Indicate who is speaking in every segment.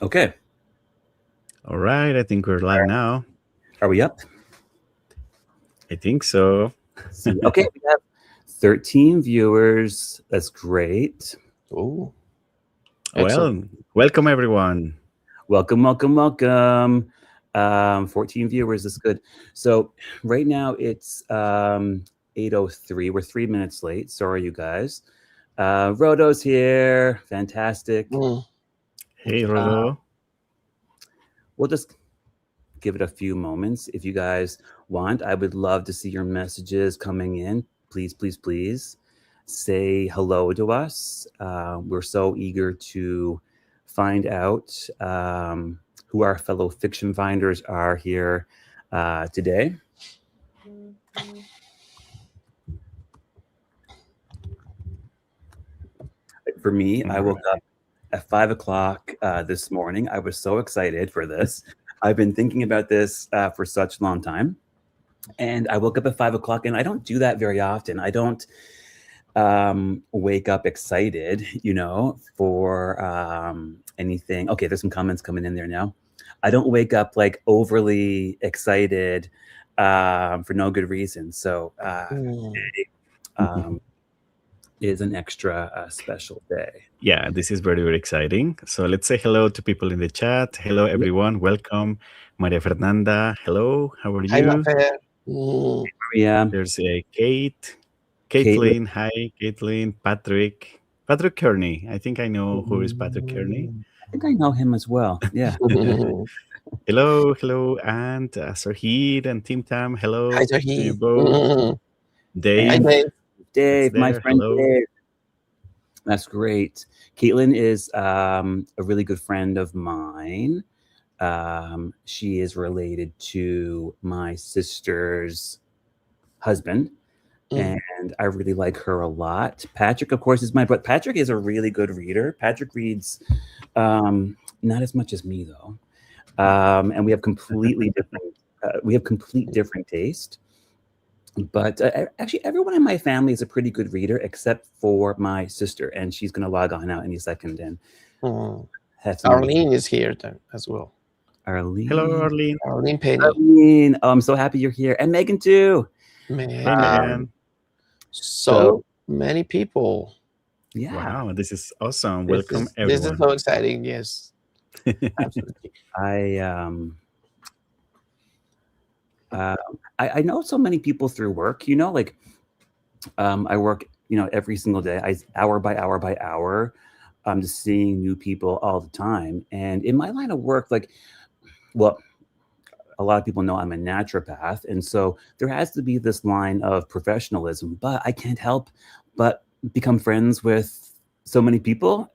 Speaker 1: Okay.
Speaker 2: All right, I think we're live now.
Speaker 1: Are we up?
Speaker 2: I think so.
Speaker 1: See. Okay, we have 13 viewers. That's great.
Speaker 3: Oh,
Speaker 2: Well, welcome everyone.
Speaker 1: Welcome, welcome, welcome. 14 viewers is good. So right now it's 8:03. We're 3 minutes late. Sorry, you guys. Rodo's here. Fantastic.
Speaker 2: Hey, Rodo.
Speaker 1: We'll just give it a few moments. If you guys want, I would love to see your messages coming in. Please, please, please say hello to us. We're so eager to find out who our fellow fiction finders are here today. For me, I woke up at 5 o'clock this morning. I was so excited for this. I've been thinking about this for such a long time. And I woke up at 5 o'clock, and I don't do that very often. I don't wake up excited, for anything. Okay, there's some comments coming in there now. I don't wake up like overly excited for no good reason. So today is an extra special day.
Speaker 2: Yeah, this is very, very exciting. So let's say hello to people in the chat. Hello, everyone. Welcome. Maria Fernanda. Hello. How are you?
Speaker 3: Hi, Mafer.
Speaker 1: Maria.
Speaker 2: There's Kate. Caitlin. Hi, Caitlin. Patrick. Patrick Kearney. I think I know who is Patrick Kearney.
Speaker 1: I think I know him as well. Yeah.
Speaker 2: Hello, hello. And Sarhid and Tim Tam. Hello.
Speaker 3: Hi,
Speaker 2: to you
Speaker 3: Sarhid.
Speaker 2: both. Dave.
Speaker 3: Hi, Dave.
Speaker 1: Dave, my friend
Speaker 2: Hello.
Speaker 1: Dave. That's great. Caitlin is a really good friend of mine. She is related to my sister's husband, and I really like her a lot. Patrick, of course, is my brother. Patrick is a really good reader. Patrick reads not as much as me, though, and we have completely different. We have complete different taste. But actually, everyone in my family is a pretty good reader, except for my sister, and she's going to log on out any second. And
Speaker 3: Arlene is here as well.
Speaker 1: Arlene.
Speaker 2: Hello, Arlene.
Speaker 3: Arlene Penny.
Speaker 1: Arlene. Oh, I'm so happy you're here. And Megan, too.
Speaker 2: Hey, Megan.
Speaker 3: So many people.
Speaker 1: Yeah.
Speaker 2: Wow, this is awesome. Welcome, everyone.
Speaker 3: This is so exciting. Yes.
Speaker 1: Absolutely. I know so many people through work, I work, every single day, hour by hour by hour. I'm just seeing new people all the time. And in my line of work, a lot of people know I'm a naturopath. And so there has to be this line of professionalism, but I can't help but become friends with so many people.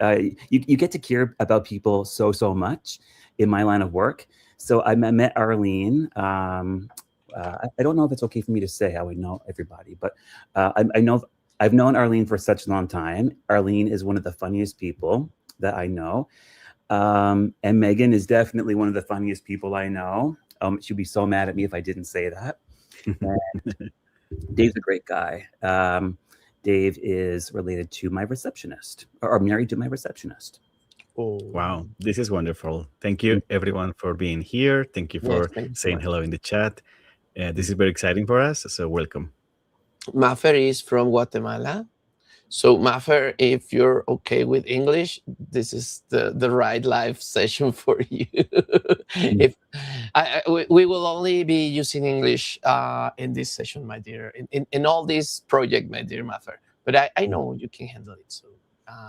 Speaker 1: You get to care about people so much in my line of work. So I met Arlene. I don't know if it's okay for me to say how I know everybody, but I know I've known Arlene for such a long time. Arlene is one of the funniest people that I know. And Megan is definitely one of the funniest people I know. She'd be so mad at me if I didn't say that. And Dave's a great guy. Dave is related to my receptionist, or married to my receptionist.
Speaker 2: Oh, wow. This is wonderful. Thank you, everyone, for being here. Thank you for saying hello in the chat. This is very exciting for us, so welcome.
Speaker 3: Mafer is from Guatemala. So, Mafer, if you're okay with English, this is the right live session for you. If we will only be using English in this session, my dear, in all this project, my dear Mafer. But I know you can handle it. So,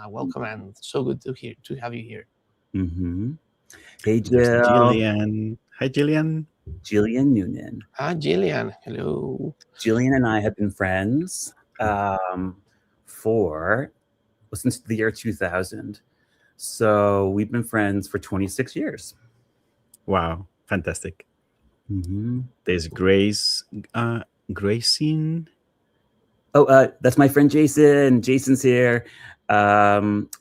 Speaker 3: welcome, and so good to have you here.
Speaker 1: Hey,
Speaker 2: Jillian. Hi, Jillian.
Speaker 1: Jillian Noonan.
Speaker 3: Hi, Jillian. Hello.
Speaker 1: Jillian and I have been friends since the year 2000. So we've been friends for 26 years.
Speaker 2: Wow, fantastic. There's Grace, Gracine.
Speaker 1: Oh, that's my friend Jason. Jason's here.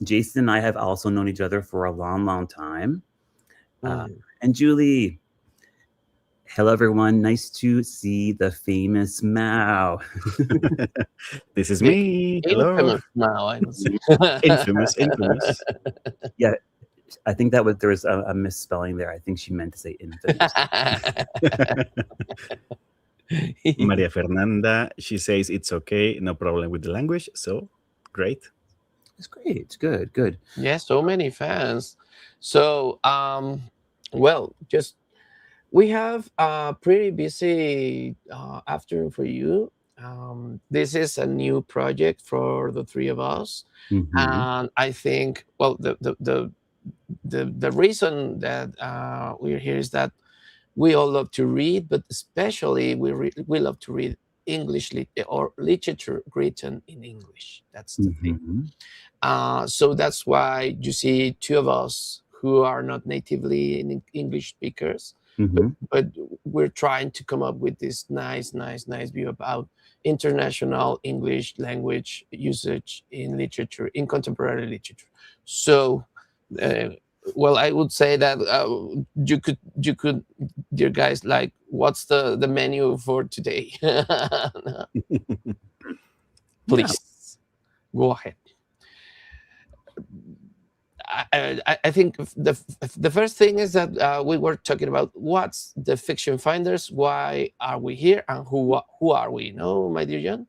Speaker 1: Jason and I have also known each other for a long time. And Julie. Hello, everyone. Nice to see the famous Mao.
Speaker 2: This is me. Hello.
Speaker 3: Infamous Mao.
Speaker 2: Infamous.
Speaker 1: Yeah. I think that there was a misspelling there. I think she meant to say infant.
Speaker 2: Maria Fernanda, she says it's okay, no problem with the language. So great.
Speaker 1: It's great. Good.
Speaker 3: Yeah, so many fans. So, well, just we have a pretty busy afternoon for you. This is a new project for the three of us, and I think, well, the reason that we're here is that we all love to read, but especially we love to read English or literature written in English. That's the thing. So that's why you see two of us who are not natively English speakers, but we're trying to come up with this nice view about international English language usage in literature, in contemporary literature. So, well, I would say that you could, dear guys, like, what's the menu for today? Please go ahead. I think the first thing is that we were talking about what's the Fiction Finders, why are we here, and who are we? No, my dear John?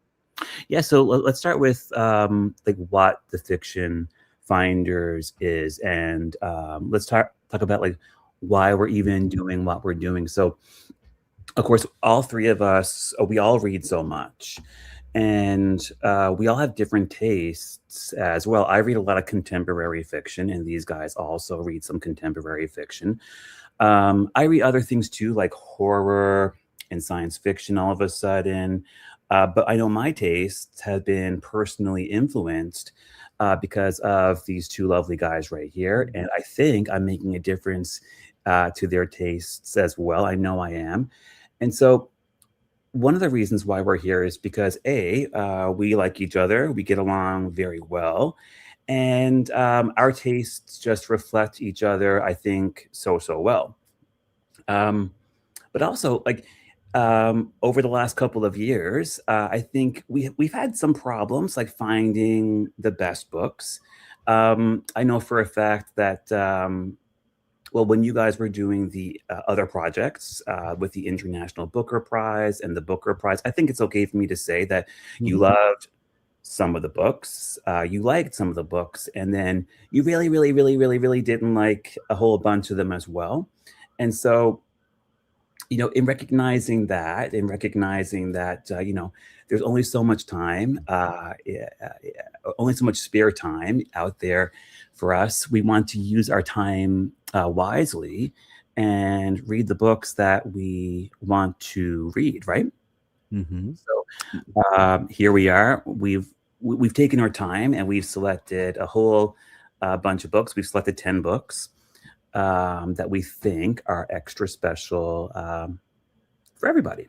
Speaker 1: Yeah, so let's start with like what the Fiction Finders is, and let's talk about like why we're even doing what we're doing. So, of course, all three of us, we all read so much. And we all have different tastes as well. I read a lot of contemporary fiction, and these guys also read some contemporary fiction. I read other things too, like horror and science fiction all of a sudden. But I know my tastes have been personally influenced because of these two lovely guys right here. And I think I'm making a difference to their tastes as well. I know I am. And so one of the reasons why we're here is because we like each other, we get along very well, and our tastes just reflect each other, I think, so well. But also, like, over the last couple of years, I think we've had some problems, like finding the best books. I know for a fact that well, when you guys were doing the other projects with the International Booker Prize and the Booker Prize, I think it's okay for me to say that you loved some of the books, you liked some of the books, and then you really didn't like a whole bunch of them as well. And so, you know, in recognizing that, you know, there's only so much time, only so much spare time out there for us. We want to use our time wisely and read the books that we want to read, right? So here we are. We've taken our time and we've selected a whole bunch of books. We've selected 10 books that we think are extra special for everybody.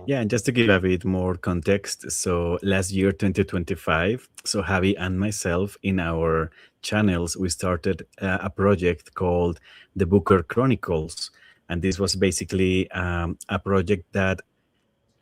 Speaker 2: Yeah, and just to give a bit more context, so last year, 2025, so Javi and myself in our channels, we started a project called the Booker Chronicles. And this was basically a project that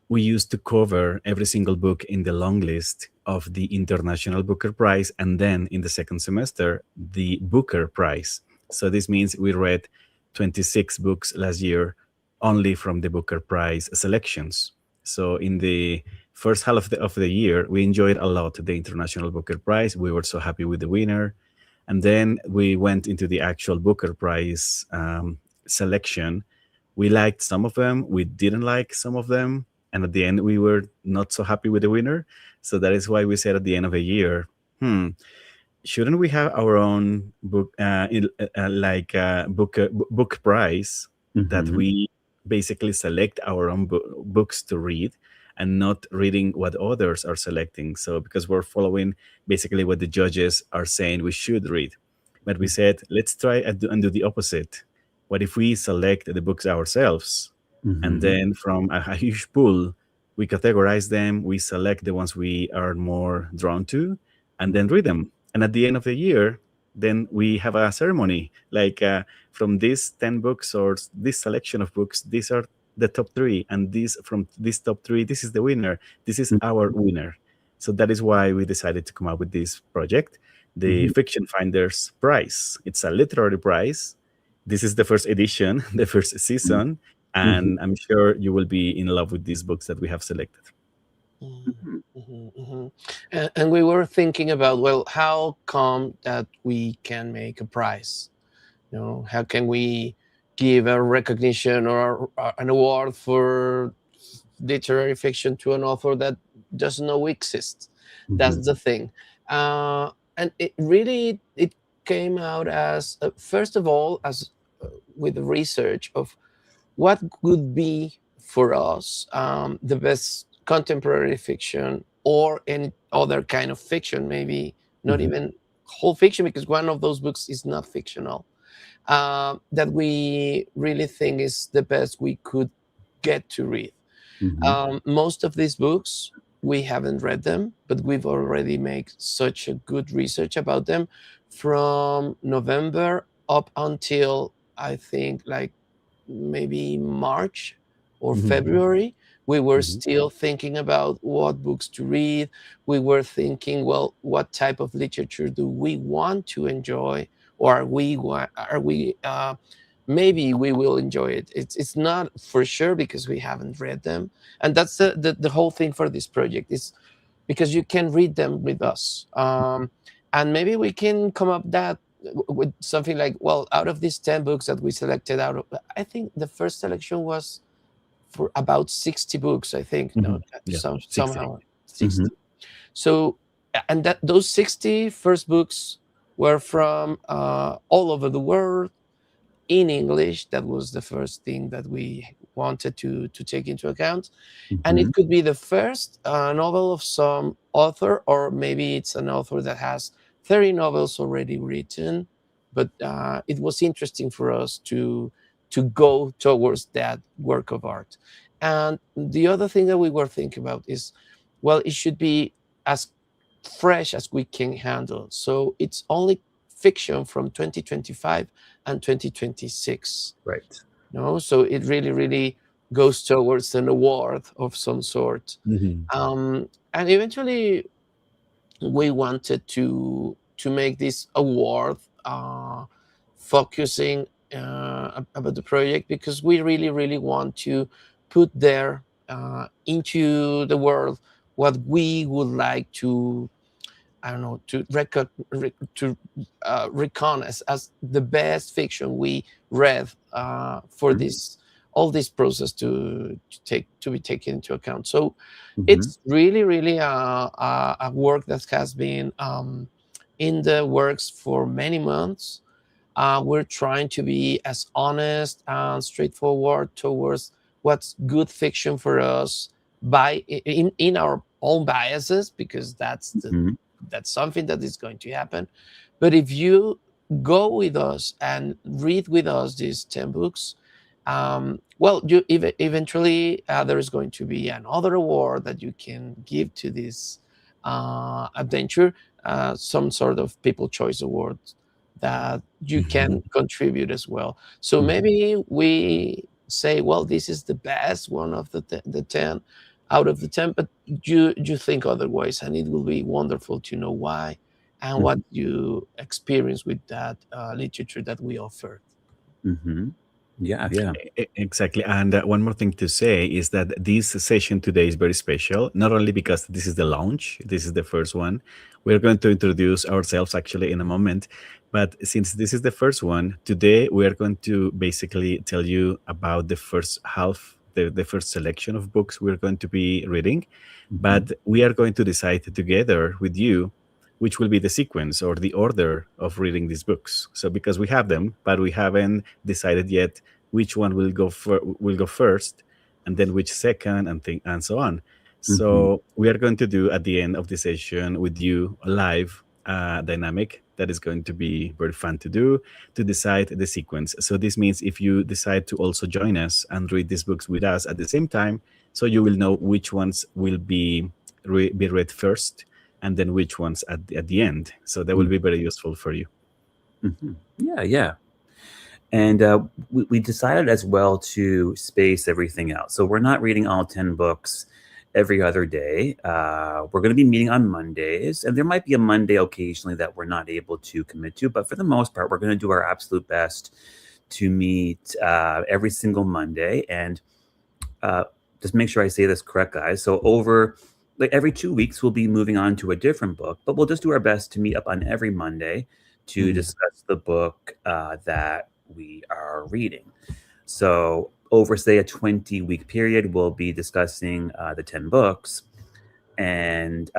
Speaker 2: we used to cover every single book in the long list of the International Booker Prize, and then in the second semester, the Booker Prize. So this means we read 26 books last year only from the Booker Prize selections. So in the first half of the year, we enjoyed a lot the International Booker Prize. We were so happy with the winner. And then we went into the actual Booker Prize selection. We liked some of them. We didn't like some of them. And at the end, we were not so happy with the winner. So that is why we said at the end of the year, shouldn't we have our own book, book prize that we basically select our own books to read and not reading what others are selecting? So because we're following basically what the judges are saying we should read. But we said, let's try and do the opposite. What if we select the books ourselves? And then from a huge pool, we categorize them, we select the ones we are more drawn to, and then read them. And at the end of the year, then we have a ceremony. Like from these 10 books or this selection of books, these are the top 3. And from this top 3, this is the winner. This is our winner. So that is why we decided to come up with this project. the Fiction Finders Prize. It's a literary prize. This is the first edition, the first season, and I'm sure you will be in love with these books that we have selected.
Speaker 3: And we were thinking about, well, how come that we can make a prize? How can we give a recognition or an award for literary fiction to an author that doesn't know exists? That's the thing. And it came out as first of all, as with the research of what could be for us the best contemporary fiction or any other kind of fiction, maybe not even whole fiction, because one of those books is not fictional, that we really think is the best we could get to read. Most of these books, we haven't read them, but we've already made such a good research about them from November up until, I think, like maybe March or February. We were still thinking about what books to read. We were thinking, well, what type of literature do we want to enjoy, or are we maybe we will enjoy it. It's not for sure because we haven't read them, and that's the whole thing for this project, is because you can read them with us, and maybe we can come up with something like, well, out of these 10 books that we selected I think the first selection was for about 60 books, I think. No, somehow 60. So, and those 60 first books were from all over the world in English. That was the first thing that we wanted to take into account. And it could be the first novel of some author, or maybe it's an author that has 30 novels already written, but it was interesting for us to go towards that work of art. And the other thing that we were thinking about is, well, it should be as fresh as we can handle. So it's only fiction from 2025 and 2026.
Speaker 2: Right.
Speaker 3: So it really goes towards an award of some sort. And eventually we wanted to make this award focusing about the project, because we really want to put there into the world what we would like to, I don't know, to recon as the best fiction we read for all this process to be taken into account. So it's really a work that has been in the works for many months. We're trying to be as honest and straightforward towards what's good fiction for us in our own biases, because that's something that is going to happen. But if you go with us and read with us these 10 books, well, you eventually there is going to be another award that you can give to this adventure, some sort of People Choice Award that you can contribute as well. So maybe we say, well, this is the best one of the 10 out of the 10, but you think otherwise, and it will be wonderful to know why and what you experience with that literature that we offer.
Speaker 1: Yeah.
Speaker 2: Exactly. And one more thing to say is that this session today is very special, not only because this is the launch, this is the first one. We're going to introduce ourselves actually in a moment. But since this is the first one, today we are going to basically tell you about the first half, the first selection of books we're going to be reading. But we are going to decide together with you which will be the sequence or the order of reading these books. So because we have them, but we haven't decided yet which one will go first, and then which second, and so on. So we are going to do at the end of the session with you a live dynamic that is going to be very fun to do, to decide the sequence. So this means if you decide to also join us and read these books with us at the same time, so you will know which ones will be read first, and then which ones at the end. So that will be very useful for you.
Speaker 1: Yeah. And we decided as well to space everything out. So we're not reading all 10 books every other day. We're going to be meeting on Mondays, and there might be a Monday occasionally that we're not able to commit to, but for the most part, we're going to do our absolute best to meet every single Monday. And just make sure I say this correct, guys. So over like every 2 weeks, we'll be moving on to a different book, but we'll just do our best to meet up on every Monday to discuss the book that we are reading. So over, say, a 20-week period, we'll be discussing the 10 books, and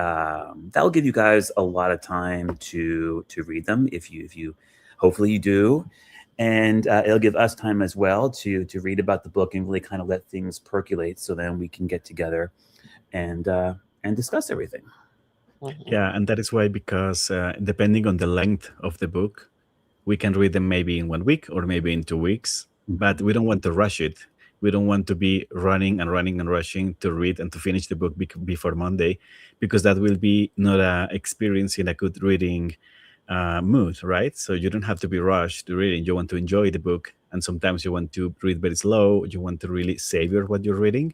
Speaker 1: that'll give you guys a lot of time to read them if you hopefully you do. And it'll give us time as well to read about the book and really kind of let things percolate, so then we can get together and discuss everything.
Speaker 2: Yeah, and that is why, because depending on the length of the book, we can read them maybe in 1 week or maybe in 2 weeks, but we don't want to rush it. We don't want to be running and rushing to read and to finish the book before Monday, because that will be not an experience in a good reading mood, right? So you don't have to be rushed to reading. You want to enjoy the book, and sometimes you want to read very slow. You want to really savor what you're reading.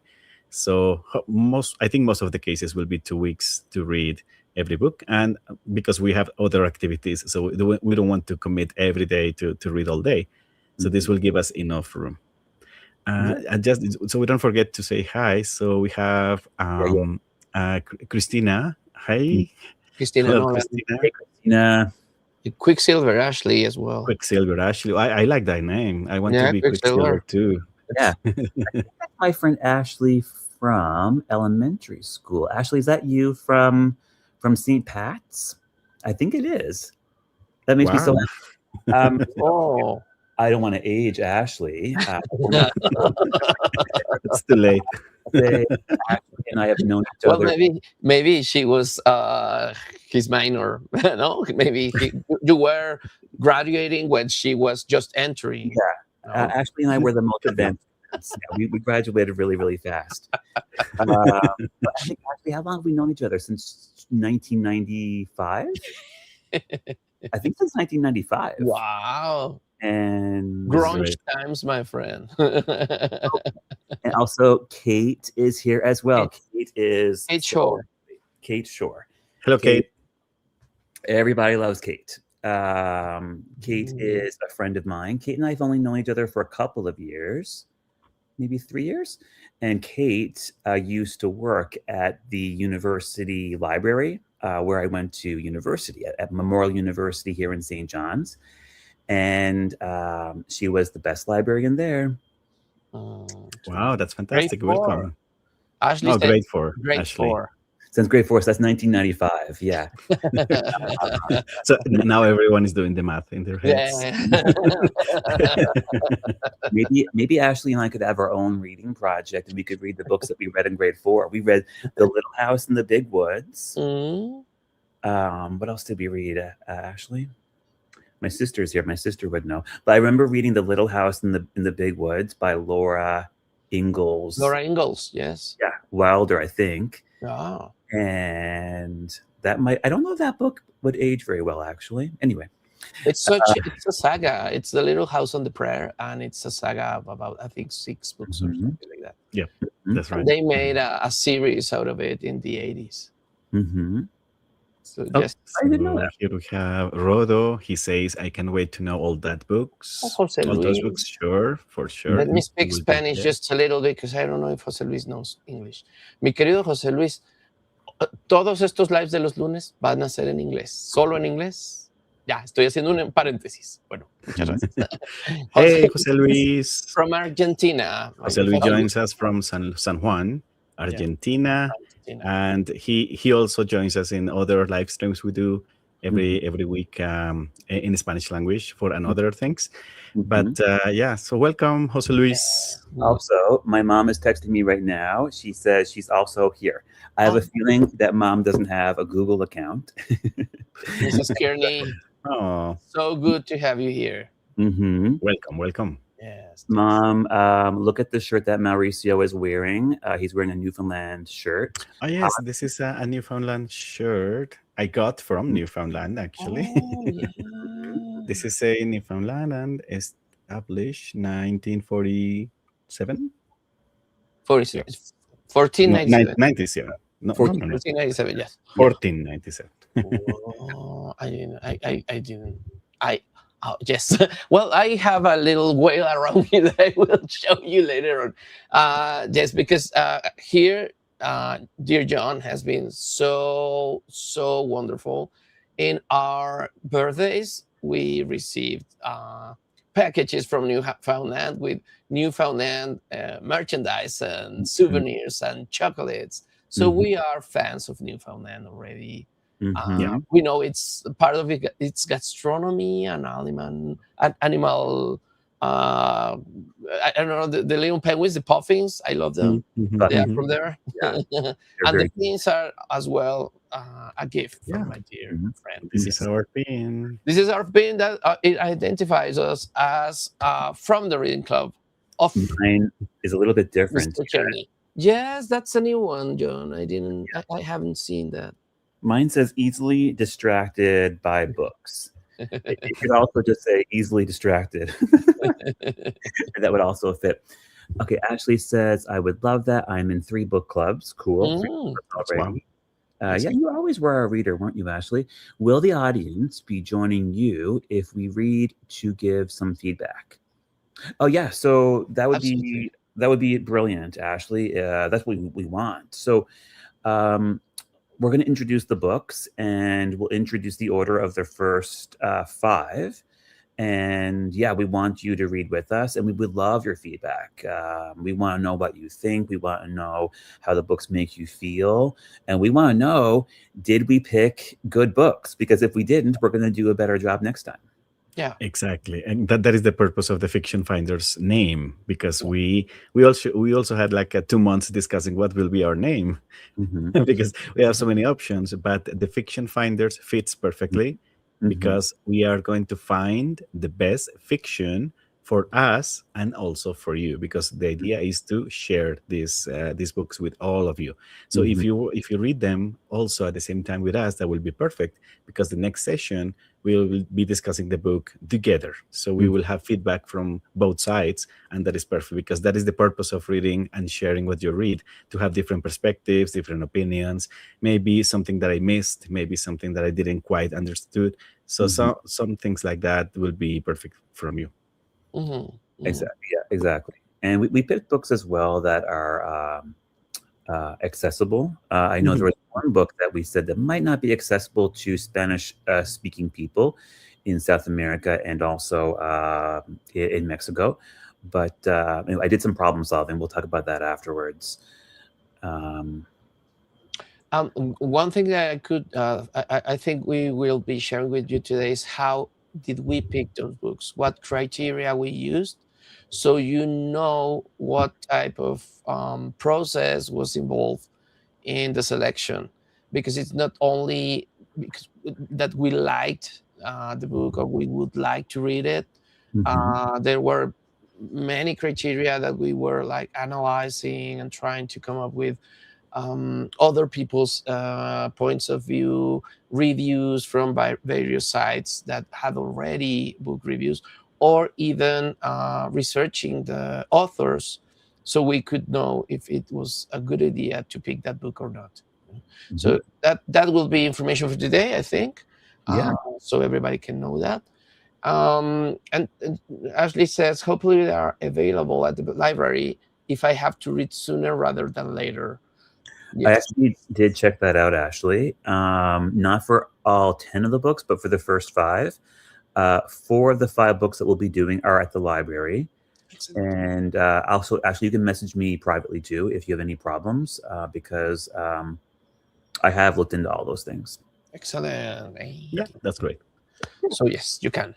Speaker 2: So I think most of the cases will be 2 weeks to read every book, and because we have other activities, so we don't want to commit every day to read all day. So this will give us enough room. And just so we don't forget to say hi. So we have Christina. Hi,
Speaker 3: Christina.
Speaker 2: hello, Christina.
Speaker 1: Hey, Christina.
Speaker 3: Quicksilver Ashley as well.
Speaker 2: Quicksilver Ashley. I like that name. I want to be
Speaker 3: Quicksilver
Speaker 2: too.
Speaker 1: Yeah. I think that's my friend Ashley from elementary school. Ashley, is that you from St. Pat's? I think it is. That makes me so happy.
Speaker 3: Oh,
Speaker 1: I don't want to age Ashley.
Speaker 2: It's too late.
Speaker 1: Ashley and I have known each
Speaker 3: well,
Speaker 1: other.
Speaker 3: maybe she was his minor. No, maybe you were graduating when she was just entering.
Speaker 1: Yeah, Ashley and I were the most advanced. We graduated really, really fast. But I think, Ashley, how long have we known each other? Since 1995? I think since 1995.
Speaker 3: Wow.
Speaker 1: And
Speaker 3: Grunge times, my friend.
Speaker 1: And also Kate is here as well. Kate Shore. Kate Shore.
Speaker 2: Hello, Kate.
Speaker 1: Everybody loves Kate. Kate is a friend of mine. Kate and I have only known each other for a couple of years, maybe 3 years. And Kate used to work at the university library where I went to university at Memorial University here in St. John's. And she was the best librarian there.
Speaker 2: Wow, that's fantastic. Welcome.
Speaker 3: Ashley,
Speaker 2: grade 4.
Speaker 3: Grade
Speaker 2: Ashley.
Speaker 3: 4.
Speaker 1: Since grade 4, so that's 1995. Yeah.
Speaker 2: So now everyone is doing the math in their heads.
Speaker 1: Yeah. maybe Ashley and I could have our own reading project, and we could read the books that we read in grade 4. We read The Little House in the Big Woods. What else did we read, Ashley? My sister's here. My sister would know. But I remember reading The Little House in the Big Woods by Laura Ingalls.
Speaker 3: Yes.
Speaker 1: Yeah, Wilder, I think.
Speaker 3: Oh.
Speaker 1: And that I don't know if that book would age very well, actually. Anyway.
Speaker 3: It's a saga. It's The Little House on the Prairie, and it's a saga of about, I think, 6 books or something like that.
Speaker 2: Yeah, that's right.
Speaker 3: They made a series out of it in the 80s. So
Speaker 1: I didn't know that.
Speaker 2: Here we have Rodo. He says, I can't wait to know all that books. All those books, sure, for sure.
Speaker 3: Let me speak Spanish just a little bit, because I don't know if José Luis knows English. Mi querido José Luis, todos estos lives de los lunes van a ser en inglés. ¿Solo en inglés? Ya, estoy haciendo un paréntesis. Bueno, muchas gracias.
Speaker 2: Hey, José Luis.
Speaker 3: From Argentina.
Speaker 2: José Luis joins us from San Juan, Argentina. And he also joins us in other live streams we do every week in Spanish language for another things. But so welcome, José Luis.
Speaker 1: Also, my mom is texting me right now. She says she's also here. I have a feeling that mom doesn't have a Google account.
Speaker 3: Mrs. Kearney, so good to have you here.
Speaker 2: Welcome.
Speaker 3: Yes.
Speaker 1: Mom, look at the shirt that Mauricio is wearing. He's wearing a Newfoundland shirt.
Speaker 2: Oh, yes. This is a Newfoundland shirt I got from Newfoundland, actually. This is a Newfoundland and established 1947.
Speaker 3: 1497.
Speaker 2: 97. No,
Speaker 3: 1497, yes.
Speaker 2: 1497.
Speaker 3: Oh, I didn't. Oh, yes. Well, I have a little whale around me that I will show you later on. Yes, because here, dear John, has been so wonderful. In our birthdays, we received packages from Newfoundland with Newfoundland merchandise and souvenirs and chocolates. So we are fans of Newfoundland already. We know it's part of it. It's gastronomy and animal. I don't know the little penguins, the puffins. I love them. They are from there,
Speaker 1: Yeah.
Speaker 3: and the pins are as well a gift from my dear friend.
Speaker 2: This is our pin.
Speaker 3: This is our pin that it identifies us as from the reading club of
Speaker 1: Mine is a little bit different.
Speaker 3: Mr. Cherney. Yes, that's a new one, John. I haven't seen that.
Speaker 1: Mine says easily distracted by books. You could also just say easily distracted. That would also fit. Okay, Ashley says, I would love that. I'm in 3 book clubs. Cool. 3 book clubs already. Yeah, you always were a reader, weren't you, Ashley? Will the audience be joining you if we read to give some feedback? Oh, yeah. So that would be brilliant, Ashley. That's what we want. So we're going to introduce the books, and we'll introduce the order of the first 5. And yeah, we want you to read with us, and we would love your feedback. We want to know what you think. We want to know how the books make you feel. And we want to know, did we pick good books? Because if we didn't, we're going to do a better job next time.
Speaker 3: Yeah,
Speaker 2: exactly, and that is the purpose of the Fiction Finders name, because we also had like 2 months discussing what will be our name, because we have so many options. But the Fiction Finders fits perfectly because we are going to find the best fiction for us and also for you, because the idea is to share these books with all of you. So if you read them also at the same time with us, that will be perfect, because the next session we will be discussing the book together. So we will have feedback from both sides, and that is perfect, because that is the purpose of reading and sharing what you read, to have different perspectives, different opinions, maybe something that I missed, maybe something that I didn't quite understood. So some things like that will be perfect from you.
Speaker 1: Exactly. Yeah, exactly. And we picked books as well that are accessible. I know there was one book that we said that might not be accessible to Spanish speaking people in South America and also in Mexico. But I did some problem solving. We'll talk about that afterwards.
Speaker 3: One thing that I think we will be sharing with you today is how did we pick those books, what criteria we used, so you know what type of process was involved in the selection, because it's not only because that we liked the book or we would like to read it. There were many criteria that we were like analyzing and trying to come up with other people's points of view, reviews from various sites that had already book reviews, or even researching the authors, so we could know if it was a good idea to pick that book or not. So that will be information for today, I think. So everybody can know that. And Ashley says, hopefully they are available at the library if I have to read sooner rather than later.
Speaker 1: Yes. I actually did check that out, Ashley. Not for all 10 of the books, but for the first 5. 4 of the 5 books that we'll be doing are at the library. And also, Ashley, you can message me privately too if you have any problems, because I have looked into all those things.
Speaker 3: Excellent.
Speaker 2: Yeah, that's great.
Speaker 3: So yes, you can.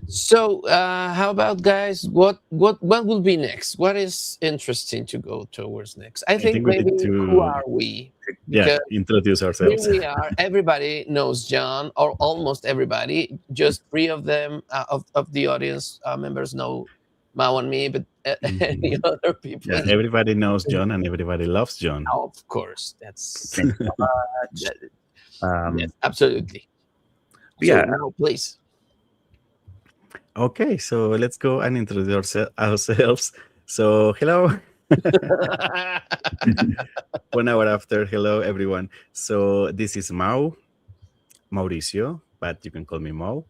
Speaker 3: So how about, guys, what will be next? What is interesting to go towards next? I think maybe who are we?
Speaker 2: Yeah, introduce ourselves.
Speaker 3: Here we are. Everybody knows John, or almost everybody. Just 3 of them of the audience members know Mao and me, but any other people.
Speaker 2: Yeah, everybody knows John and everybody loves John.
Speaker 3: Oh, of course, that's yes, absolutely.
Speaker 1: Yeah,
Speaker 3: so, now, please.
Speaker 2: Okay, so let's go and introduce ourselves. So, hello, 1 hour after. Hello, everyone. So this is Mauricio, but you can call me Mau.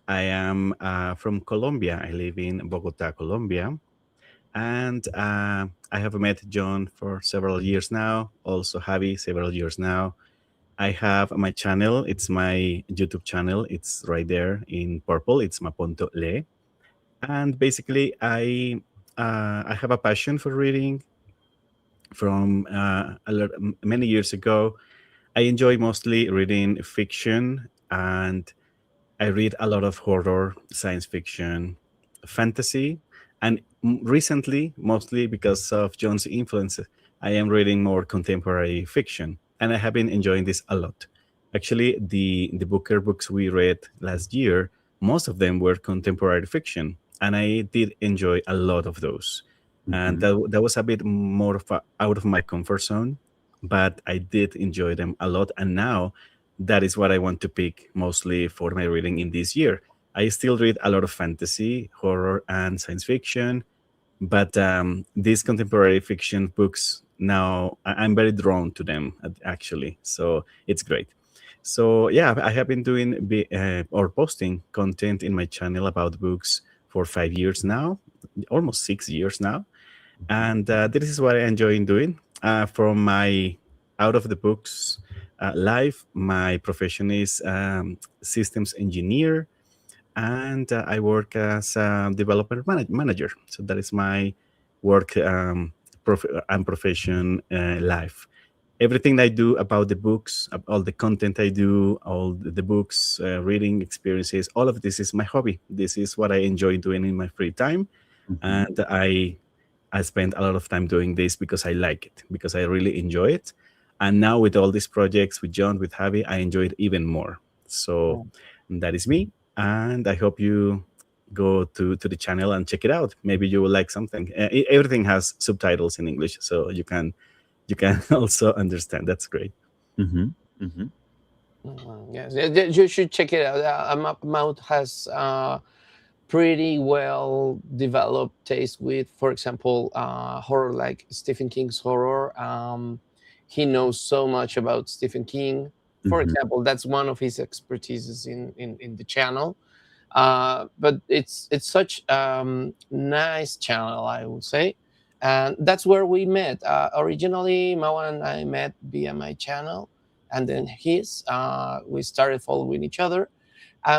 Speaker 2: I am from Colombia. I live in Bogotá, Colombia. And I have met John for several years now, also Javi several years now. I have my channel. It's my YouTube channel. It's right there in purple. It's Maponto Le. And basically, I have a passion for reading from many years ago. I enjoy mostly reading fiction, and I read a lot of horror, science fiction, fantasy, and recently, mostly because of John's influence, I am reading more contemporary fiction, and I have been enjoying this a lot. Actually, the Booker books we read last year, most of them were contemporary fiction, and I did enjoy a lot of those. And that was a bit more of out of my comfort zone, but I did enjoy them a lot. And now that is what I want to pick mostly for my reading in this year. I still read a lot of fantasy, horror, and science fiction, but these contemporary fiction books now I'm very drawn to them actually. So it's great. So yeah, I have been doing or posting content in my channel about books for 5 years now, almost 6 years now, and this is what I enjoy doing. From my out of the books life, my profession is systems engineer, and I work as a developer manager. So that is my work and profession life. Everything I do about the books, all the content I do, all the books, reading experiences, all of this is my hobby. This is what I enjoy doing in my free time, and I spend a lot of time doing this because I like it, because I really enjoy it. And now with all these projects, with John, with Javi, I enjoy it even more. So that is me. And I hope you go to the channel and check it out. Maybe you will like something. Everything has subtitles in English, so you can also understand. That's great.
Speaker 3: Yes, you should check it out. Mouth has pretty well developed taste with, for example, horror like Stephen King's horror. He knows so much about Stephen King. For example, that's one of his expertises in the channel. But it's such nice channel, I would say. And that's where we met. Originally, Mawa and I met via my channel, and then his. We started following each other.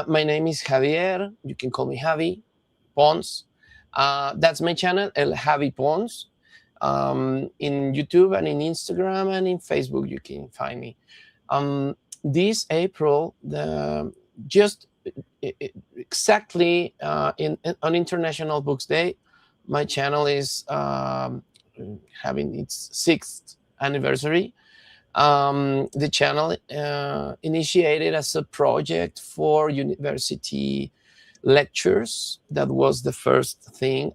Speaker 3: My name is Javier. You can call me Javi Pons. That's my channel, El Javi Pons. In YouTube and in Instagram and in Facebook, you can find me. This April, just exactly on International Books Day, my channel is having its 6th anniversary. The channel initiated as a project for university lectures. That was the first thing.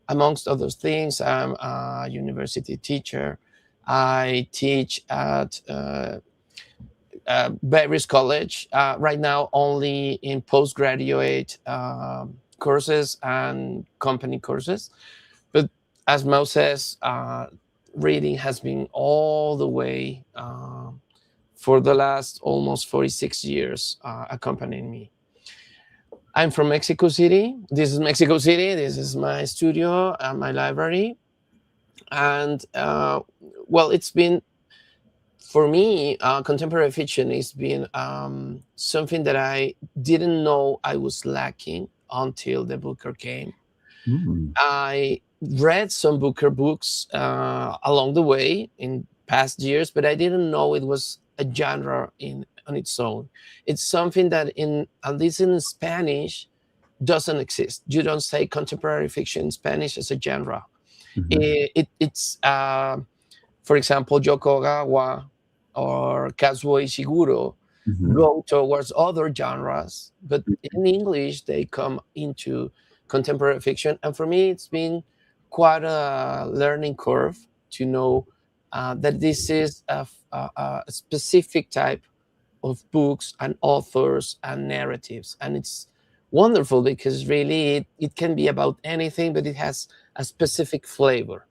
Speaker 3: Amongst other things, I'm a university teacher. I teach at various college right now, only in postgraduate courses and company courses. But as Mo says, reading has been all the way for the last almost 46 years accompanying me. I'm from Mexico City. This is Mexico City. This is my studio and my library. And well, it's been, for me, contemporary fiction has been something that I didn't know I was lacking until the Booker came. I read some Booker books along the way in past years, but I didn't know it was a genre on its own. It's something that, at least in Spanish, doesn't exist. You don't say contemporary fiction in Spanish as a genre. It's for example, Yoko Ogawa or Kazuo Ishiguro go towards other genres, but in English they come into contemporary fiction. And for me, it's been quite a learning curve to know that this is a specific type of books and authors and narratives, and it's wonderful because really it can be about anything, but it has a specific flavor.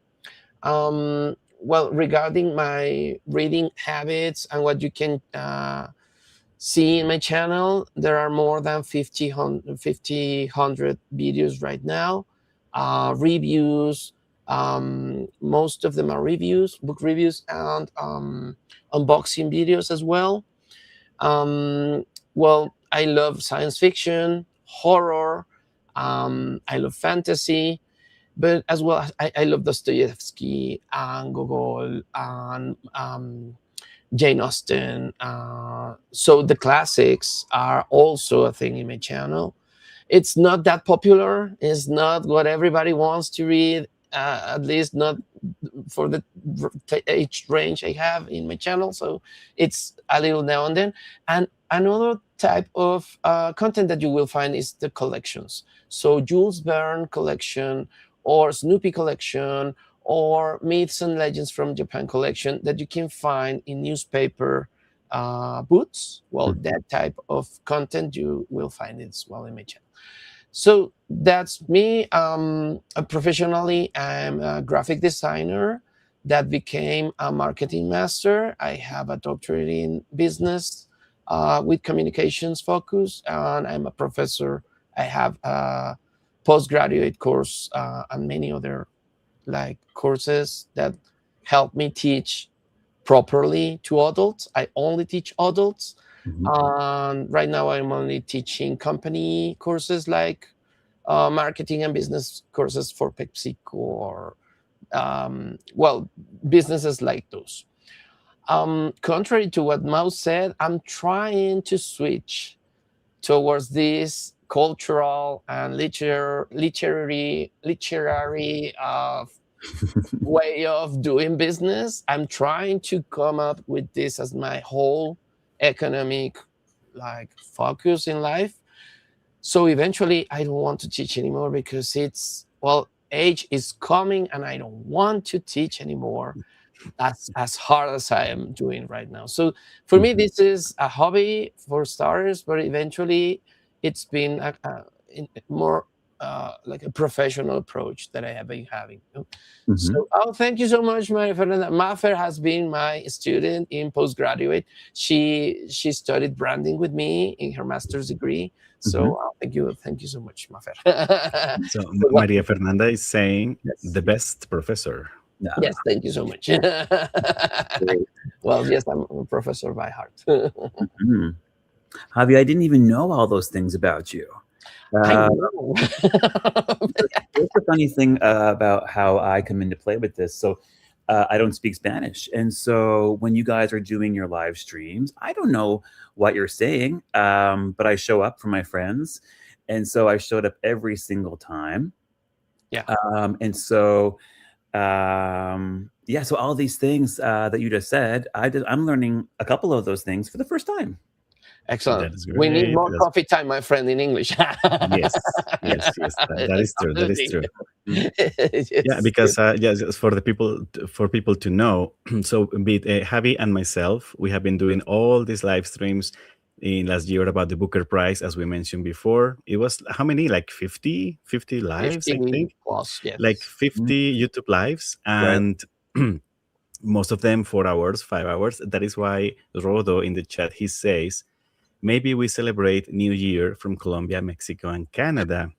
Speaker 3: Well, regarding my reading habits and what you can see in my channel, there are more than 100 videos right now, reviews. Most of them are reviews, book reviews, and unboxing videos as well. Well, I love science fiction, horror, I love fantasy, but as well, I love Dostoevsky and Gogol and Jane Austen. So the classics are also a thing in my channel. It's not that popular. It's not what everybody wants to read, at least not for the age range I have in my channel. So it's a little now and then. And another type of content that you will find is the collections. So Jules Verne collection or Snoopy collection or Myths and Legends from Japan collection that you can find in newspaper booths. Well, that type of content you will find as well in my channel. So that's me. Professionally, I'm a graphic designer that became a marketing master. I have a doctorate in business with communications focus, and I'm a professor. I have a postgraduate course and many other like courses that help me teach properly to adults. I only teach adults. Right now I'm only teaching company courses like marketing and business courses for PepsiCo or well, businesses like those. Contrary to what Mouse said, I'm trying to switch towards this cultural and literary way of doing business. I'm trying to come up with this as my whole economic like focus in life. So eventually I don't want to teach anymore because it's, well, age is coming and I don't want to teach anymore. That's as hard as I am doing right now. So for me, this is a hobby for starters, but eventually it's been more like a professional approach that I have been having. So, thank you so much, Maria Fernanda. Mafer has been my student in postgraduate. She studied branding with me in her master's degree. So thank you so much, Mafer.
Speaker 2: So Maria Fernanda is saying the best professor.
Speaker 3: Yes, thank you so much. Well, yes, I'm a professor by heart.
Speaker 1: Javi, I didn't even know all those things about you.
Speaker 3: I know.
Speaker 1: That's the funny thing about how I come into play with this. So I don't speak Spanish. And so when you guys are doing your live streams, I don't know what you're saying, but I show up for my friends. And so I showed up every single time.
Speaker 3: Yeah.
Speaker 1: And so, yeah, so all these things that you just said, I'm learning a couple of those things for the first time.
Speaker 3: Excellent. We need more coffee time, my friend, in English.
Speaker 2: Yes. That is true. That is true.
Speaker 3: Yes,
Speaker 2: yeah, because for people to know. So, Javi and myself, we have been doing all these live streams in last year about the Booker Prize, as we mentioned before. It was how many? Like 50 lives,
Speaker 3: 50
Speaker 2: I think.
Speaker 3: Plus, yes.
Speaker 2: Like 50 YouTube lives, and most of them 4 hours, 5 hours. That is why Rodo in the chat, he says, maybe we celebrate New Year from Colombia, Mexico, and Canada,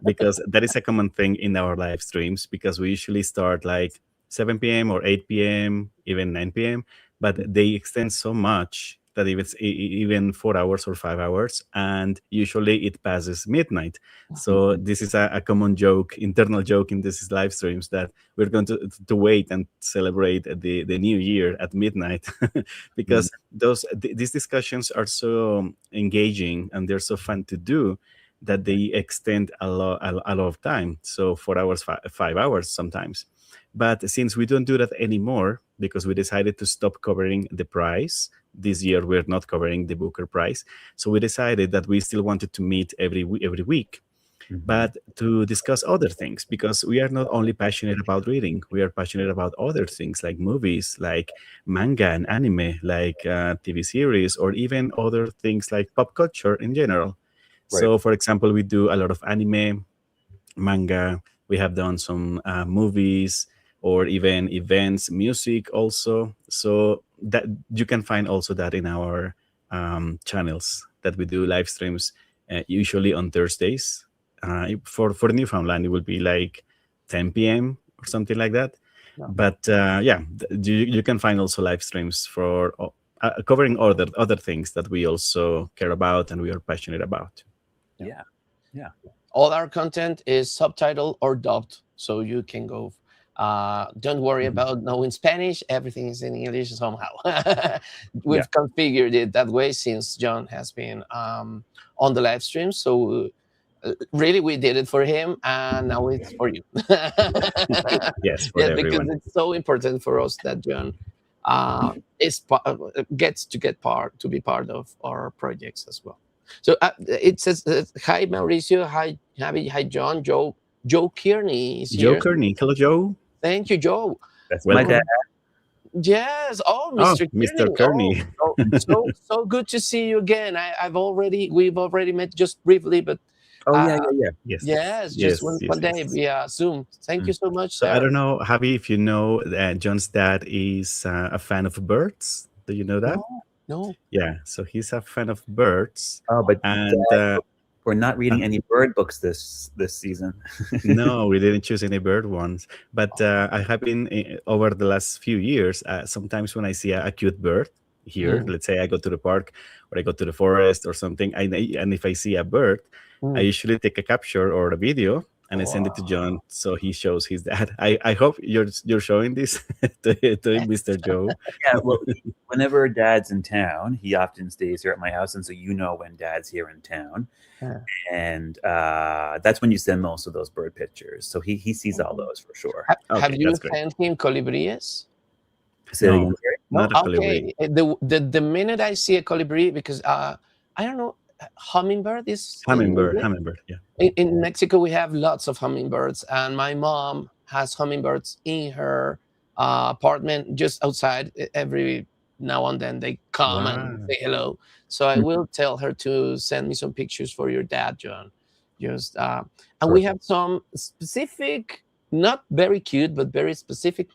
Speaker 2: because that is a common thing in our live streams, because we usually start like 7 p.m. or 8 p.m., even 9 p.m., but they extend so much that if it's even 4 hours or 5 hours, and usually it passes midnight. So this is a common joke, internal joke in these live streams, that we're going to wait and celebrate the new year at midnight, because these discussions are so engaging and they're so fun to do that they extend a lot of time. So 4 hours, 5 hours sometimes. But since we don't do that anymore, because we decided to stop covering the prize, this year we're not covering the Booker Prize. So we decided that we still wanted to meet every week, but to discuss other things, because we are not only passionate about reading, we are passionate about other things like movies, like manga and anime, like TV series, or even other things like pop culture in general. So, for example, we do a lot of anime, manga. We have done some movies or even events, music also. So that you can find also that in our channels that we do live streams, usually on Thursdays. For Newfoundland, it will be like 10 p.m. or something like that.
Speaker 3: No.
Speaker 2: But you can find also live streams for covering other things that we also care about and we are passionate about.
Speaker 1: Yeah.
Speaker 3: All our content is subtitled or dubbed, so you can go. Don't worry about knowing Spanish. Everything is in English somehow. We've configured it that way since John has been on the live stream. So really, we did it for him, and now it's for you.
Speaker 2: Yes, for everyone.
Speaker 3: Because it's so important for us that John gets to be part of our projects as well. So it says, "Hi Mauricio, hi Javi, hi John, Joe Kearney is here."
Speaker 2: Joe Kearney, hello Joe.
Speaker 3: Thank you, Joe.
Speaker 1: That's my dad.
Speaker 3: Yes. Oh, Mr.
Speaker 2: Mr. Kearney.
Speaker 3: So good to see you again. We've already met just briefly, but
Speaker 2: Yes,
Speaker 3: just one day via Zoom. Thank you so much,
Speaker 2: So
Speaker 3: sir.
Speaker 2: I don't know, Javi, if you know that John's dad is a fan of birds. Do you know that?
Speaker 3: No.
Speaker 2: Yeah, so he's a fan of birds.
Speaker 1: Oh, but
Speaker 2: and
Speaker 1: we're not reading any bird books this season.
Speaker 2: No, we didn't choose any bird ones. But I have been over the last few years. Sometimes when I see a cute bird here, let's say I go to the park or I go to the forest or something, and if I see a bird, I usually take a capture or a video and I send it to John so he shows his dad. I hope you're showing this to Mr. Joe.
Speaker 1: Yeah, well, whenever Dad's in town, he often stays here at my house, and so when Dad's here in town, and that's when you send most of those bird pictures. So he sees all those for sure.
Speaker 3: Have you sent him colibríes?
Speaker 1: No,
Speaker 2: not a colibri.
Speaker 3: The minute I see a colibri, because I don't know. Hummingbird.
Speaker 2: Yeah.
Speaker 3: In Mexico, we have lots of hummingbirds, and my mom has hummingbirds in her apartment just outside. Every now and then they come and say hello. So I will tell her to send me some pictures for your dad, John. And we have some specific, not very cute, but very specific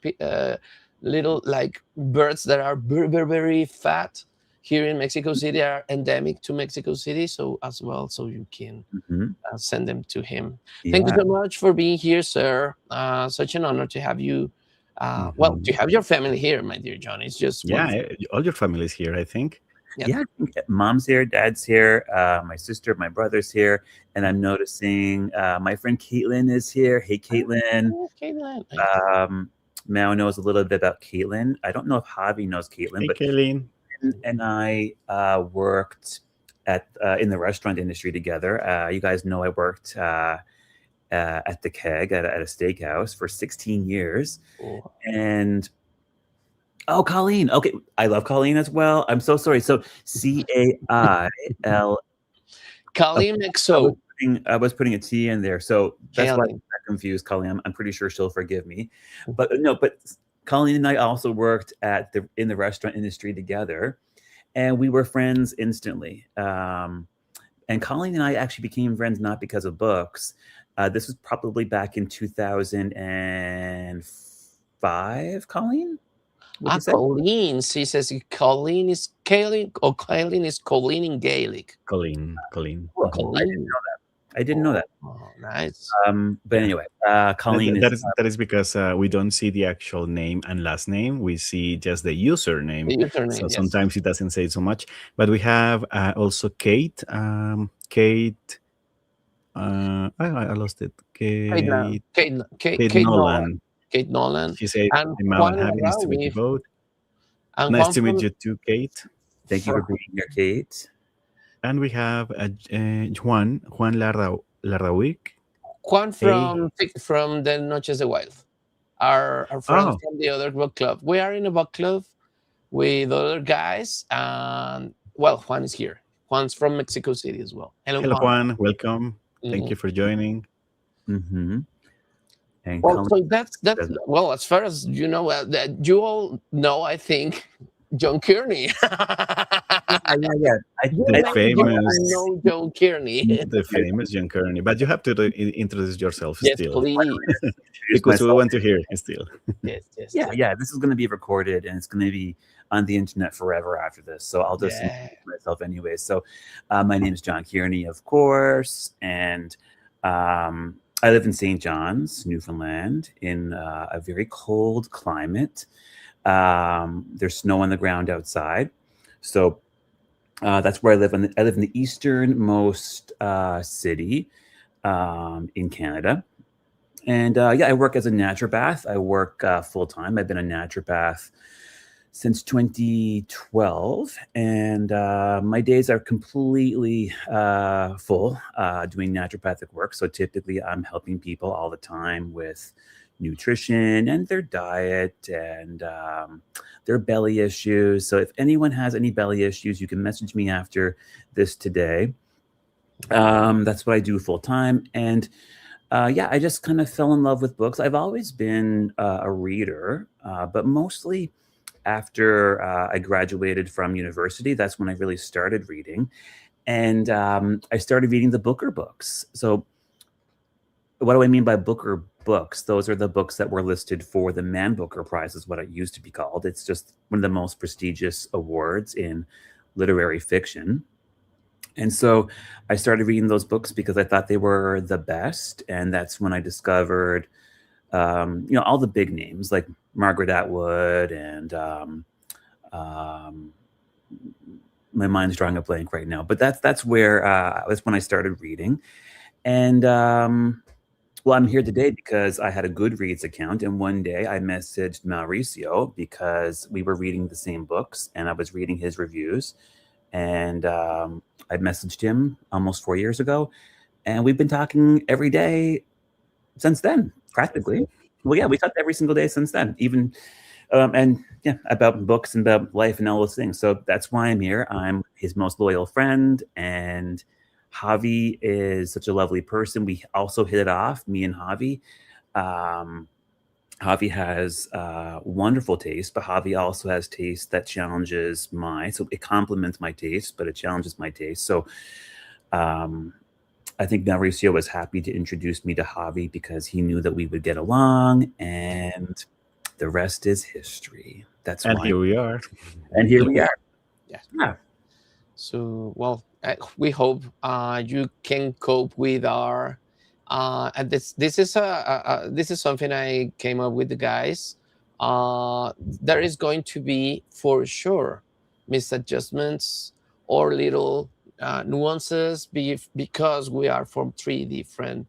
Speaker 3: little like birds that are very, very, very fat. Here in Mexico City are endemic to Mexico City, so you can send them to him. Thank you so much for being here, sir. Such an honor to have you. Well, to have your family here, my dear John. It's just
Speaker 2: all your family is here, I think.
Speaker 1: Yeah, mom's here, dad's here, my sister, my brother's here, and I'm noticing my friend Caitlin is here. Hey, Caitlin.
Speaker 3: Oh, Caitlin.
Speaker 1: Mao knows a little bit about Caitlin. I don't know if Javi knows Caitlin, but
Speaker 2: Caitlin
Speaker 1: and I worked in the restaurant industry together. You guys know I worked at the Keg at a steakhouse for 16 years.
Speaker 3: Oh.
Speaker 1: And Colleen. Okay, I love Colleen as well. I'm so sorry. So CAIL.
Speaker 3: Colleen XO.
Speaker 1: I was putting a T in there, so that's why I got confused. Colleen, I'm pretty sure she'll forgive me. But Colleen and I also worked in the restaurant industry together, and we were friends instantly. And Colleen and I actually became friends not because of books. This was probably back in 2005. Colleen?
Speaker 3: Colleen. She says Colleen is Kaylin, or Kaylin is Colleen in Gaelic.
Speaker 2: Colleen.
Speaker 1: Well, I didn't know that.
Speaker 3: Oh, nice.
Speaker 1: But anyway, Colleen
Speaker 2: that is because we don't see the actual name and last name. We see just the username. So sometimes it doesn't say so much. But we have also Kate. Kate. I lost it. Kate Nolan.
Speaker 3: Kate Nolan.
Speaker 2: She said, nice to meet you both. Nice to meet you too, Kate.
Speaker 1: Thank you for being here, Kate.
Speaker 2: And we have Juan Lardawick.
Speaker 3: Juan from the Noches de Wild. Our friends from the other book club. We are in a book club with other guys. And, Juan is here. Juan's from Mexico City as well. Hello
Speaker 2: Juan. Welcome. Thank you for joining.
Speaker 1: Mm-hmm.
Speaker 3: So that's as far as you know, that you all know, I think, John Kearney.
Speaker 1: Yeah.
Speaker 3: You
Speaker 2: The
Speaker 3: mentioned you
Speaker 2: famous,
Speaker 3: know John Kearney.
Speaker 2: the famous John Kearney. But you have to introduce yourself
Speaker 3: Yes,
Speaker 2: still,
Speaker 3: please.
Speaker 1: Introduce
Speaker 2: because we
Speaker 1: myself.
Speaker 2: want to hear still.
Speaker 3: Yes.
Speaker 1: Yeah. This is going to be recorded and it's going to be on the internet forever after this. So I'll just
Speaker 3: Yeah.
Speaker 1: introduce myself anyway. So my name is John Kearney, of course, and I live in St. John's, Newfoundland, in a very cold climate. There's snow on the ground outside, so that's where I live. I live in the easternmost city in Canada. And I work as a naturopath. I work full time. I've been a naturopath since 2012, and my days are completely full doing naturopathic work. So typically, I'm helping people all the time with nutrition and their diet and their belly issues. So if anyone has any belly issues, you can message me after this today. That's what I do full time, and I just kind of fell in love with books. I've always been a reader, but mostly after I graduated from university. That's when I really started reading. And I started reading the Booker books. So, what do I mean by Booker books? Those are the books that were listed for the Man Booker Prize, is what it used to be called. It's just one of the most prestigious awards in literary fiction. And so I started reading those books because I thought they were the best. And that's when I discovered, all the big names like Margaret Atwood and my mind's drawing a blank right now. But that's when I started reading. And I'm here today because I had a Goodreads account. And one day I messaged Mauricio because we were reading the same books and I was reading his reviews. And I messaged him almost 4 years ago, and we've been talking every day since then, practically. Well, yeah, we talked every single day since then, even about books and about life and all those things. So that's why I'm here. I'm his most loyal friend, and Javi is such a lovely person. We also hit it off, me and Javi. Javi has wonderful taste, but Javi also has taste that challenges mine. So it complements my taste, but it challenges my taste. So I think Mauricio was happy to introduce me to Javi because he knew that we would get along, and the rest is history. That's
Speaker 2: And
Speaker 1: why.
Speaker 2: here we are.
Speaker 1: And here we are.
Speaker 3: Yeah. So, well, we hope you can cope with our. And this is this is something I came up with the guys. There is going to be for sure misadjustments or little nuances because we are from three different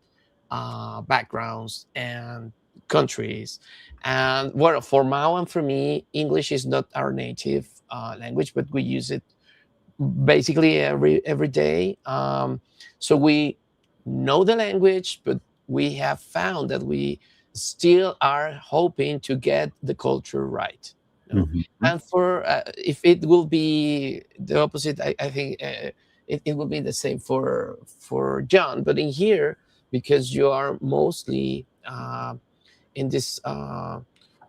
Speaker 3: backgrounds and countries. And well, for Mao and for me, English is not our native language, but we use it basically every day. So we know the language, but we have found that we still are hoping to get the culture right.
Speaker 1: Mhm.
Speaker 3: And for if it will be the opposite, I think it will be the same for John. But in here, because you are mostly in this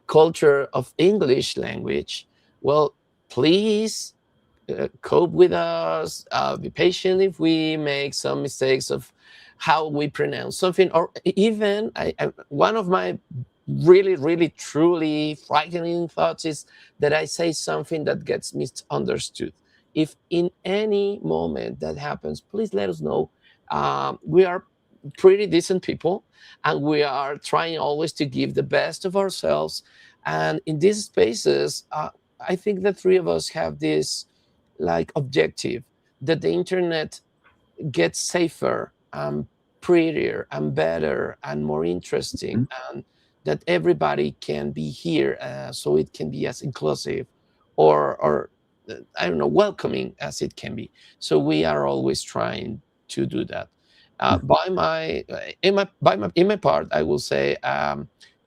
Speaker 3: culture of English language, well, please cope with us, be patient if we make some mistakes of how we pronounce something, or even one of my really truly frightening thoughts is that I say something that gets misunderstood. If in any moment that happens, please let us know. We are pretty decent people, and we are trying always to give the best of ourselves. And in these spaces, I think the three of us have this like objective that the internet gets safer and prettier and better and more interesting, and that everybody can be here, so it can be as inclusive or I don't know, welcoming as it can be. So we are always trying to do that. By my in my part, I will say,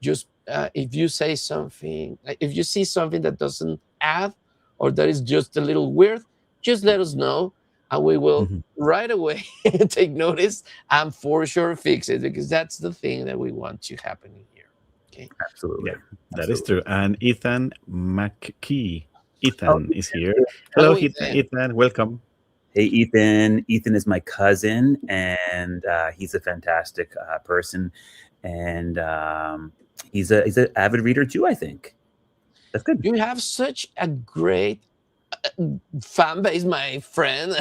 Speaker 3: just if you say something, if you see something that doesn't add or that is just a little weird, just let us know, and we will right away take notice and for sure fix it, because that's the thing that we want to happen in here. Okay.
Speaker 1: Absolutely.
Speaker 2: Yeah, that is true. And Ethan McKee. Ethan is here.
Speaker 3: Hello,
Speaker 2: Hello,
Speaker 3: Ethan.
Speaker 2: Ethan. Welcome.
Speaker 1: Hey, Ethan. Ethan is my cousin, and he's a fantastic person, and he's an avid reader too. I think that's good.
Speaker 3: You have such a great fan base, my friend.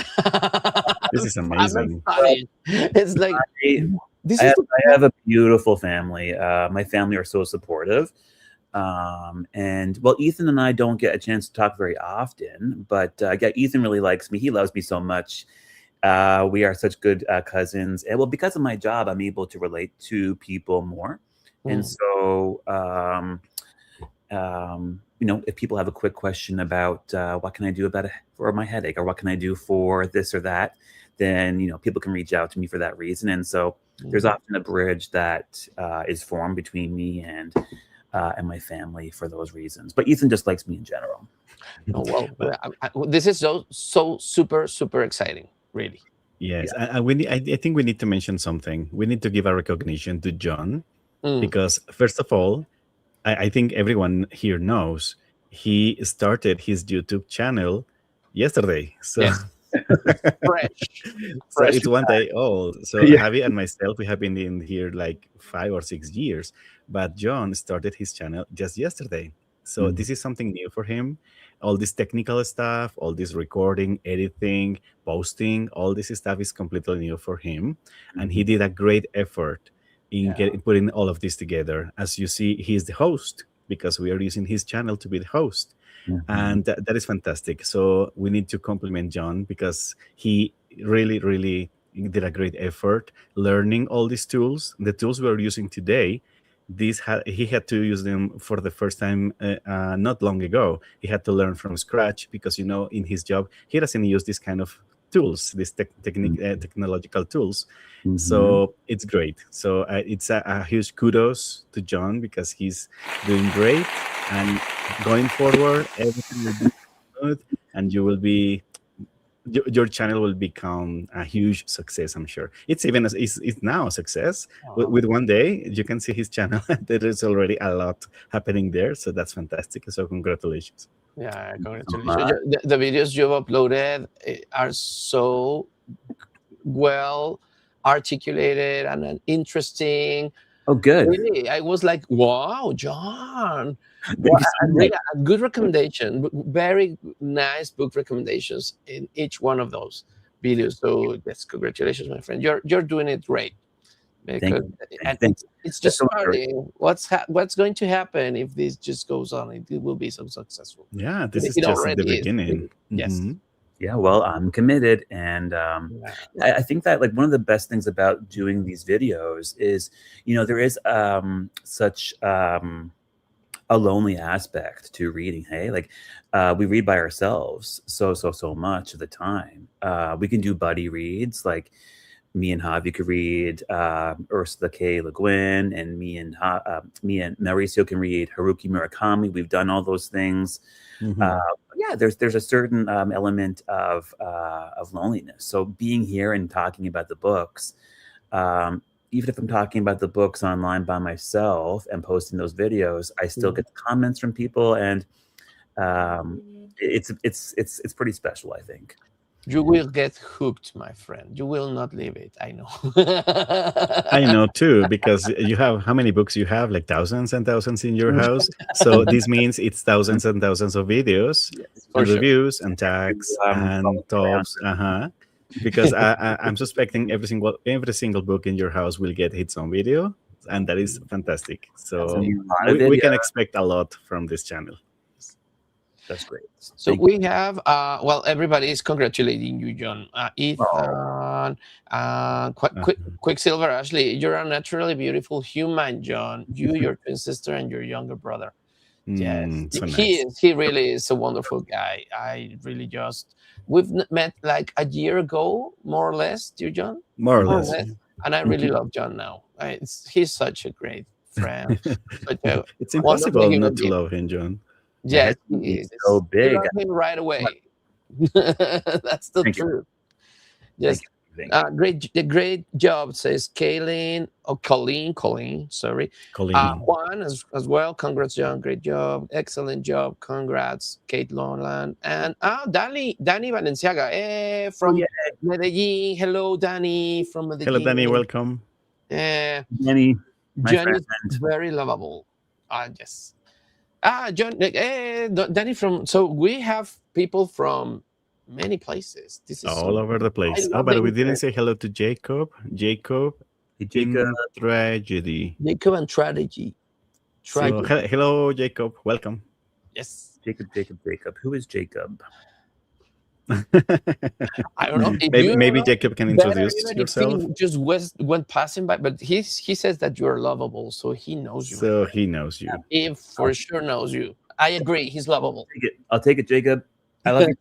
Speaker 2: This is
Speaker 3: I'm
Speaker 2: amazing.
Speaker 3: excited. It's like
Speaker 1: I,
Speaker 3: this
Speaker 1: I
Speaker 3: is
Speaker 1: have, I have a beautiful family. My family are so supportive. And well, Ethan and I don't get a chance to talk very often, but yeah, Ethan really likes me. He loves me so much. We are such good cousins. And well, because of my job, I'm able to relate to people more. And so, if people have a quick question about what can I do for my headache, or what can I do for this or that, then people can reach out to me for that reason. And so there's often a bridge that is formed between me and my family for those reasons. But Ethan just likes me in general.
Speaker 3: Oh, well, this is so super exciting, really.
Speaker 2: Yes, and I think we need to mention something. We need to give a recognition to John because, first of all, I think everyone here knows he started his YouTube channel yesterday. So,
Speaker 3: Yes. Fresh.
Speaker 2: so it's 1 day old. So Javi and myself, we have been in here like 5 or 6 years, but John started his channel just yesterday. So this is something new for him. All this technical stuff, all this recording, editing, posting, all this stuff is completely new for him, and he did a great effort in putting all of this together. As you see, he's the host because we are using his channel to be the host. And that is fantastic. So we need to compliment John because he really did a great effort learning all these tools. The tools we're using today, he had to use them for the first time not long ago. He had to learn from scratch because, in his job, he doesn't use this kind of tools, these technological tools. So it's great. So it's a huge kudos to John because he's doing great, and going forward, everything will be good, and your channel will become a huge success. I'm sure it's now a success. With 1 day, you can see his channel. There is already a lot happening there, so that's fantastic. So congratulations.
Speaker 3: Yeah, congratulations. The videos you've uploaded are so well articulated and interesting.
Speaker 1: Oh, good.
Speaker 3: Really, I was like, wow, John. A good recommendation. Very nice book recommendations in each one of those videos. So yes, congratulations, my friend. You're doing it great. Because it's just starting. What's going to happen if this just goes on? It will be so successful.
Speaker 2: Yeah, this is just the beginning.
Speaker 3: Yes.
Speaker 1: Yeah, well, I'm committed, and I think that one of the best things about doing these videos is, there is such a lonely aspect to reading. Hey, we read by ourselves so much of the time. We can do buddy reads, like me and Javi could read Ursula K. Le Guin, and me and Mauricio can read Haruki Murakami. We've done all those things. There's a certain element of loneliness. So being here and talking about the books, even if I'm talking about the books online by myself and posting those videos, I still get comments from people, and it's pretty special, I think.
Speaker 3: You will get hooked, my friend. You will not leave it. I know.
Speaker 2: I know too, because you have how many books you have? Like thousands and thousands in your house. So this means it's thousands and thousands of videos, and reviews, and tags, and tops. Because I'm suspecting every single book in your house will get its own video, and that is fantastic. So we can expect a lot from this channel.
Speaker 1: That's great.
Speaker 3: So we have, everybody is congratulating you, John. Ethan, Quicksilver, Ashley, you're a naturally beautiful human, John. You, your twin sister, and your younger brother. Yes,
Speaker 2: so
Speaker 3: he really is a wonderful guy. We've met like a year ago, more or less, dear John?
Speaker 2: More or less.
Speaker 3: And I really love John now. He's such a great friend.
Speaker 2: It's impossible not to love him, John.
Speaker 3: Yes,
Speaker 1: he's so big.
Speaker 3: You love him right away. That's the truth. Yes. Great job, says Kaylin or Colleen. Sorry,
Speaker 2: Colleen.
Speaker 3: Juan as well. Congrats, John. Great job, excellent job. Congrats, Kate Lowland and Danny Valenciaga from Medellin. Hello, Danny from Medellin.
Speaker 2: Hello, Danny. Welcome.
Speaker 1: Danny,
Speaker 3: John is very lovable. Yes. John, Danny from. So we have people from many places. This is
Speaker 2: all over the place. But we didn't say hello to Jacob. Jacob in tragedy.
Speaker 3: Jacob and tragedy.
Speaker 2: So, hello, Jacob. Welcome.
Speaker 3: Yes.
Speaker 1: Jacob. Who is Jacob?
Speaker 3: I don't know.
Speaker 2: Maybe Jacob can introduce yourself.
Speaker 3: He just went passing by, but he says that you're lovable, so he knows you.
Speaker 2: So he knows you.
Speaker 3: He for sure knows you. I agree. He's lovable.
Speaker 1: I'll take it, Jacob. I love you.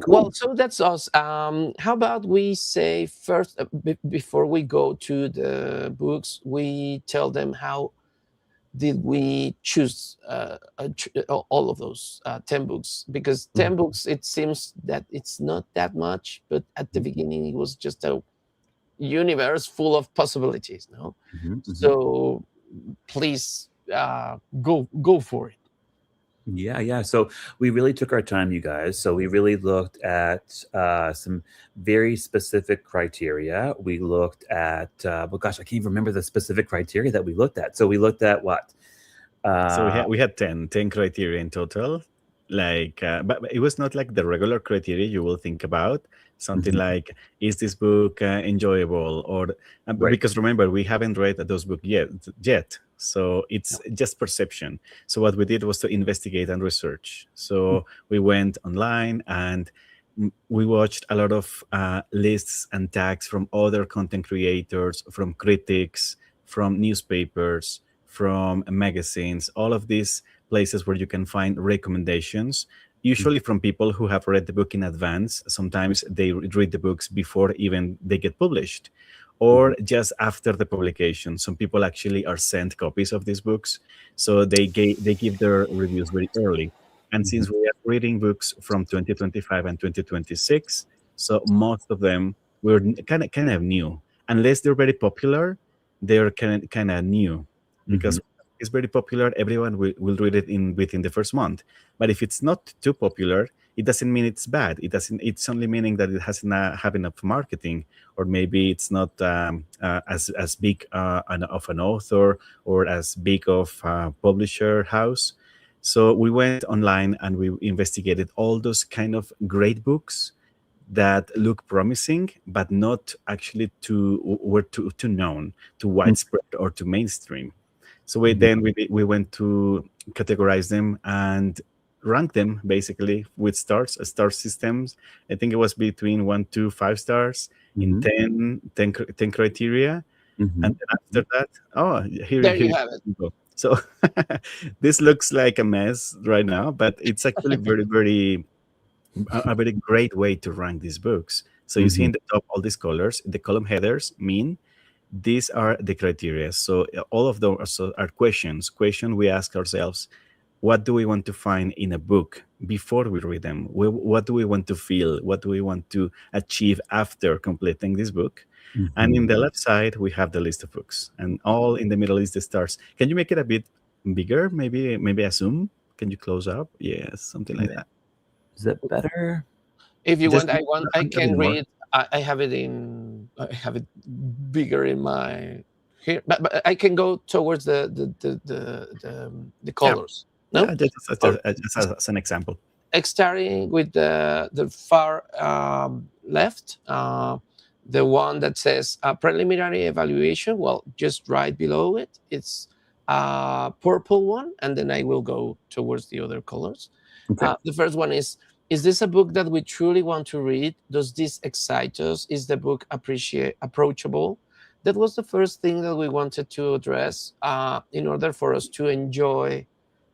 Speaker 3: Well, so that's us. How about we say first, before we go to the books, we tell them how did we choose all of those 10 books? Because 10 books, it seems that it's not that much, but at the beginning it was just a universe full of possibilities. No, so please go for it.
Speaker 1: Yeah. So we really took our time, you guys. So we really looked at some very specific criteria. We looked at, I can't even remember the specific criteria that we looked at. So we looked at what?
Speaker 2: So we had 10 criteria in total. But it was not like the regular criteria you will think about. Something like, is this book enjoyable? Or because remember, we haven't read those books yet. So it's just perception. So what we did was to investigate and research. So we went online and we watched a lot of lists and tags from other content creators, from critics, from newspapers, from magazines, all of these places where you can find recommendations, usually from people who have read the book in advance. Sometimes they read the books before even they get published, or just after the publication. Some people actually are sent copies of these books, so they give their reviews very early. And since we are reading books from 2025 and 2026, so most of them were kind of new. Unless they're very popular, they're kind of new, because it's very popular, everyone will read it within the first month. But if it's not too popular, it doesn't mean it's bad. It's only meaning that it hasn't have enough marketing, or maybe it's not as big of an author or as big of a publisher house. So we went online and we investigated all those kind of great books that look promising, but not actually were too known, too widespread, or too mainstream. So we went to categorize them and rank them basically with star systems. I think it was between 1 to 5 stars in 10 criteria. And then after that, here you have it. So this looks like a mess right now, but it's actually a very great way to rank these books. So you see in the top all these colors, the column headers mean these are the criteria. So all of those are questions we ask ourselves. What do we want to find in a book before we read them? What do we want to feel? What do we want to achieve after completing this book? And in the left side, we have the list of books, and all in the middle is the stars. Can you make it a bit bigger? Maybe a zoom? Can you close up? Yes, something like that.
Speaker 1: Is that better?
Speaker 3: If you want, I can read. I have it bigger in my here, but I can go towards the colors.
Speaker 2: No, just as an example.
Speaker 3: Starting with the far left, the one that says preliminary evaluation. Well, just right below it, it's a purple one, and then I will go towards the other colors. Okay. The first one is this a book that we truly want to read? Does this excite us? Is the book approachable? That was the first thing that we wanted to address in order for us to enjoy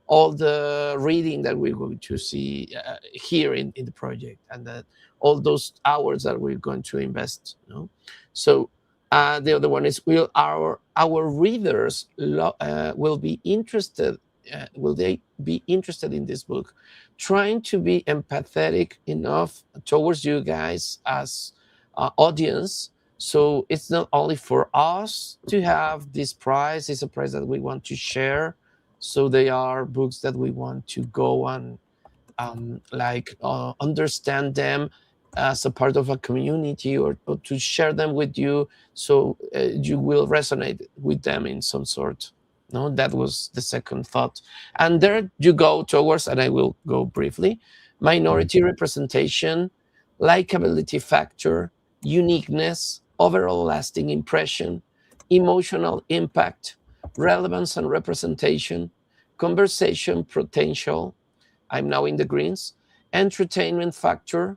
Speaker 3: all the reading that we're going to see here in the project, and that all those hours that we're going to invest. So the other one is, will our readers will be interested? Will they be interested in this book? trying to be empathetic enough towards you guys as audience. So it's not only for us to have this prize, it's a prize that we want to share. So they are books that we want to go and understand them as a part of a community, or to share them with you, so you will resonate with them in some sort. No, that was the second thought. And there you go towards, and I will go briefly: minority representation, likability factor, uniqueness, overall lasting impression, emotional impact, relevance and representation, conversation potential. I'm now in the greens. Entertainment factor,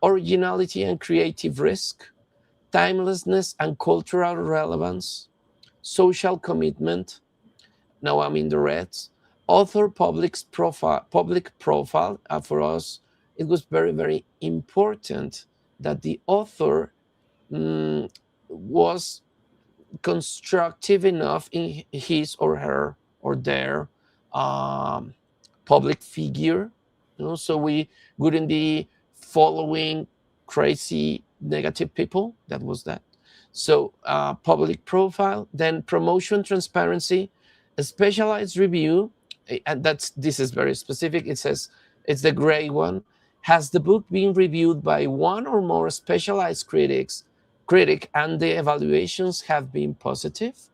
Speaker 3: originality and creative risk, timelessness and cultural relevance, social commitment. Now I'm in the reds. Author public profile. For us, it was very, very important that the author was constructive enough in his or her or their public figure, so we wouldn't be following crazy negative people. That was that. So public profile, then promotion, transparency, a specialized review, and this is very specific. It says, it's the gray one: has the book been reviewed by one or more specialized critic and the evaluations have been positive?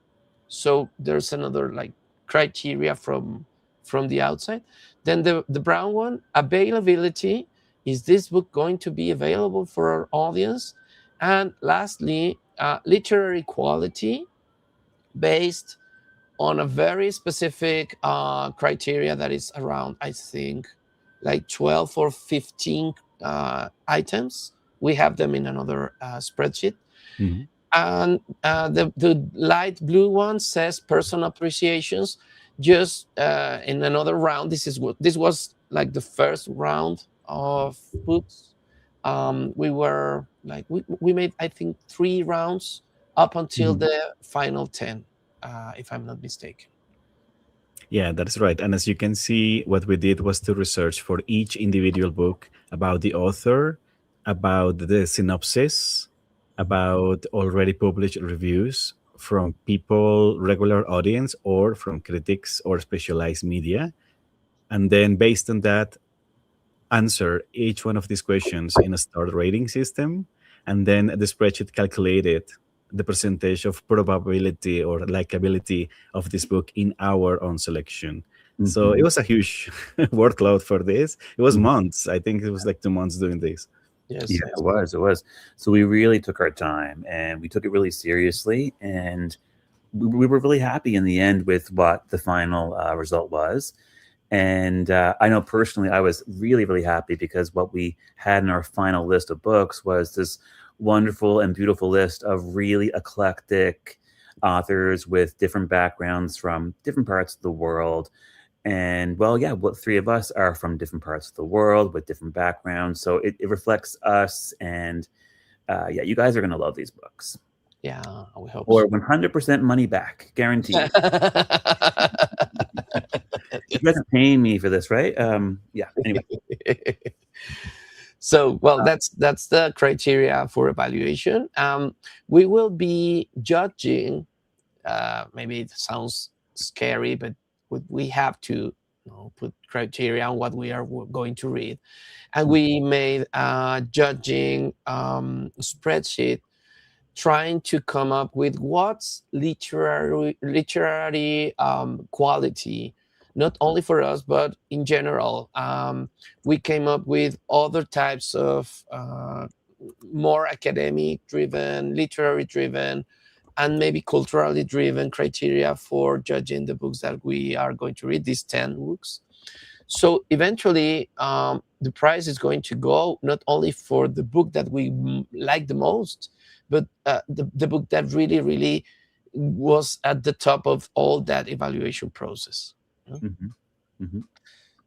Speaker 3: So there's another like criteria from the outside. Then the brown one: availability. Is this book going to be available for our audience? And lastly, literary quality, based on a very specific criteria that is around, I think, like 12 or 15 items. We have them in another spreadsheet.
Speaker 2: Mm-hmm.
Speaker 3: And the light blue one says personal appreciations. Just in another round, this was like the first round of books. We were like, we made, I think, 3 rounds up until the final 10, if I'm not mistaken.
Speaker 2: Yeah, that is right. And as you can see, what we did was to research for each individual book about the author, about the synopsis, about already published reviews from people, regular audience, or from critics or specialized media. And then based on that, answer each one of these questions in a star rating system. And then the spreadsheet calculated the percentage of probability or likability of this book in our own selection. So it was a huge workload for this. It was months. I think it was like 2 months doing this.
Speaker 3: Yes,
Speaker 1: Yeah, it was. So we really took our time and we took it really seriously, and we were really happy in the end with what the final result was. And I know personally, I was really, really happy because what we had in our final list of books was this wonderful and beautiful list of really eclectic authors with different backgrounds from different parts of the world. And well, yeah, 3 of us are from different parts of the world with different backgrounds. So it reflects us. And yeah, you guys are going to love these books.
Speaker 3: Yeah, we hope
Speaker 1: Or 100% money back, guaranteed. You guys are paying me for this, right? Yeah. Anyway.
Speaker 3: So, well, that's the criteria for evaluation. We will be judging. Maybe it sounds scary, but we have to put criteria on what we are going to read, and we made a judging spreadsheet, trying to come up with what's literary quality, not only for us but in general. We came up with other types of more academic driven, literary driven, and maybe culturally driven criteria for judging the books that we are going to read, these 10 books. So eventually the prize is going to go not only for the book that we like the most, but the book that really, really was at the top of all that evaluation process.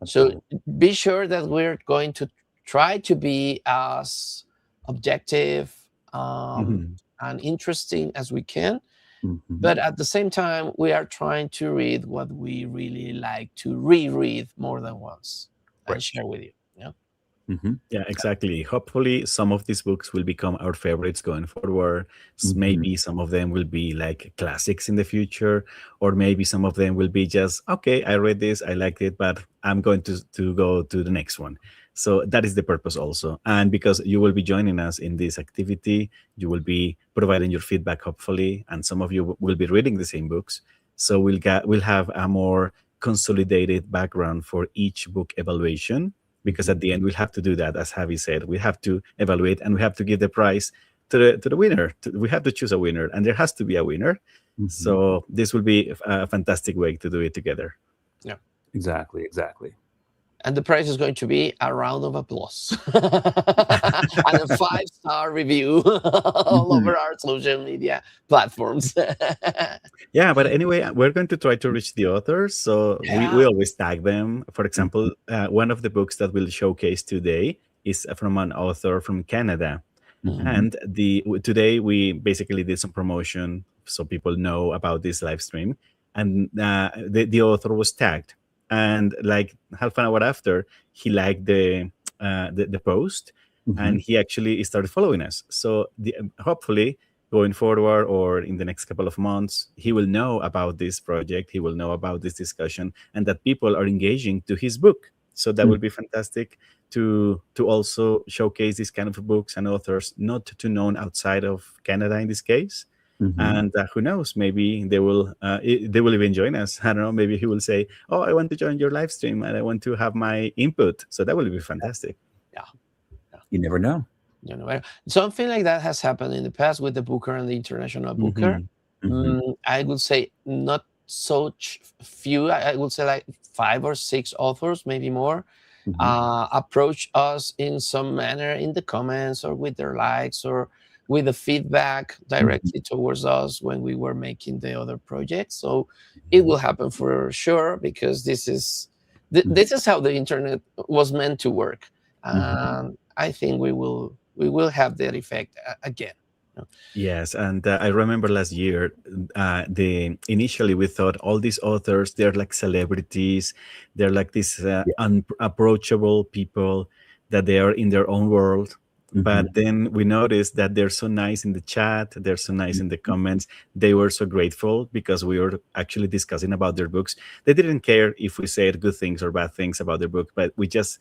Speaker 3: So be sure that we're going to try to be as objective and interesting as we can. But at the same time, we are trying to read what we really like to reread more than once. and share with you. Yeah.
Speaker 2: Yeah, exactly. Hopefully, some of these books will become our favorites going forward. Maybe some of them will be like classics in the future, or maybe some of them will be just okay. I read this, I liked it, but I'm going to go to the next one. So that is the purpose also, and because you will be joining us in this activity, you will be providing your feedback, hopefully, and some of you will be reading the same books. So we'll have a more consolidated background for each book evaluation, because at the end we'll have to do that, as Javi said. We have to evaluate and we have to give the prize to the winner. We have to choose a winner, and there has to be a winner. So this will be a fantastic way to do it together.
Speaker 3: Yeah,
Speaker 1: exactly.
Speaker 3: And the prize is going to be a round of applause and a 5-star review all over our social media platforms.
Speaker 2: Yeah, but anyway, we're going to try to reach the authors. So we always tag them. For example, one of the books that we'll showcase today is from an author from Canada. And today we basically did some promotion so people know about this live stream. And the author was tagged. And like half an hour after, he liked the post, and he actually started following us. So hopefully, going forward or in the next couple of months, he will know about this project. He will know about this discussion, and that people are engaging to his book. So that will be fantastic to also showcase these kind of books and authors not too known outside of Canada in this case. And who knows, maybe they will even join us. I don't know, maybe he will say, oh, I want to join your live stream and I want to have my input. So that will be fantastic.
Speaker 3: Yeah.
Speaker 1: You never know.
Speaker 3: Something like that has happened in the past with the Booker and the International Booker. I would say not such few. I would say like 5 or 6 authors, maybe more, approach us in some manner in the comments or with their likes or with the feedback directly towards us when we were making the other projects. So it will happen for sure, because this is how the internet was meant to work. I think we will have that effect again.
Speaker 2: Yes, and I remember last year, initially we thought all these authors, they're like celebrities, they're like these unapproachable people, that they are in their own world. But then we noticed that they're so nice in the chat, they're so nice in the comments. They were so grateful because we were actually discussing about their books. They didn't care if we said good things or bad things about their book, but we just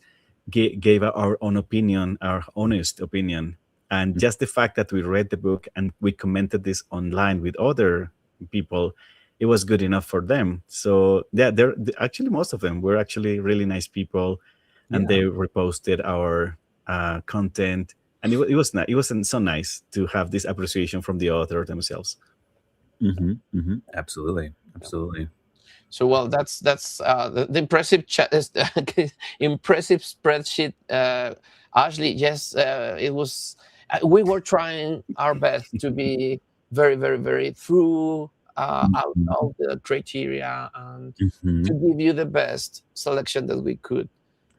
Speaker 2: gave our own opinion, our honest opinion. And just the fact that we read the book and we commented this online with other people, it was good enough for them. So yeah, they're actually, most of them were actually really nice people, and they reposted our content. And it was nice. It wasn't so nice to have this appreciation from the author themselves.
Speaker 1: Absolutely.
Speaker 3: So well, that's the impressive impressive spreadsheet. Ashley, yes, it was. We were trying our best to be very, very, very through out all the criteria and to give you the best selection that we could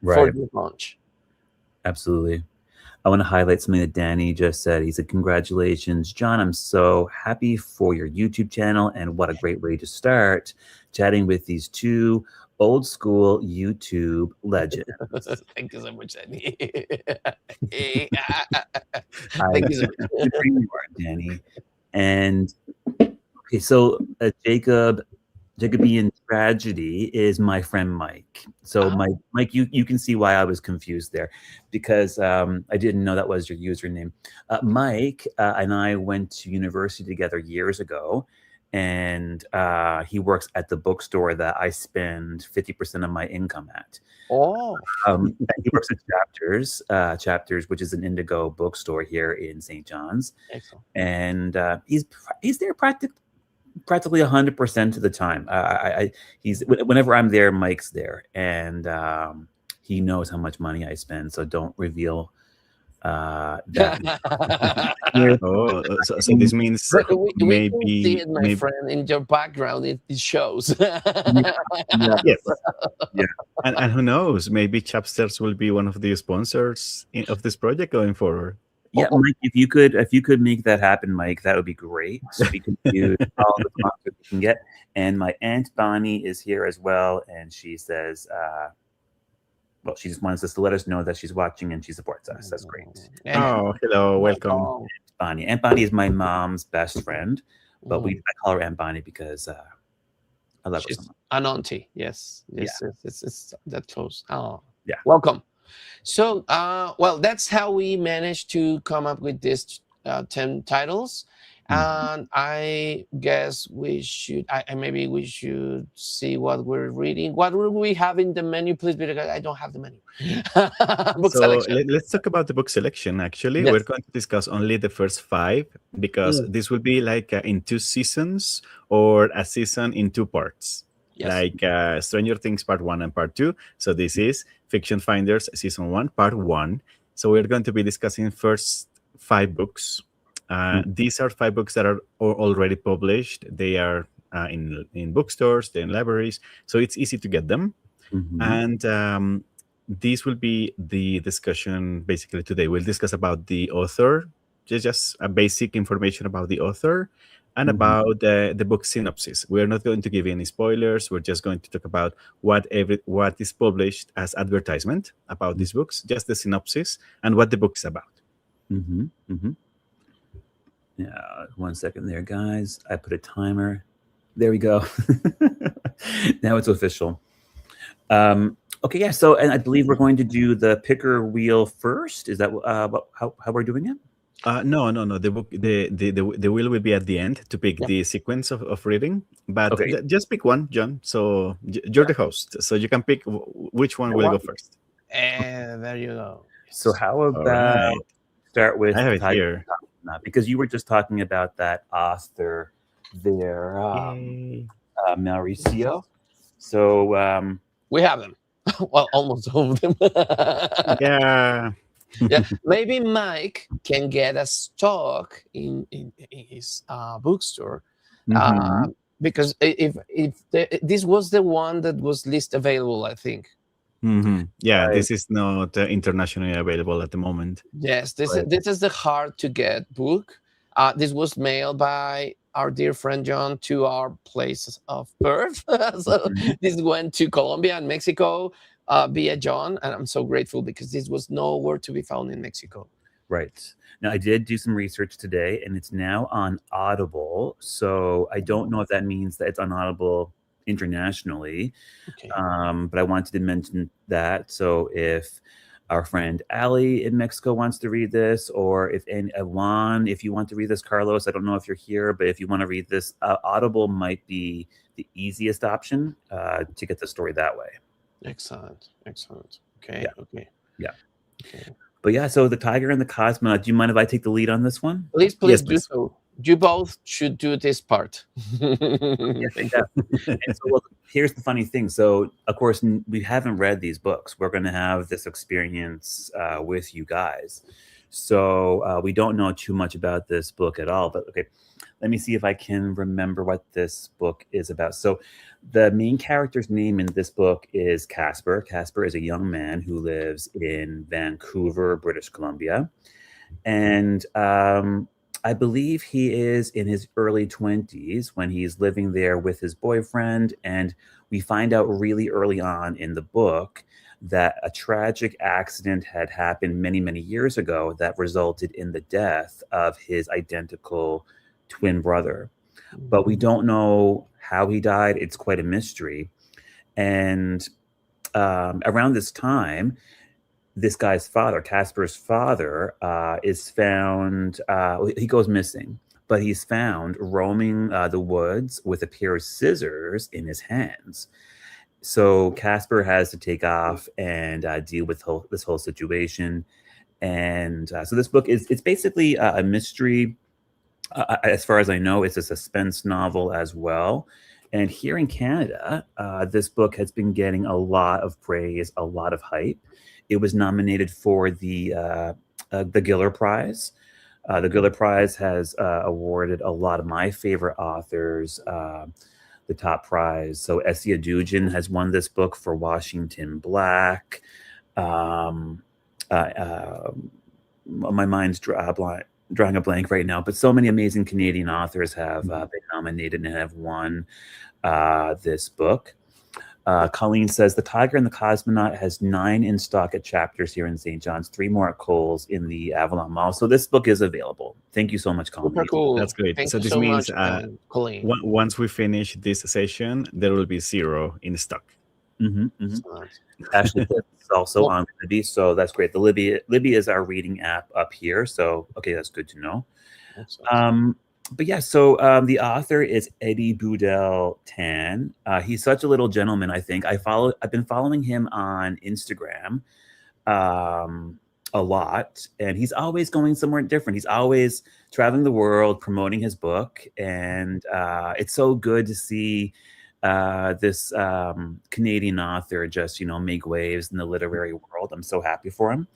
Speaker 3: for the launch.
Speaker 1: Absolutely. I want to highlight something that Danny just said. He said, congratulations, John. I'm so happy for your YouTube channel, and what a great way to start chatting with these 2 old school YouTube legends.
Speaker 3: Thank you so much, Danny. Thank you so much.
Speaker 1: You are, Danny. And okay, so Jacobean Tragedy is my friend Mike. So Mike, you can see why I was confused there, because I didn't know that was your username. Mike and I went to university together years ago, and he works at the bookstore that I spend 50% of my income at. He works at Chapters, which is an Indigo bookstore here in St. John's.
Speaker 3: Excellent.
Speaker 1: And he's there practically 100% of the time. He's whenever I'm there, Mike's there, and he knows how much money I spend. So don't reveal that.
Speaker 2: So this means maybe
Speaker 3: we see it, my friend, in your background. It shows.
Speaker 2: Yes. And who knows? Maybe Chapsters will be one of the sponsors of this project going forward.
Speaker 1: Yeah, Mike, if you could make that happen, Mike, that would be great. So we can use all the sponsors we can get. And my Aunt Bonnie is here as well, and she says, well, she just wants us to let us know that she's watching and she supports us. That's great.
Speaker 3: And
Speaker 2: Oh, hello, welcome.
Speaker 3: welcome.
Speaker 1: Bonnie. Aunt Bonnie is my mom's best friend, but I call her Aunt Bonnie because I love her so
Speaker 3: She's
Speaker 1: much.
Speaker 3: an auntie. Yes. It's that close. Oh,
Speaker 1: Yeah.
Speaker 3: Welcome. So, well, that's how we managed to come up with these 10 titles. And I guess we should, maybe we should see what we're reading. What will we have in the menu, please? Because I don't have the menu. Book
Speaker 2: So
Speaker 3: selection.
Speaker 2: let's talk about the book selection. Actually,
Speaker 3: Yes.
Speaker 2: we're going to discuss only the first 5 because this will be like in 2 seasons or a season in 2 parts.
Speaker 3: Yes.
Speaker 2: Like Stranger Things Part 1 and Part 2. So this is Fiction Finders Season 1, Part 1. So we're going to be discussing first 5 books. These are 5 books that are already published. They are in bookstores, they're in libraries, so it's easy to get them. And this will be the discussion basically today. We'll discuss about the author, just a basic information about the author, and about the book synopsis. We're not going to give any spoilers. We're just going to talk about what is published as advertisement about these books, just the synopsis, and what the book is about.
Speaker 1: Yeah, 1 second there, guys. I put a timer. There we go. Now it's official. Okay, yeah. So, and I believe we're going to do the picker wheel first. Is that how we're doing it?
Speaker 2: No. The book, the wheel will be at the end to pick the sequence of reading. But
Speaker 1: Okay.
Speaker 2: Just pick one, John. So you're the host, so you can pick which one will go first.
Speaker 3: There you go.
Speaker 1: So how about
Speaker 2: right.
Speaker 1: start with
Speaker 2: I have it here.
Speaker 1: Because you were just talking about that author there, Mauricio. So
Speaker 3: we have them. Well, almost all of them.
Speaker 2: Yeah.
Speaker 3: Maybe Mike can get a stock in his bookstore, because if this was the one that was least available, I think.
Speaker 2: Yeah,
Speaker 1: Right.
Speaker 2: this is not internationally available at the moment.
Speaker 3: Yes, this is the hard to get book. This was mailed by our dear friend John to our place of birth. So this went to Colombia and Mexico via John, and I'm so grateful because this was nowhere to be found in Mexico.
Speaker 1: Right. Now, I did do some research today, and it's now on Audible. So I don't know if that means that it's on Audible internationally.
Speaker 3: Okay.
Speaker 1: But I wanted to mention that. So if our friend Ali in Mexico wants to read this, or if Juan, if you want to read this, Carlos, I don't know if you're here, but if you want to read this, Audible might be the easiest option to get the story that way.
Speaker 3: Excellent. Okay.
Speaker 1: Yeah.
Speaker 3: Okay.
Speaker 1: Yeah.
Speaker 3: Okay.
Speaker 1: But yeah, so The Tiger and the Cosmonaut. Do you mind if I take the lead on this one?
Speaker 3: Please
Speaker 2: Yes,
Speaker 3: do
Speaker 2: please.
Speaker 3: so. You both should do this part.
Speaker 1: Yeah. And so, well, here's the funny thing. So, of course, we haven't read these books. We're going to have this experience with you guys. So we don't know too much about this book at all. But okay, let me see if I can remember what this book is about. So the main character's name in this book is Casper. Casper is a young man who lives in Vancouver, British Columbia. And I believe he is in his early 20s when he's living there with his boyfriend. And we find out really early on in the book that a tragic accident had happened many, many years ago that resulted in the death of his identical twin brother. But we don't know how he died. It's quite a mystery. And around this time, this guy's father, Casper's father, is found, he goes missing, but he's found roaming the woods with a pair of scissors in his hands. So Casper has to take off and deal with this whole situation. And so this book it's basically a mystery. As far as I know, it's a suspense novel as well. And here in Canada, this book has been getting a lot of praise, a lot of hype. It was nominated for the Giller Prize. The Giller Prize has awarded a lot of my favorite authors the top prize. So Essia Dugin has won this book for Washington Black. My mind's drawing a blank right now, but so many amazing Canadian authors have been nominated and have won this book. Colleen says The Tiger and the Cosmonaut has 9 in stock at Chapters here in St. John's, 3 more at Kohl's in the Avalon Mall. So this book is available. Thank you so much, Colleen.
Speaker 3: Super cool.
Speaker 2: That's great.
Speaker 3: Thank
Speaker 2: So
Speaker 3: you
Speaker 2: this
Speaker 3: so
Speaker 2: means
Speaker 3: much, Colleen.
Speaker 2: once we finish this session, there will be 0 in stock.
Speaker 3: Excellent.
Speaker 1: Ashley is also
Speaker 3: Well-
Speaker 1: on Libby, so that's great. The Libby is our reading app up here, so okay, that's good to know.
Speaker 3: Excellent.
Speaker 1: But yeah, so the author is Eddie Boudel Tan. He's such a little gentleman. I think I've been following him on Instagram a lot, and he's always going somewhere different. He's always traveling the world, promoting his book, and it's so good to see this Canadian author just make waves in the literary world. I'm so happy for him.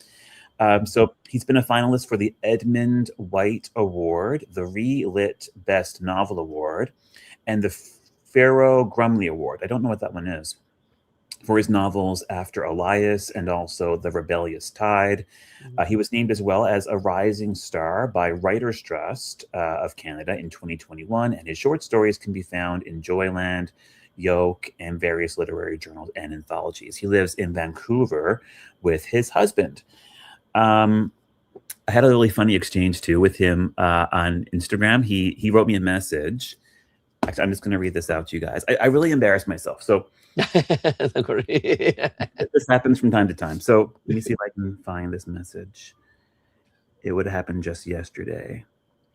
Speaker 1: So he's been a finalist for the Edmund White Award, the Relit Best Novel Award, and the Pharaoh Grumley Award. I don't know what that one is. For his novels After Elias and also The Rebellious Tide. He was named as well as a Rising Star by Writers Trust of Canada in 2021, and his short stories can be found in Joyland, Yoke, and various literary journals and anthologies. He lives in Vancouver with his husband. I had a really funny exchange too with him on Instagram. He wrote me a message. Actually, I'm just going to read this out to you guys. I really embarrassed myself. So this happens from time to time. So let me see if I can find this message. It would have happened just yesterday.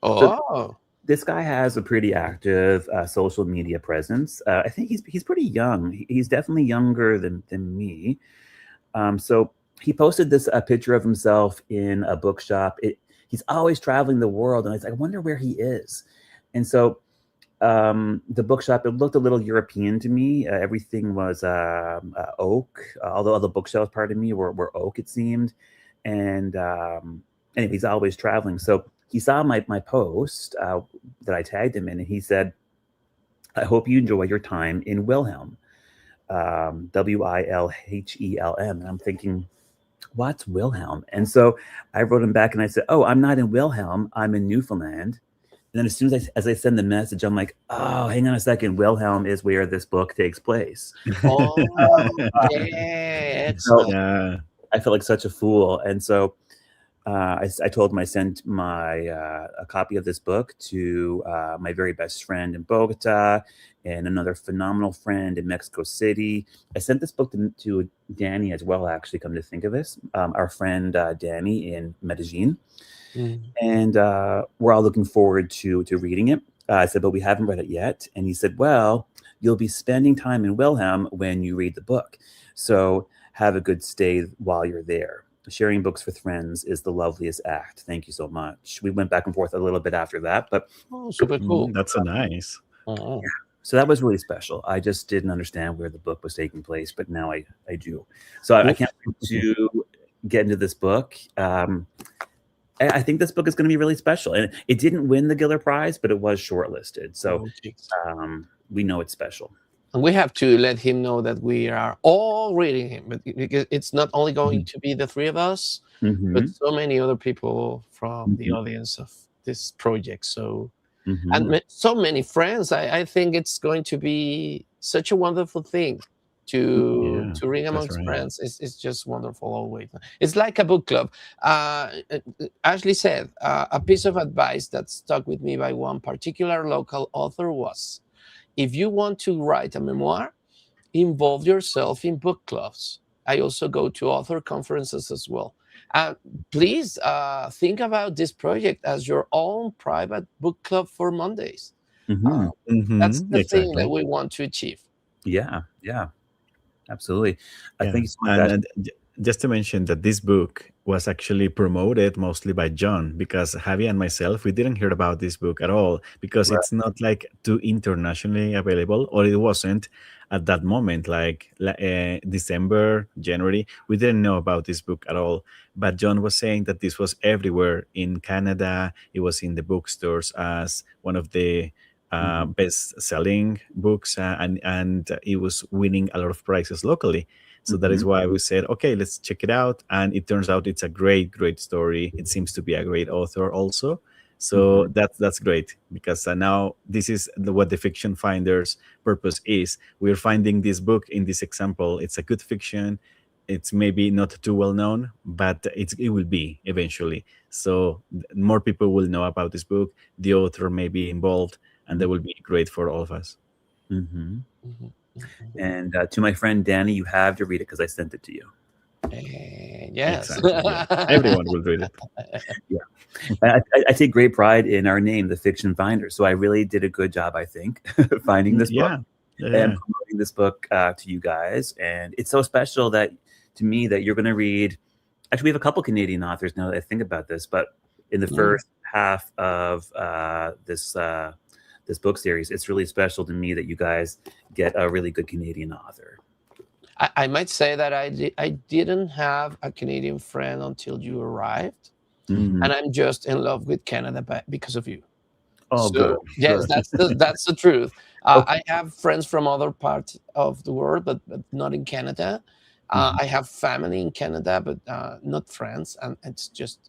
Speaker 3: Oh,
Speaker 1: This guy has a pretty active social media presence. I think he's pretty young. He's definitely younger than me. So he posted this picture of himself in a bookshop. He's always traveling the world, and I wonder where he is. And so the bookshop, it looked a little European to me. Everything was oak, although the bookshelves part of me were oak, it seemed. And anyway, he's always traveling. So he saw my post that I tagged him in, and he said, "I hope you enjoy your time in Wilhelm, Wilhelm." And I'm thinking, what's Wilhelm? And so I wrote him back and I said, "Oh, I'm not in Wilhelm. I'm in Newfoundland." And then as soon as I send the message, I'm like, "Oh, hang on a second. Wilhelm is where this book takes place."
Speaker 3: Yeah.
Speaker 1: So
Speaker 2: Yeah.
Speaker 1: I felt like such a fool. And so I told him I sent a copy of this book to my very best friend in Bogotá and another phenomenal friend in Mexico City. I sent this book to Danny as well, actually, come to think of this, our friend Danny in Medellin. And we're all looking forward to reading it. I said, but we haven't read it yet. And he said, well, you'll be spending time in Wilhelm when you read the book. So have a good stay while you're there. Sharing books with friends is the loveliest act. Thank you so much. We went back and forth a little bit after that, but
Speaker 3: super cool.
Speaker 2: That's so nice.
Speaker 1: so that was really special. I just didn't understand where the book was taking place, but now I do. So I can't wait to get into this book. I think this book is going to be really special. And it didn't win the Giller Prize, but it was shortlisted. So we know it's special.
Speaker 3: And we have to let him know that we are all reading him, but because it's not only going to be the 3 of us, but so many other people from the audience of this project. So, and so many friends. I think it's going to be such a wonderful thing to read amongst friends. It's just wonderful always. It's like a book club. Ashley said a piece of advice that stuck with me by one particular local author was, if you want to write a memoir, involve yourself in book clubs. I also go to author conferences as well. Please think about this project as your own private book club for Mondays. That's the thing that we want to achieve.
Speaker 1: Yeah, absolutely. I think
Speaker 2: and just to mention that this book was actually promoted mostly by John, because Javi and myself, we didn't hear about this book at all, because it's not like too internationally available, or it wasn't at that moment, like December, January. We didn't know about this book at all. But John was saying that this was everywhere in Canada. It was in the bookstores as one of the best-selling books, and it was winning a lot of prizes locally. So that is why we said, okay, let's check it out. And it turns out it's a great, great story. It seems to be a great author also. So that's great, because now this is what the Fiction Finders purpose is. We're finding this book in this example. It's a good fiction. It's maybe not too well known, but it will be eventually. So more people will know about this book. The author may be involved, and that will be great for all of us.
Speaker 1: Mm-hmm.
Speaker 3: Mhm, mhm.
Speaker 1: And to my friend Danny, you have to read it because I sent it to you.
Speaker 3: Yes.
Speaker 2: Exactly. Yeah. Everyone will read it.
Speaker 1: I take great pride in our name, the Fiction Finder. So I really did a good job, I think, finding this book and promoting this book to you guys. And it's so special that to me that you're going to read. Actually, we have a couple Canadian authors now that I think about this, but in the first half of this book series, it's really special to me that you guys get a really good Canadian author.
Speaker 3: I might say that I didn't have a Canadian friend until you arrived, and I'm just in love with Canada because of you.
Speaker 1: Oh,
Speaker 3: So,
Speaker 1: good.
Speaker 3: yes,
Speaker 1: Good.
Speaker 3: that's the truth.
Speaker 1: Okay.
Speaker 3: I have friends from other parts of the world, but not in Canada. I have family in Canada, but not friends, and it's just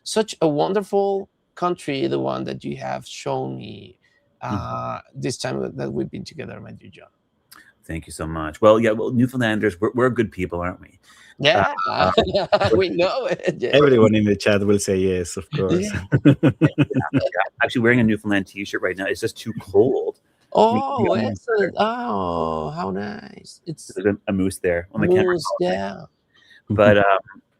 Speaker 3: such a wonderful country, the one that you have shown me this time that we've been together, my dear John.
Speaker 1: Thank you so much. Well, yeah, Newfoundlanders, we're good people, aren't we?
Speaker 3: Yeah, we know it. Yeah.
Speaker 2: Everyone in the chat will say yes, of course.
Speaker 1: Actually, wearing a Newfoundland T-shirt right now. It's just too cold.
Speaker 3: Oh, excellent! Oh, how nice! It's
Speaker 1: There's a moose there on the camera.
Speaker 3: moose, yeah.
Speaker 1: But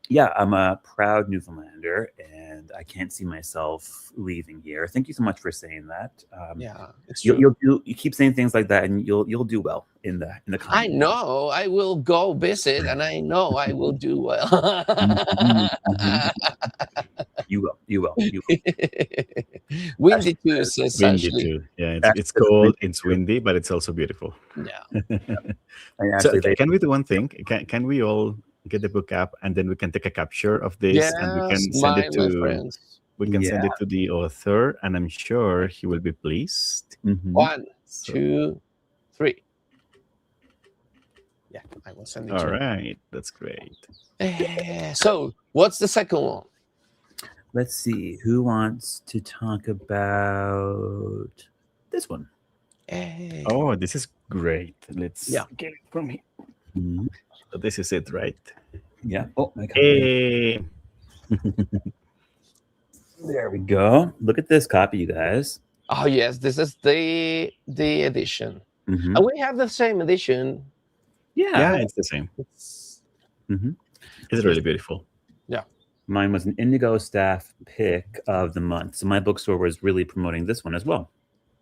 Speaker 1: yeah, I'm a proud Newfoundlander, and I can't see myself leaving here. Thank you so much for saying that.
Speaker 3: Yeah, it's true.
Speaker 1: You keep saying things like that, and you'll do well in the comments.
Speaker 3: I know I will go visit, and I know I will do well.
Speaker 1: You will.
Speaker 3: Windy too, says
Speaker 2: Windy
Speaker 3: Ashley.
Speaker 2: too. Yeah, it's cold, it's windy, but it's also beautiful.
Speaker 3: Yeah.
Speaker 2: So can we do one thing? Can we all get the book up, and then we can take a capture of this, and we can send it to send it to the author, and I'm sure he will be pleased.
Speaker 3: 1, 2, 3. Yeah, I will send it.
Speaker 2: All right, that's great.
Speaker 3: So, what's the second one?
Speaker 1: Let's see. Who wants to talk about this one?
Speaker 2: Oh, this is great. Let's get it from here. So this is it, right?
Speaker 1: Yeah. Oh, my God.
Speaker 2: Hey.
Speaker 1: There we go. Look at this copy, you guys.
Speaker 3: Oh yes, this is the edition, and we have the same edition.
Speaker 2: Yeah, it's the same. It's really beautiful.
Speaker 3: Yeah.
Speaker 1: Mine was an Indigo staff pick of the month. So my bookstore was really promoting this one as well.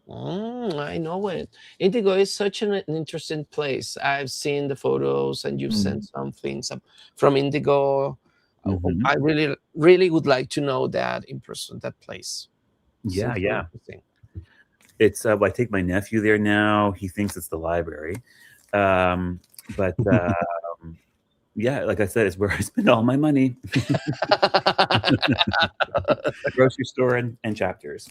Speaker 3: I know it. Indigo is such an interesting place. I've seen the photos, and you've sent some things from Indigo. I really, really would like to know that in person, that place.
Speaker 1: Yeah. It's I take my nephew there now. He thinks it's the library. But yeah, like I said, it's where I spend all my money. A grocery store and chapters.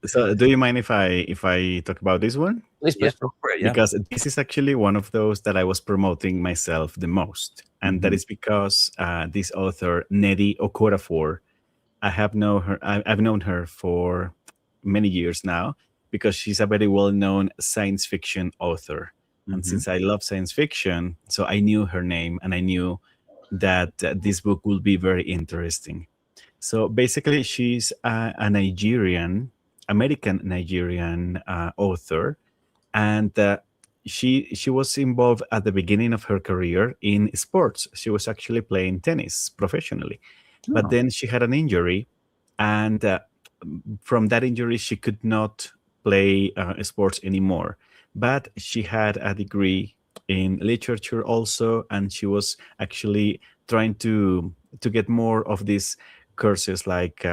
Speaker 2: So do you mind if I talk about this one?
Speaker 3: Please,
Speaker 1: Yeah, go for it, yeah.
Speaker 2: Because this is actually one of those that I was promoting myself the most. And that is because this author, Nnedi Okorafor, I've known her for many years now, because she's a very well-known science fiction author. And since I love science fiction, so I knew her name, and I knew that this book will be very interesting. So basically, she's a American Nigerian author, and she was involved at the beginning of her career in sports. She was actually playing tennis professionally, but then she had an injury, and from that injury, she could not play sports anymore. But she had a degree in literature also, and she was actually trying to get more of these courses, like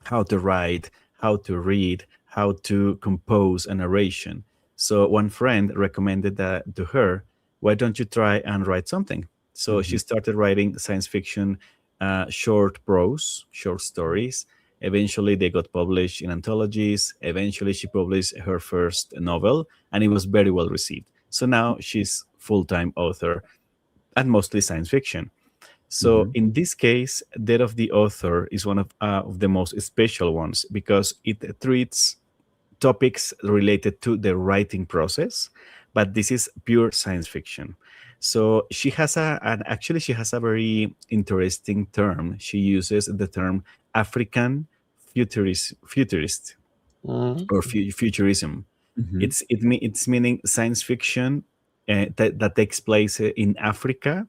Speaker 2: how to write, how to read, how to compose a narration. So one friend recommended that to her, why don't you try and write something? So she started writing science fiction, short prose, short stories. Eventually, they got published in anthologies. Eventually, she published her first novel, and it was very well received. So now she's full-time author, and mostly science fiction. So in this case, that of the author is one of the most special ones because it treats topics related to the writing process, but this is pure science fiction. So she has and actually she has a very interesting term. She uses the term African futurist
Speaker 3: Mhm.
Speaker 2: or futurism.
Speaker 1: Mhm.
Speaker 2: It's meaning science fiction that takes place in Africa,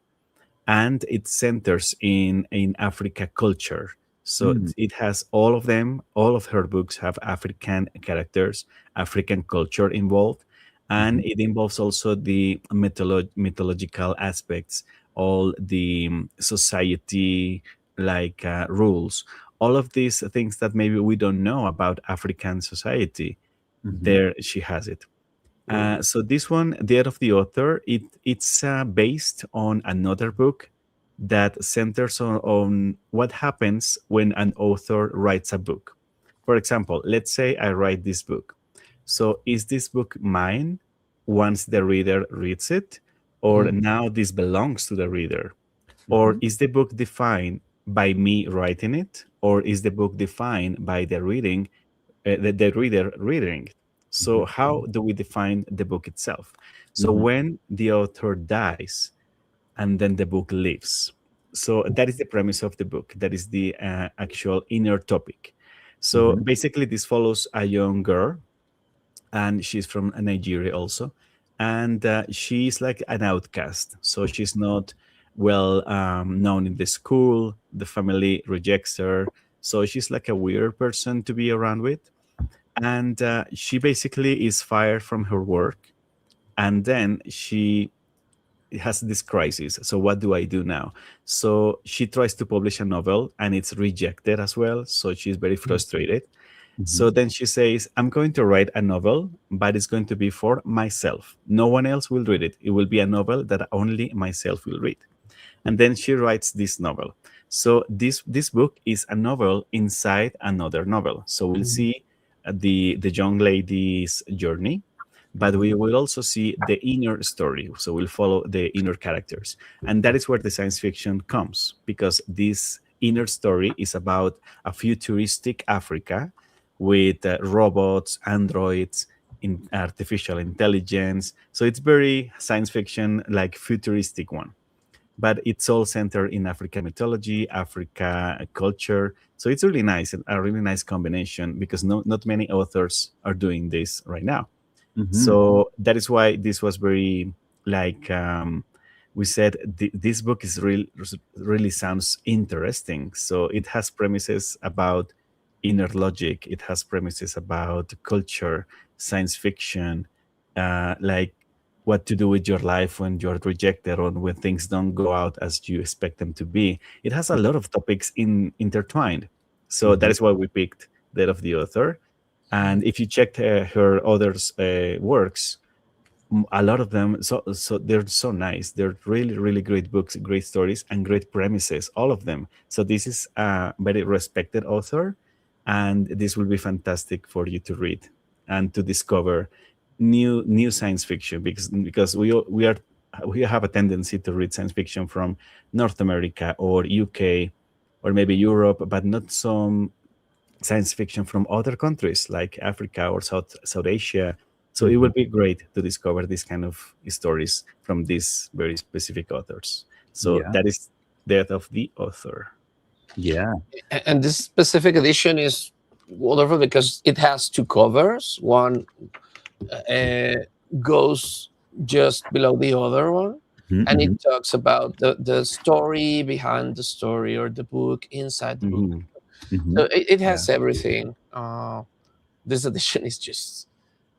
Speaker 2: and it centers in Africa culture. So
Speaker 1: Mm.
Speaker 2: it has all of them. All of her books have African characters, African culture involved, and
Speaker 1: Mhm.
Speaker 2: it involves also the mythological aspects, all the society like rules, all of these things that maybe we don't know about African society.
Speaker 1: Mhm.
Speaker 2: There she has it.
Speaker 3: Mhm.
Speaker 2: So this one, The Art of the Author, it's based on another book that centers on what happens when an author writes a book. For example, let's say I write this book. So is this book mine once the reader reads it, or
Speaker 3: Mhm.
Speaker 2: now this belongs to the reader? Or
Speaker 1: Mhm.
Speaker 2: is the book defined by me writing it, or is the book defined by the the reader reading? So
Speaker 1: Mhm.
Speaker 2: how do we define the book itself? So
Speaker 1: Mhm.
Speaker 2: when the author dies and then the book lives. So that is the premise of the book. That is the actual inner topic. So
Speaker 1: Mhm.
Speaker 2: basically, this follows a young girl, and she's from Nigeria also, and she's like an outcast. So she's not well known in the school. The family rejects her, so she's like a weird person to be around with, and she basically is fired from her work, and then she has this crisis. So what do I do now? So she tries to publish a novel and it's rejected as well, so she's very frustrated. So
Speaker 1: Mhm.
Speaker 2: then she says, I'm going to write a novel, but it's going to be for myself. No one else will read it. It will be a novel that only myself will read. And then she writes this novel. So this book is a novel inside another novel. So we'll
Speaker 3: Mhm.
Speaker 2: see the young lady's journey, but we
Speaker 1: Mhm.
Speaker 2: will also see the inner story. So we'll follow the inner characters, and that is where the science fiction comes, because this inner story is about a futuristic Africa with robots, androids, in artificial intelligence. So it's very science fiction, like futuristic one, but it's all centered in African mythology, Africa culture. So it's really nice, a really nice combination, because not many authors are doing this right now.
Speaker 1: Mhm.
Speaker 2: So that is why this was very like we said, this book is really sounds interesting. So it has premises about inner logic, it has premises about culture, science fiction, like what to do with your life when you're rejected or when things don't go out as you expect them to be. It has a lot of topics intertwined. So that
Speaker 1: Mhm.
Speaker 2: is why we picked that of the author. And if you check her others works, a lot of them, so they're so nice. They're really great books, great stories, and great premises, all of them. So this is a very respected author, and this will be fantastic for you to read and to discover new science fiction, because we have a tendency to read science fiction from North America or UK or maybe Europe, but not some science fiction from other countries like Africa or South Asia. So it
Speaker 1: Mhm.
Speaker 2: will be great to discover this kind of stories from these very specific authors. So
Speaker 1: Yeah.
Speaker 2: that is Death of the Author.
Speaker 1: Yeah.
Speaker 3: And this specific edition is wonderful because it has two covers. One uh, goes just below the other one,
Speaker 1: Mhm.
Speaker 3: and it
Speaker 1: Mhm.
Speaker 3: talks about the story behind the story, or the book inside the book.
Speaker 2: Mhm.
Speaker 3: So
Speaker 1: Mhm.
Speaker 3: it
Speaker 1: Yeah.
Speaker 3: has everything. This edition is just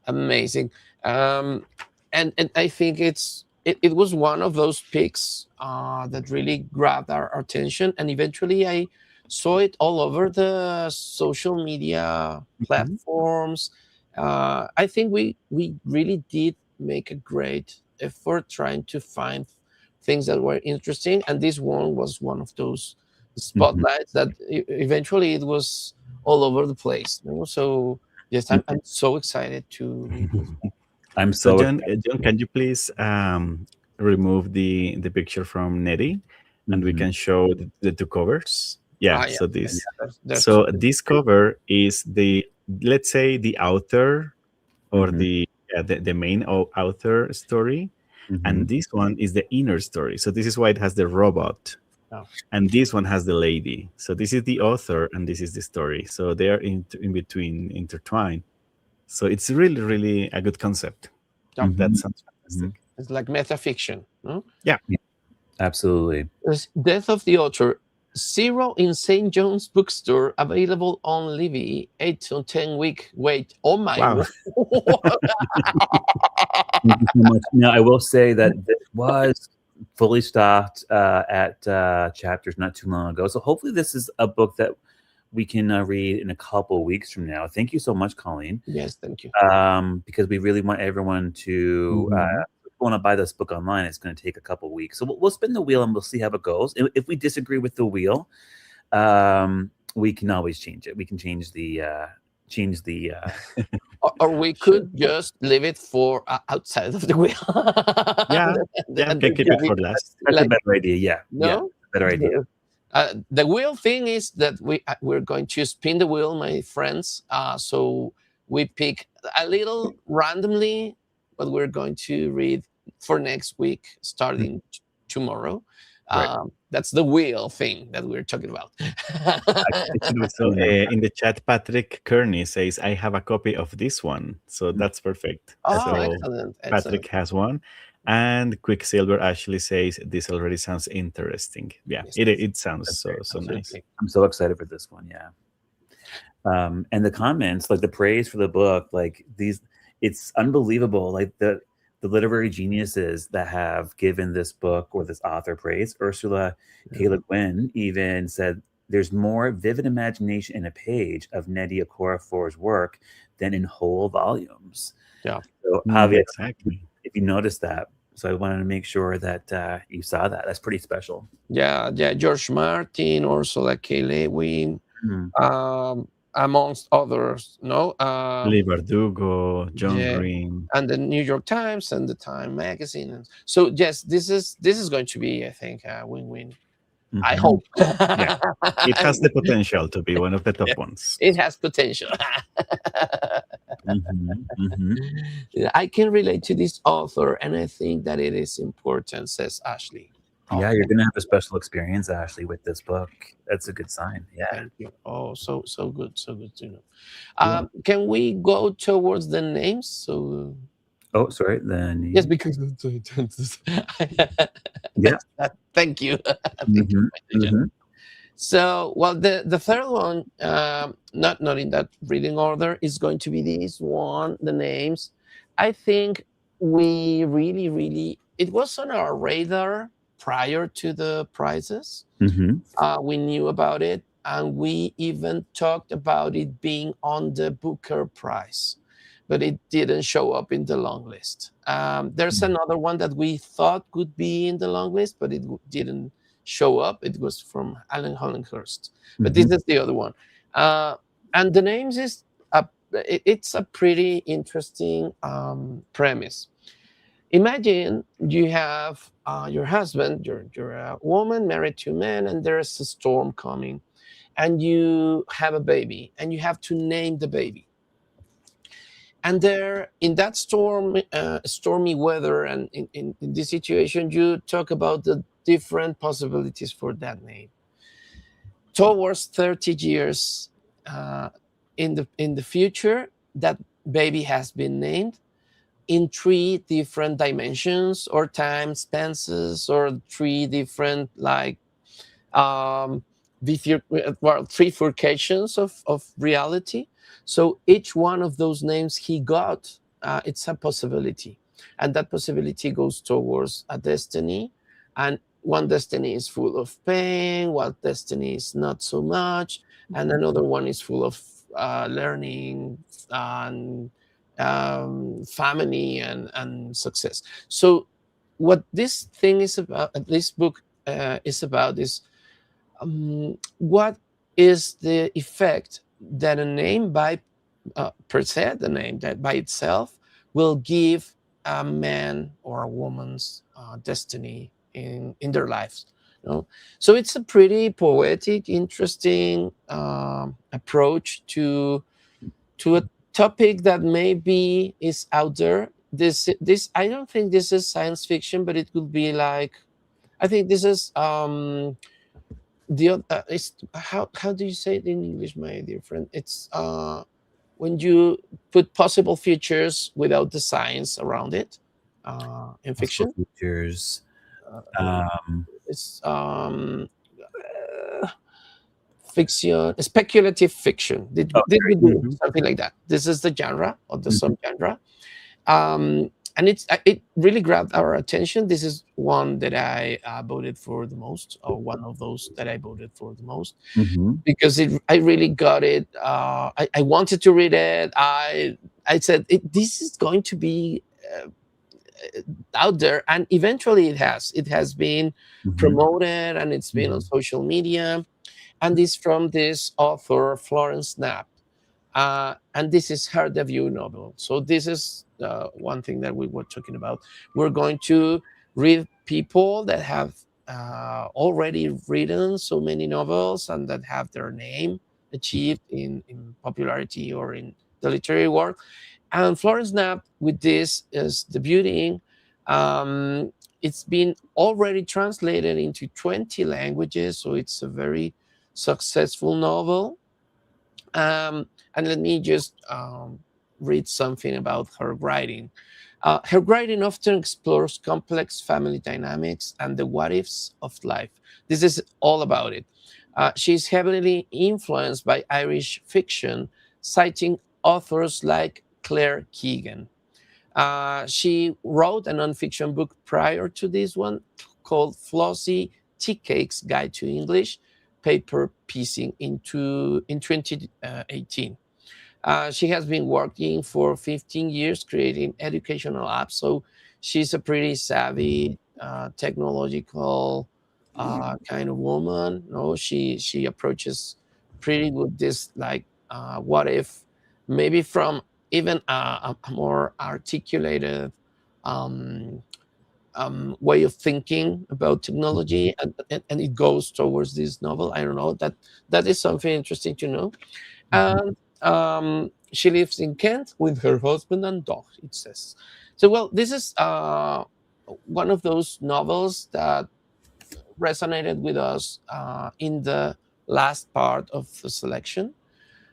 Speaker 3: amazing. um and I think it was one of those picks that really grabbed our attention, and eventually I saw it all over the social media
Speaker 1: Mhm.
Speaker 3: platforms. I think we really did make a great effort trying to find things that were interesting, and this one was one of those
Speaker 1: Mhm.
Speaker 3: spotlights that eventually it was all over the place, you know? So yes, I'm so excited to read this.
Speaker 1: I'm
Speaker 2: So
Speaker 1: so excited.
Speaker 2: John, can you please remove the picture from Nettie? and we can show the two covers. Yeah,
Speaker 3: Yeah.
Speaker 2: so this.
Speaker 3: There's
Speaker 2: So this cover is let's say the author or the main author story, and this one is the inner story. So this is why it has the robot, and this one has the lady. So this is the author, and this is the story. So they are in between, intertwined. So it's really, really a good concept. That sounds fantastic.
Speaker 3: It's like metafiction. No?
Speaker 2: Yeah,
Speaker 1: absolutely.
Speaker 3: There's Death of the Author. 0 in St. John's Bookstore, available on Libby. 8 to 10 week wait. Oh my!
Speaker 2: Wow.
Speaker 1: Thank you so much. Now, I will say that this was fully stocked at Chapters not too long ago. So hopefully this is a book that we can read in a couple of weeks from now. Thank you so much, Colleen.
Speaker 3: Yes, thank you.
Speaker 1: Because we really want everyone to want to buy this book online. It's going to take a couple of weeks. So we'll spin the wheel and we'll see how it goes. If we disagree with the wheel, we can always change it. We can change the
Speaker 3: or we could just leave it for outside of the wheel.
Speaker 2: Yeah, can keep it for last.
Speaker 1: That's a better idea. Yeah,
Speaker 3: no,
Speaker 1: better idea.
Speaker 3: The wheel thing is that we're going to spin the wheel, my friends. So we pick a little randomly, but we're going to read for next week, starting tomorrow. That's the wheel thing that we're talking about.
Speaker 2: So in the chat, Patrick Kearney says, "I have a copy of this one," so that's perfect. So
Speaker 3: excellent.
Speaker 2: Patrick has one. And Quicksilver actually says, "This already sounds interesting." Yeah, yes, it sounds so nice.
Speaker 1: I'm so excited for this one. Yeah. And the comments, like the praise for the book, like it's unbelievable. Like the literary geniuses that have given this book or this author praise. Ursula K. Le Guin even said, "There's more vivid imagination in a page of Nnedi Okorafor's work than in whole volumes."
Speaker 3: Yeah.
Speaker 1: So Javier,
Speaker 2: exactly.
Speaker 1: if you noticed that. So I wanted to make sure that you saw that. That's pretty special.
Speaker 3: Yeah. George Martin, Ursula K. Le Guin, amongst others,
Speaker 2: Lee Bardugo, John Green,
Speaker 3: and the New York Times and the Time magazine. So yes, this is going to be, I think, a win-win. I hope.
Speaker 2: Yeah, it has the potential to be one of the top ones.
Speaker 3: It has potential. I can relate to this author, and I think that it is important, says Ashley.
Speaker 1: Yeah, you're gonna have a special experience, Ashley, with this book. That's a good sign. Yeah.
Speaker 3: Thank you. Oh, so good to know. Can we go towards the names? So.
Speaker 1: Oh, sorry. Then
Speaker 3: yes, because
Speaker 1: yeah.
Speaker 3: Thank you. So, well, the third one, not in that reading order, is going to be this one. The names, I think we really it was on our radar prior to the prizes. We knew about it, and we even talked about it being on the Booker Prize, but it didn't show up in the long list. There's another one that we thought could be in the long list, but it didn't show up. It was from Alan Hollinghurst, but this is the other one. And the names is it's a pretty interesting premise. Imagine you have your husband, you're a woman married to a man, and there's a storm coming, and you have a baby, and you have to name the baby. And there, in that stormy weather, and in this situation, you talk about the different possibilities for that name. Towards 30 years in the future, that baby has been named in 3 different dimensions or time spances, or 3 different bifurcations of reality. So each one of those names he got, it's a possibility, and that possibility goes towards a destiny. And one destiny is full of pain, one destiny is not so much, and another one is full of learning and family and success. So what this thing is about, this book is about, is what is the effect that a name by per se, the name that by itself will give a man or a woman's destiny in their lives. So it's a pretty poetic, interesting approach to a topic that maybe is out there. This I don't think this is science fiction, but it could be like, I think this is it's how do you say it in English, my dear friend? It's when you put possible futures without the science around it in
Speaker 1: Possible
Speaker 3: fiction.
Speaker 1: features.
Speaker 3: Uh,
Speaker 1: Um,
Speaker 3: it's fiction, speculative fiction. Did we do
Speaker 2: Mhm.
Speaker 3: something like that? This is the genre or the subgenre. And it really grabbed our attention. This is one that I voted for the most, or one of those that I voted for the most,
Speaker 1: mhm.
Speaker 3: because I really got it. I wanted to read it. I said this is going to be out there, and eventually it has been
Speaker 1: Mhm.
Speaker 3: promoted, and it's been on social media, and it's from this author Florence Knapp. And this is her debut novel. So this is one thing that we were talking about. We're going to read people that have already written so many novels and that have their name achieved in popularity or in the literary world. And Florence Knapp, with this, is debuting. Um, it's been already translated into 20 languages, so it's a very successful novel. And let me just read something about her writing. Her writing often explores complex family dynamics and the what ifs of life. This is all about it. She's heavily influenced by Irish fiction, citing authors like Claire Keegan. She wrote a nonfiction book prior to this one called Flossy Tea Cake's Guide to English Paper Piecing in 2018. She has been working for 15 years creating educational apps. So she's a pretty savvy, technological kind of woman. No, she approaches pretty good this like what if maybe from even a more articulated um, way of thinking about technology, and it goes towards this novel. I don't know, that is something interesting to know. And she lives in Kent with her husband and dog, it says. So, well, this is one of those novels that resonated with us in the last part of the selection,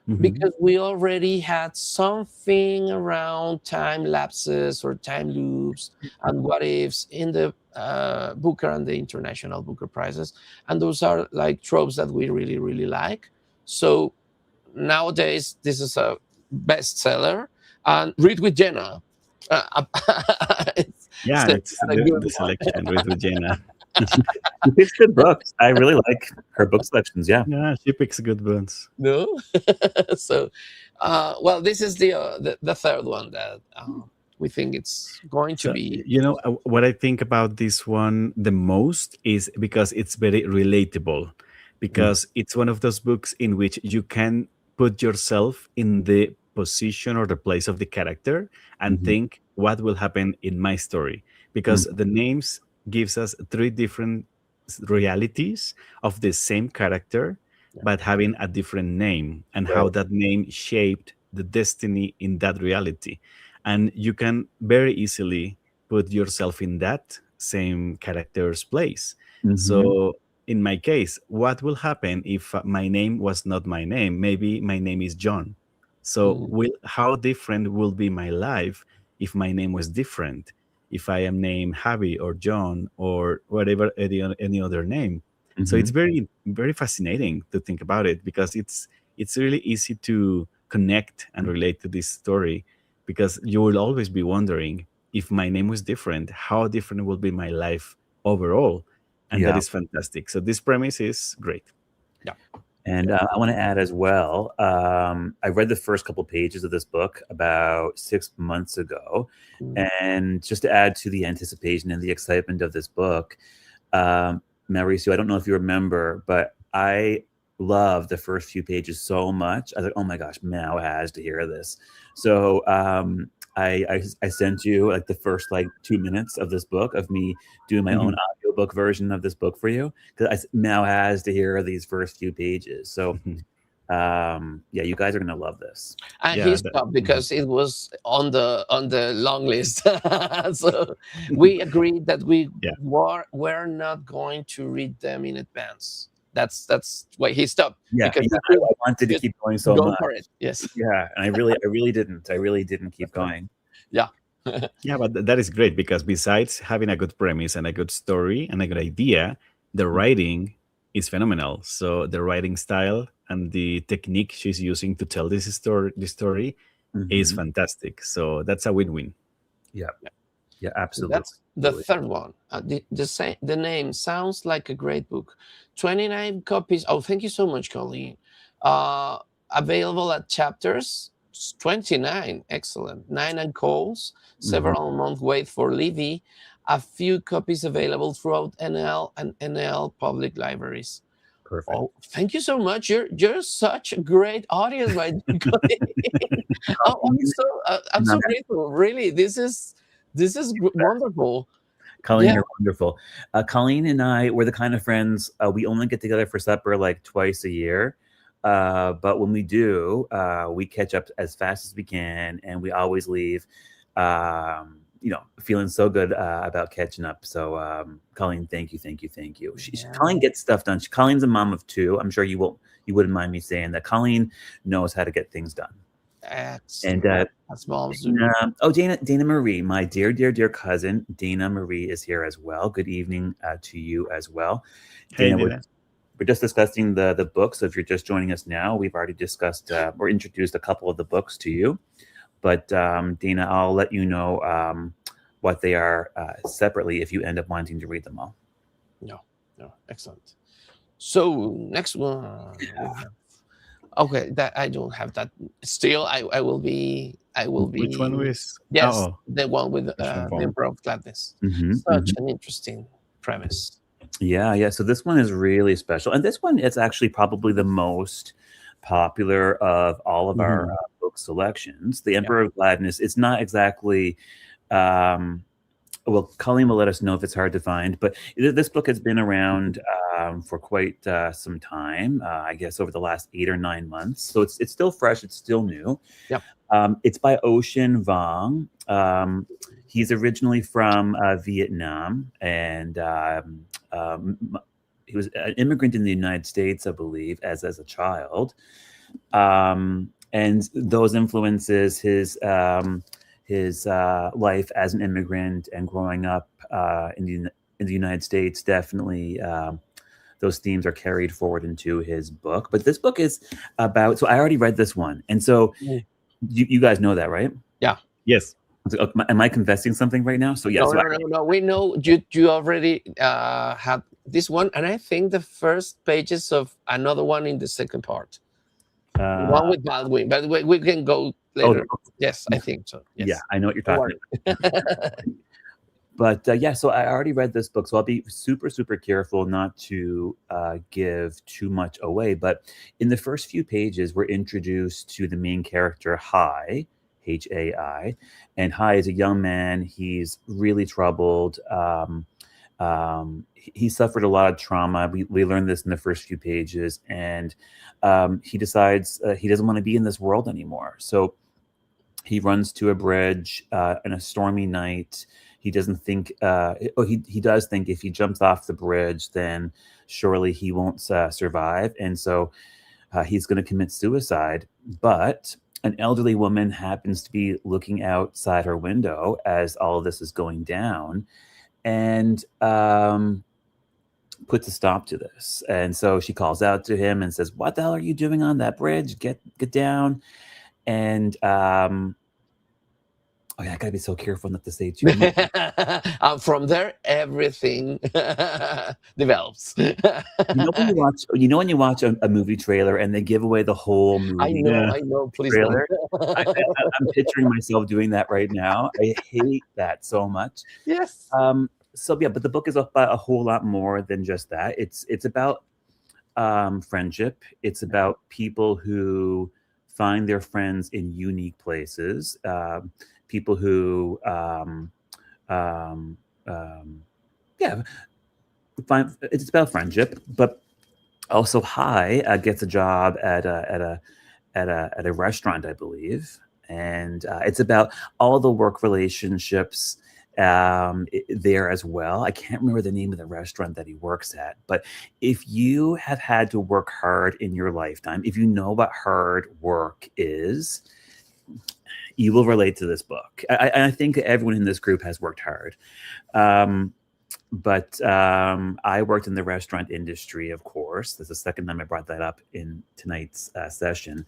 Speaker 2: Mhm.
Speaker 3: because we already had something around time lapses or time loops and what ifs in the Booker and the International Booker Prizes. And those are like tropes that we really, really like. So nowadays, this is a bestseller. And Read with Jenna. It's
Speaker 2: Yeah,
Speaker 3: still
Speaker 2: it's
Speaker 3: a good
Speaker 2: the
Speaker 3: one.
Speaker 2: selection with Regina.
Speaker 1: She picks good books. I really like her book selections. Yeah.
Speaker 2: Yeah, she picks good ones.
Speaker 3: No? So, well, this is the third one that we think it's going to
Speaker 2: So,
Speaker 3: be.
Speaker 2: what I think about this one the most is because it's very relatable,
Speaker 1: Mm,
Speaker 2: because it's one of those books in which you can put yourself in the position or the place of the character and
Speaker 1: mhm,
Speaker 2: think what will happen in my story,
Speaker 1: mm,
Speaker 2: because the names gives us three different realities of the same character
Speaker 3: Yeah.
Speaker 2: but having a different name, and how
Speaker 1: right.
Speaker 2: that name shaped the destiny in that reality. And you can very easily put yourself in that same character's place.
Speaker 1: Mhm,
Speaker 2: So in my case, what will happen if my name was not my name? Maybe my name is John. So
Speaker 3: Mm,
Speaker 2: how different will be my life if my name was different, if I am named Javi or John or whatever, any other name? So it's
Speaker 1: mhm.
Speaker 2: very fascinating to think about it, because it's really easy to connect and relate to this story, because you will always be wondering, if my name was different, how different will be my life overall. And that
Speaker 1: Yeah.
Speaker 2: is fantastic. So this premise is great.
Speaker 3: yeah.
Speaker 1: And
Speaker 3: Yeah.
Speaker 1: I want to add as well. I read the first couple pages of this book about 6 months ago,
Speaker 3: Mm,
Speaker 1: and just to add to the anticipation and the excitement of this book, um, Mauricio, I don't know if you remember, but I loved the first few pages so much. I was like, "Oh my gosh, Mao has to hear this." So I sent you like the first like 2 minutes of this book of me doing my own audiobook version of this book for you, because I now has to hear these first few pages. So yeah, you guys are gonna love this.
Speaker 3: And
Speaker 2: Yeah,
Speaker 3: he stopped because it was on the long list. So we agreed that we
Speaker 2: Yeah.
Speaker 3: were not going to read them in advance. That's why he stopped.
Speaker 1: Yeah,
Speaker 3: Because
Speaker 1: yeah,
Speaker 3: he could
Speaker 1: I wanted to
Speaker 3: just
Speaker 1: keep going so
Speaker 3: go
Speaker 1: much.
Speaker 3: for it. Yes.
Speaker 1: Yeah, and I really didn't. I really didn't keep going.
Speaker 3: Yeah.
Speaker 2: Yeah, but that is great because besides having a good premise and a good story and a good idea, the writing is phenomenal. So the writing style and the technique she's using to tell this story is
Speaker 1: Mhm.
Speaker 2: fantastic. So that's a win-win.
Speaker 1: Yeah, yeah, absolutely.
Speaker 3: That's the third one. The name sounds like a great book. 29 copies. Oh, thank you so much, Colleen. Available at chapters. 29. Excellent. 9 and calls. Several month wait for Livy. A few copies available throughout NL and NL public libraries.
Speaker 1: Perfect.
Speaker 3: Oh, thank you so much. You're such a great audience, my Colleen. I'm so grateful. Really, this is wonderful.
Speaker 1: Colleen,
Speaker 3: Yeah.
Speaker 1: you're wonderful. Colleen and I, we're the kind of friends, we only get together for supper like twice a year. But when we do, we catch up as fast as we can, and we always leave, feeling so good about catching up. So, Colleen, thank you. Colleen gets stuff done. Colleen's a mom of 2. I'm sure you wouldn't mind me saying that. Colleen knows how to get things done.
Speaker 3: That's
Speaker 1: moms. Dana Marie, my dear cousin, Dana Marie is here as well. Good evening to you as well.
Speaker 2: Hey,
Speaker 1: Dana, we're just discussing the books. So if you're just joining us now, we've already discussed or introduced a couple of the books to you. But Dana, I'll let you know what they are separately if you end up wanting to read them all.
Speaker 3: No, excellent. So next one. Okay, that I don't have that. Still, I will be.
Speaker 2: Which one was?
Speaker 3: Yes, the one with the Emperor of Gladness. Such an interesting premise.
Speaker 1: Yeah. So this one is really special, and this one is actually probably the most popular of all of our book selections. The Emperor of Gladness. It's not exactly. Well, Colleen will let us know if it's hard to find, but this book has been around for quite some time. I guess over the last 8 or 9 months. So it's still fresh. It's still new.
Speaker 3: Yep.
Speaker 1: It's by Ocean Vuong. He's originally from Vietnam, and he was an immigrant in the United States, I believe, as a child. And those influences, his life as an immigrant and growing up in the United States, definitely those themes are carried forward into his book. But this book is about, so I already read this one. And so you guys know that, right?
Speaker 3: Yeah.
Speaker 2: Yes.
Speaker 1: Am I confessing something right now? So yeah.
Speaker 3: No. We know you already had this one. And I think the first pages of another one in the second part. One with Baldwin, but we can go later. Yes, I think so. Yes.
Speaker 1: Yeah, I know what you're talking about. But so I already read this book, so I'll be super, super careful not to give too much away. But in the first few pages, we're introduced to the main character, Hai, Hai. And Hai is a young man. He's really troubled. He suffered a lot of trauma. We learned this in the first few pages. And he decides he doesn't want to be in this world anymore. So he runs to a bridge on a stormy night. He doesn't think, he does think if he jumps off the bridge, then surely he won't survive. And so he's going to commit suicide. But an elderly woman happens to be looking outside her window as all of this is going down, and puts a stop to this. And so she calls out to him and says, "What the hell are you doing on that bridge? Get down." And I gotta be so careful not to say too much.
Speaker 3: From there, everything develops.
Speaker 1: When you watch a movie trailer and they give away the whole movie.
Speaker 3: I know. Please
Speaker 1: trailer. I'm picturing myself doing that right now. I hate that so much.
Speaker 3: Yes.
Speaker 1: But the book is about a whole lot more than just that. It's about friendship. It's about people who find their friends in unique places. people who um, um, yeah, it's about friendship, but also Hai gets a job at a restaurant, I believe, and it's about all the work relationships there as well. I can't remember the name of the restaurant that he works at, but if you have had to work hard in your lifetime, if you know what hard work is, you will relate to this book. I think everyone in this group has worked hard. Um, but I worked in the restaurant industry, of course. That's the second time I brought that up in tonight's session.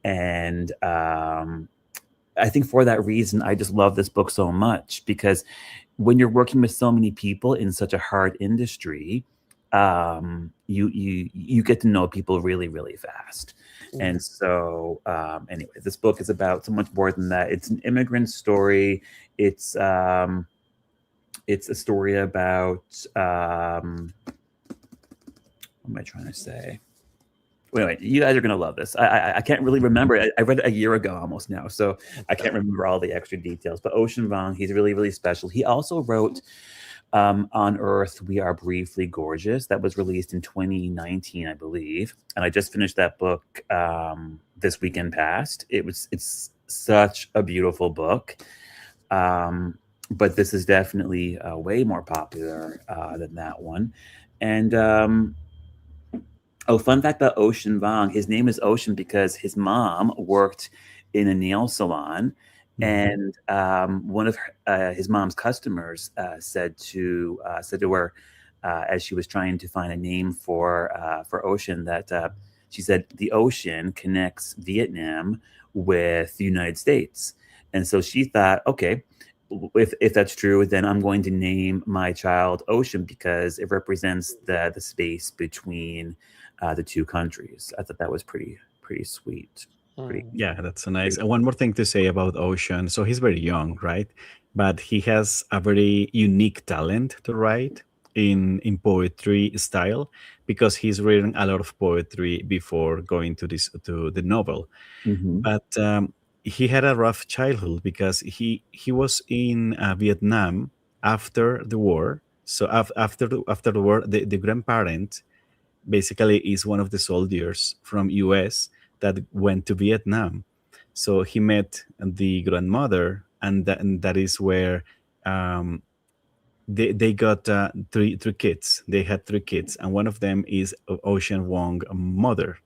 Speaker 1: And I think for that reason, I just love this book so much, because when you're working with so many people in such a hard industry, you get to know people really, really fast. And so anyway, this book is about so much more than that. It's an immigrant story. It's a story about what am I trying to say? Wait, you guys are gonna love this. I can't really remember. I read it a year ago almost now, so I can't remember all the extra details. But Ocean Vuong, he's really, really special. He also wrote On Earth We Are Briefly Gorgeous. That was released in 2019, I believe. And I just finished that book this weekend past. It's such a beautiful book. But this is definitely way more popular than that one. And fun fact about Ocean Vuong, his name is Ocean because his mom worked in a nail salon, and one of his mom's customers said to her as she was trying to find a name for Ocean that she said the ocean connects Vietnam with the United States, and so she thought, okay, if that's true, then I'm going to name my child Ocean because it represents the space between the two countries. I thought that was pretty sweet.
Speaker 2: Yeah, that's so nice. And one more thing to say about Ocean. So he's very young, right? But he has a very unique talent to write in poetry style, because he's written a lot of poetry before going to the novel. But he had a rough childhood because he was in Vietnam after the war. So after the war, the grandparent basically is one of the soldiers from US that went to Vietnam. So he met the grandmother, and that is where they got three kids. They had three kids, and one of them is Ocean Vuong mother.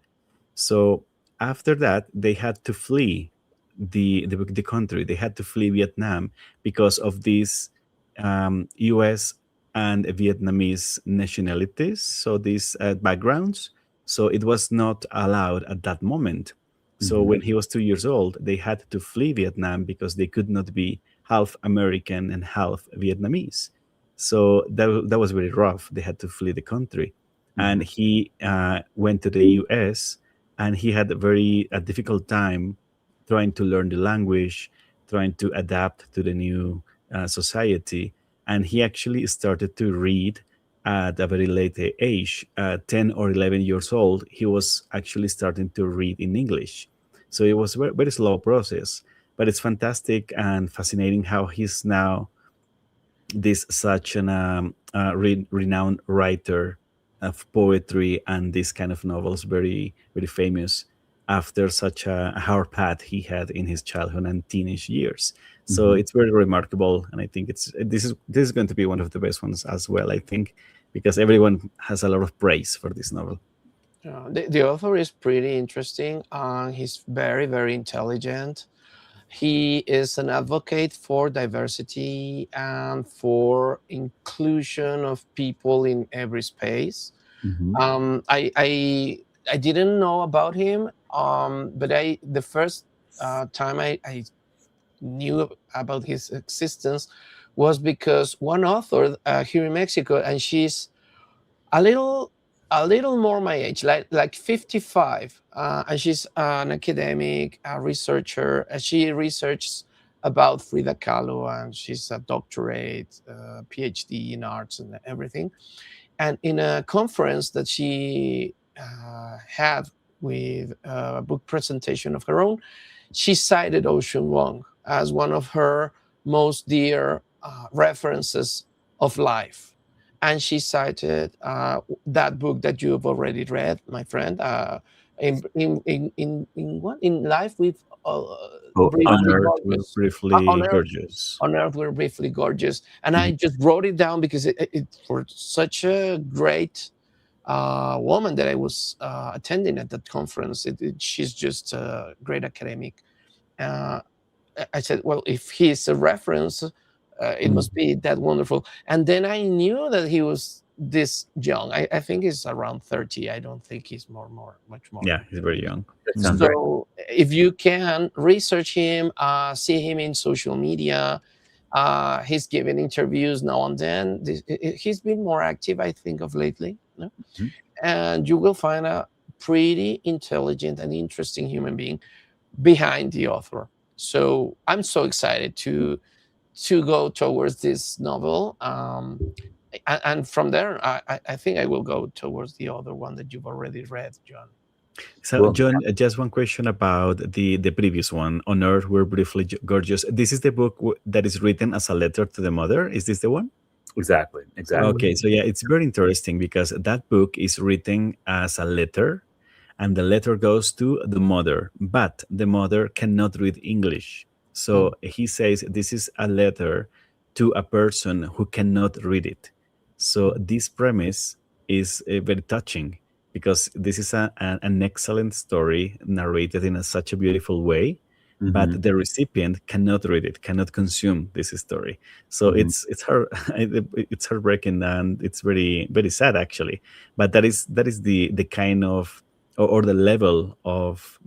Speaker 2: So after that, they had to flee the country. They had to flee Vietnam because of these U.S. and Vietnamese nationalities. So these backgrounds. So it was not allowed at that moment. So when he was 2 years old, they had to flee Vietnam because they could not be half American and half Vietnamese. So that was very rough. They had to flee the country. And he went to the U.S., and he had a difficult time trying to learn the language, trying to adapt to the new society. And he actually started to read at a very late age. 10 or 11 years old, he was actually starting to read in English. So it was a very, very slow process. But it's fantastic and fascinating how he's now such an renowned writer of poetry and this kind of novels, very, very famous after such a hard path he had in his childhood and teenage years. So it's very remarkable, and I think this is going to be one of the best ones as well, I think, because everyone has a lot of praise for this novel.
Speaker 3: The author is pretty interesting. He's very, very intelligent. He is an advocate for diversity and for inclusion of people in every space. I didn't know about him, but the first time I knew about his existence was because one author here in Mexico, and she's a little more my age, like 55, and she's an academic, a researcher, and she researches about Frida Kahlo, and she's a doctorate, PhD in arts and everything. And in a conference that she had with a book presentation of her own, she cited Ocean Vuong. as one of her most dear references of life. And she cited that book that you have already read, my friend, in what, in Life with
Speaker 2: On
Speaker 3: Briefly
Speaker 2: Earth, we're
Speaker 3: Gorgeous.
Speaker 2: briefly
Speaker 3: On Earth,
Speaker 2: gorgeous.
Speaker 3: on Earth we're briefly gorgeous. And I
Speaker 1: Mhm.
Speaker 3: just wrote it down because it for such a great woman that I was attending at that conference. She's just a great academic. Uh, I said, well, if he's a reference, it
Speaker 1: Mhm.
Speaker 3: must be that wonderful. And then I knew that he was this young. I think he's around 30. I don't think he's much more.
Speaker 2: Yeah, he's very young.
Speaker 1: That
Speaker 2: Mhm.
Speaker 1: sounds right.
Speaker 3: So if you can research him, see him in social media, he's giving interviews now and then. He's been more active, I think, of lately. No?
Speaker 1: Mhm.
Speaker 3: And you will find a pretty intelligent and interesting human being behind the author. So I'm so excited to go towards this novel. And from there, I think I will go towards the other one that you've already read, John.
Speaker 2: So,
Speaker 1: Well,
Speaker 2: John, just one question about the previous one, On Earth, We're Briefly Gorgeous. This is the book that is written as a letter to the mother. Is this the one?
Speaker 1: exactly.
Speaker 2: Okay, so yeah, it's very interesting because that book is written as a letter, and the letter goes to the mother, but the mother cannot read English. So he says this is a letter to a person who cannot read it. So this premise is very touching because this is an excellent story narrated in such a beautiful way, but
Speaker 1: Mhm.
Speaker 2: the recipient cannot read it, cannot consume this story. So
Speaker 1: Mhm.
Speaker 2: it's her it's heartbreaking, and it's very very sad actually. But that is the kind of, or the level of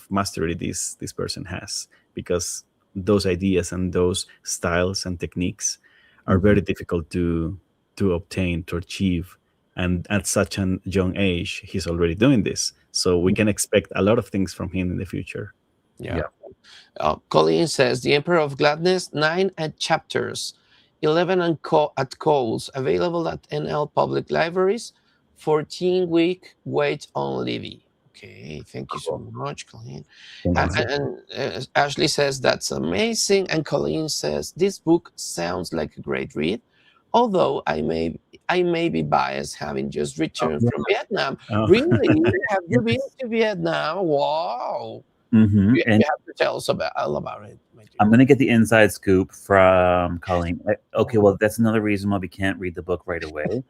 Speaker 2: mastery this person has, because those ideas and those styles and techniques are
Speaker 1: Mhm.
Speaker 2: very difficult to obtain, to achieve, and at such a young age he's already doing this, so we can expect a lot of things from him in the future.
Speaker 3: Yeah.
Speaker 1: Yeah.
Speaker 3: Colleen says The Emperor of Gladness, 9 at chapters, 11 at Coles, available at NL public libraries, 14-week wait on Libby. Okay, thank you so
Speaker 1: Cool.
Speaker 3: much, Colleen.
Speaker 1: Thank you.
Speaker 2: Awesome.
Speaker 3: And Ashley says that's amazing, and Colleen says this book sounds like a great read, although I may be biased, having just
Speaker 1: Oh,
Speaker 3: returned
Speaker 1: yeah.
Speaker 3: from Vietnam.
Speaker 2: Oh.
Speaker 3: Really? Have you been
Speaker 1: Yes.
Speaker 3: to Vietnam? Wow.
Speaker 1: Mhm.
Speaker 3: You
Speaker 1: And
Speaker 3: have to tell us all about it, my dear.
Speaker 1: I'm gonna get the inside scoop from Colleen. Okay, well, that's another reason why we can't read the book right away,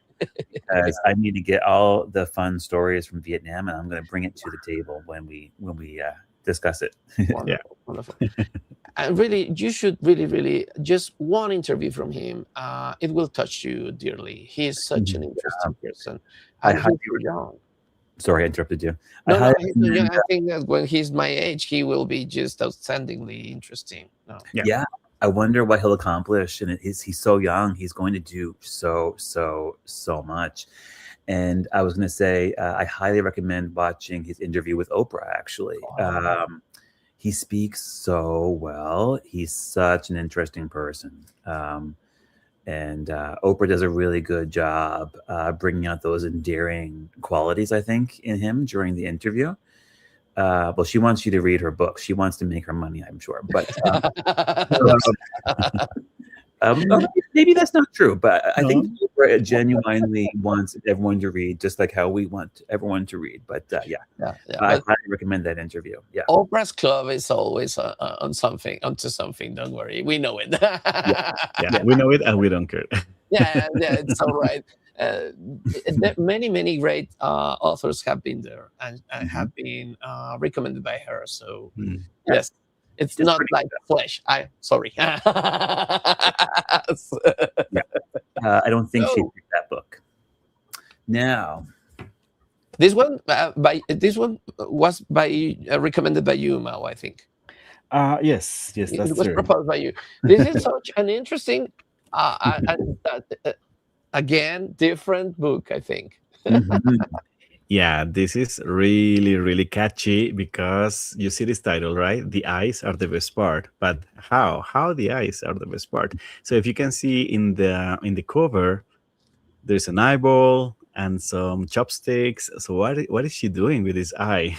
Speaker 1: because I need to get all the fun stories from Vietnam, and I'm gonna bring it to the table when we discuss it.
Speaker 2: Yeah.
Speaker 3: Wonderful, wonderful. And really, you should really just one interview from him. It will touch you dearly. He is such an interesting person,
Speaker 1: I
Speaker 3: and
Speaker 1: highly
Speaker 3: he's so young.
Speaker 1: Sorry, I interrupted you. I
Speaker 3: No,
Speaker 1: highly
Speaker 3: he's so young.
Speaker 1: recommend.
Speaker 3: I think that when he's my age, he will be just outstandingly interesting. No.
Speaker 2: Yeah.
Speaker 1: Yeah, I wonder what he'll accomplish. And he's so young. He's going to do so much. And I was going to say, I highly recommend watching his interview with Oprah, actually. He speaks so well. He's such an interesting person. And Oprah does a really good job bringing out those endearing qualities, I think, in him during the interview. Well, she wants you to read her book. She wants to make her money, I'm sure. But maybe that's not true. But I think
Speaker 2: No.
Speaker 1: Oprah genuinely wants everyone to read, just like how we want everyone to read. But yeah,
Speaker 3: Yeah,
Speaker 1: I
Speaker 3: but
Speaker 1: highly recommend that interview. Yeah,
Speaker 3: Oprah's club is always onto something. Don't worry, we know it.
Speaker 2: Yeah, we know it and we don't care.
Speaker 3: Yeah, it's all right. Many great authors have been there and have been recommended by her. So
Speaker 2: Mm.
Speaker 3: yes, it's
Speaker 1: Just
Speaker 3: not
Speaker 1: pretty
Speaker 3: like Flesh. Sorry.
Speaker 1: yeah. I don't think she'd
Speaker 3: So,
Speaker 1: read that book. Now,
Speaker 3: this one was by recommended by you, Mao. I think
Speaker 2: Yes,
Speaker 3: it
Speaker 2: that's
Speaker 3: was
Speaker 2: true.
Speaker 3: proposed by you. This is such an interesting, again, different book. I think.
Speaker 1: mhm,
Speaker 2: Yeah, this is really, really catchy because you see this title, right? The eyes are the best part. But how? How the eyes are the best part? So if you can see in the cover, there's an eyeball and some chopsticks. So what is she doing with this eye?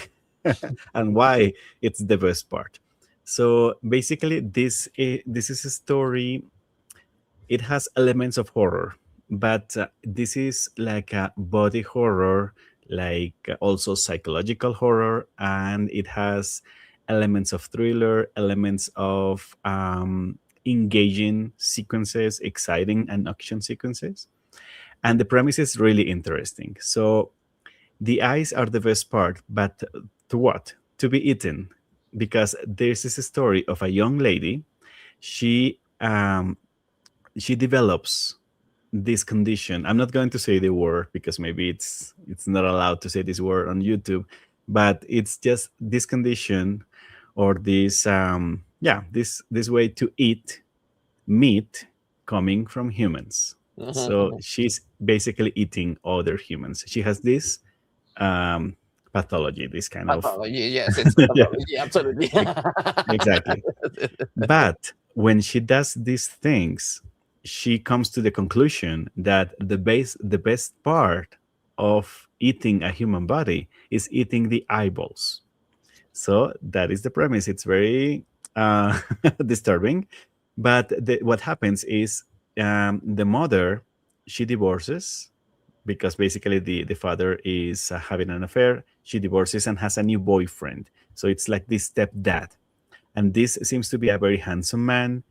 Speaker 2: And why it's the best part? So basically, this is a story. It has elements of horror, but this is like a body horror, like also psychological horror, and it has elements of thriller, elements of engaging sequences, exciting and action sequences. And the premise is really interesting. So the eyes are the best part, but to what? To be eaten. Because this is a story of a young lady. She she develops this condition. I'm not going to say the word because maybe it's not allowed to say this word on YouTube, but it's just this condition or this this way to eat meat coming from humans. So she's basically eating other humans. She has this pathology, this kind of
Speaker 3: Pathology, yes, it's
Speaker 2: yeah,
Speaker 3: pathology, absolutely.
Speaker 2: exactly. But when she does these things, she comes to the conclusion that the best part of eating a human body is eating the eyeballs. So that is the premise. It's very disturbing. But what happens is the mother, she divorces because basically the father is having an affair. She divorces and has a new boyfriend. So it's like this stepdad, and this seems to be a very handsome man,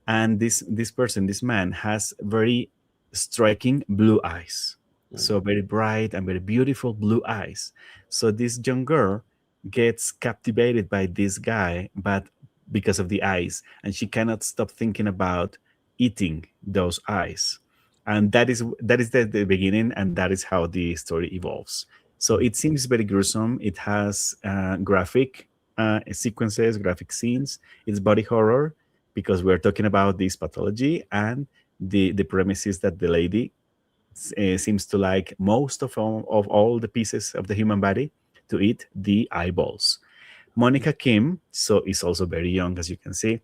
Speaker 2: and this person, this man, has very striking blue eyes, so very bright and very beautiful blue eyes. So this young girl gets captivated by this guy, but because of the eyes, and she cannot stop thinking about eating those eyes. And that is the beginning, and that is how the story evolves. So it seems very gruesome. It has graphic sequences, graphic scenes. It's body horror because we're talking about this pathology, and the premise is that the lady seems to like most of all the pieces of the human body to eat the eyeballs. Monica Kim, so is also very young, as you can see.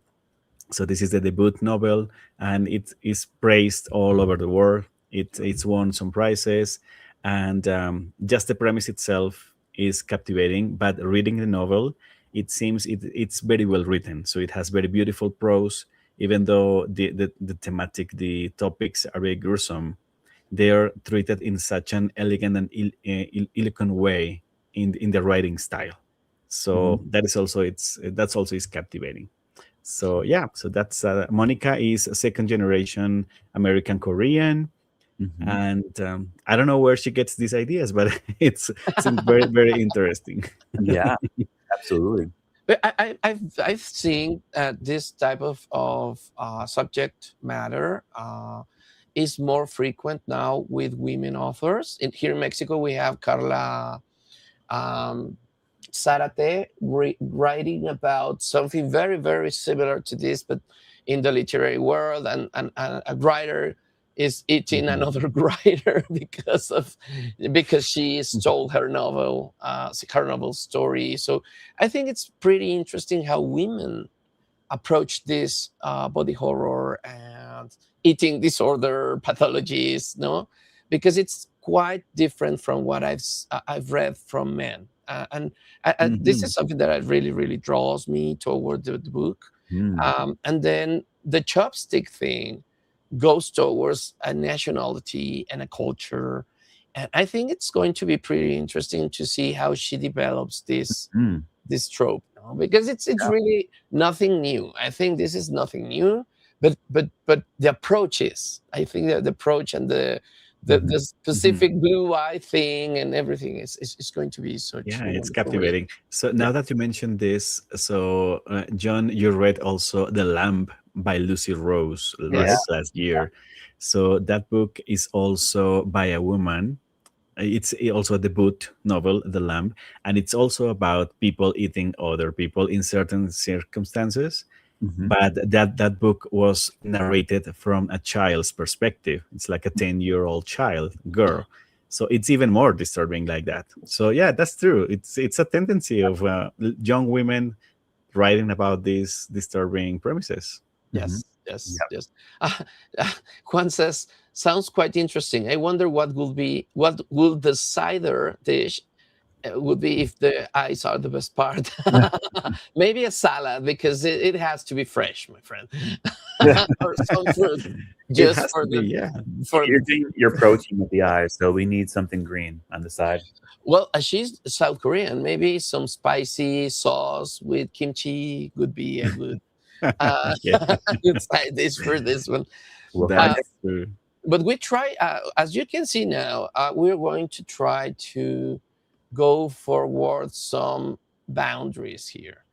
Speaker 2: So this is the debut novel, and it is praised all over the world. It's won some prizes, and just the premise itself is captivating. But reading the novel, it seems it's very well written. So it has very beautiful prose, even though the thematic, the topics are very gruesome. They are treated in such an elegant and eloquent way in the writing style. So that is also that's also is captivating. So yeah, so that's Monica is a second generation American Korean, and I don't know where she gets these ideas, but it seems very very interesting.
Speaker 1: Yeah, absolutely.
Speaker 3: But I've seen this type of subject matter is more frequent now with women authors. Here in Mexico, we have Carla um, Zarate writing about something very, very similar to this, but in the literary world, and a writer is eating another writer because she stole her novel story. So I think it's pretty interesting how women approach this body horror and eating disorder pathologies, no, because it's quite different from what I've read from men. And this is something that really draws me toward the book. And then the chopstick thing goes towards a nationality and a culture, and I think it's going to be pretty interesting to see how she develops this trope, no? Because it's really nothing new. I think this is nothing new, but the approach is, I think that the approach and the specific blue eye thing and everything is going to be such
Speaker 2: Yeah,
Speaker 3: a
Speaker 2: it's
Speaker 3: wonderful read.
Speaker 2: captivating. So now that you mentioned this, so John, you read also The Lamb by Lucy Rose, right,
Speaker 3: Yes.
Speaker 2: last year. So that book is also by a woman. It's also a debut novel, The Lamb, and it's also about people eating other people in certain circumstances. But that book was narrated from a child's perspective. It's like a 10-year-old child girl, so it's even more disturbing like that. So yeah, that's true. It's a tendency of young women writing about these disturbing premises.
Speaker 3: Yes, yes, yes. Juan says, sounds quite interesting. I wonder what will the cider dish would be if the eyes are the best part. Maybe a salad, because it has to be fresh, my friend, or some fruit,
Speaker 2: It
Speaker 3: just
Speaker 2: has to be, yeah.
Speaker 3: for
Speaker 1: You're doing your protein with the eyes, so we need something green on the side.
Speaker 3: well, she's South Korean. Maybe some spicy sauce with kimchi would be a good
Speaker 2: Yeah,
Speaker 3: good side dish for this one.
Speaker 1: We'll find
Speaker 2: that's true.
Speaker 3: But we try, as you can see now, we're going to try to go forward some boundaries here.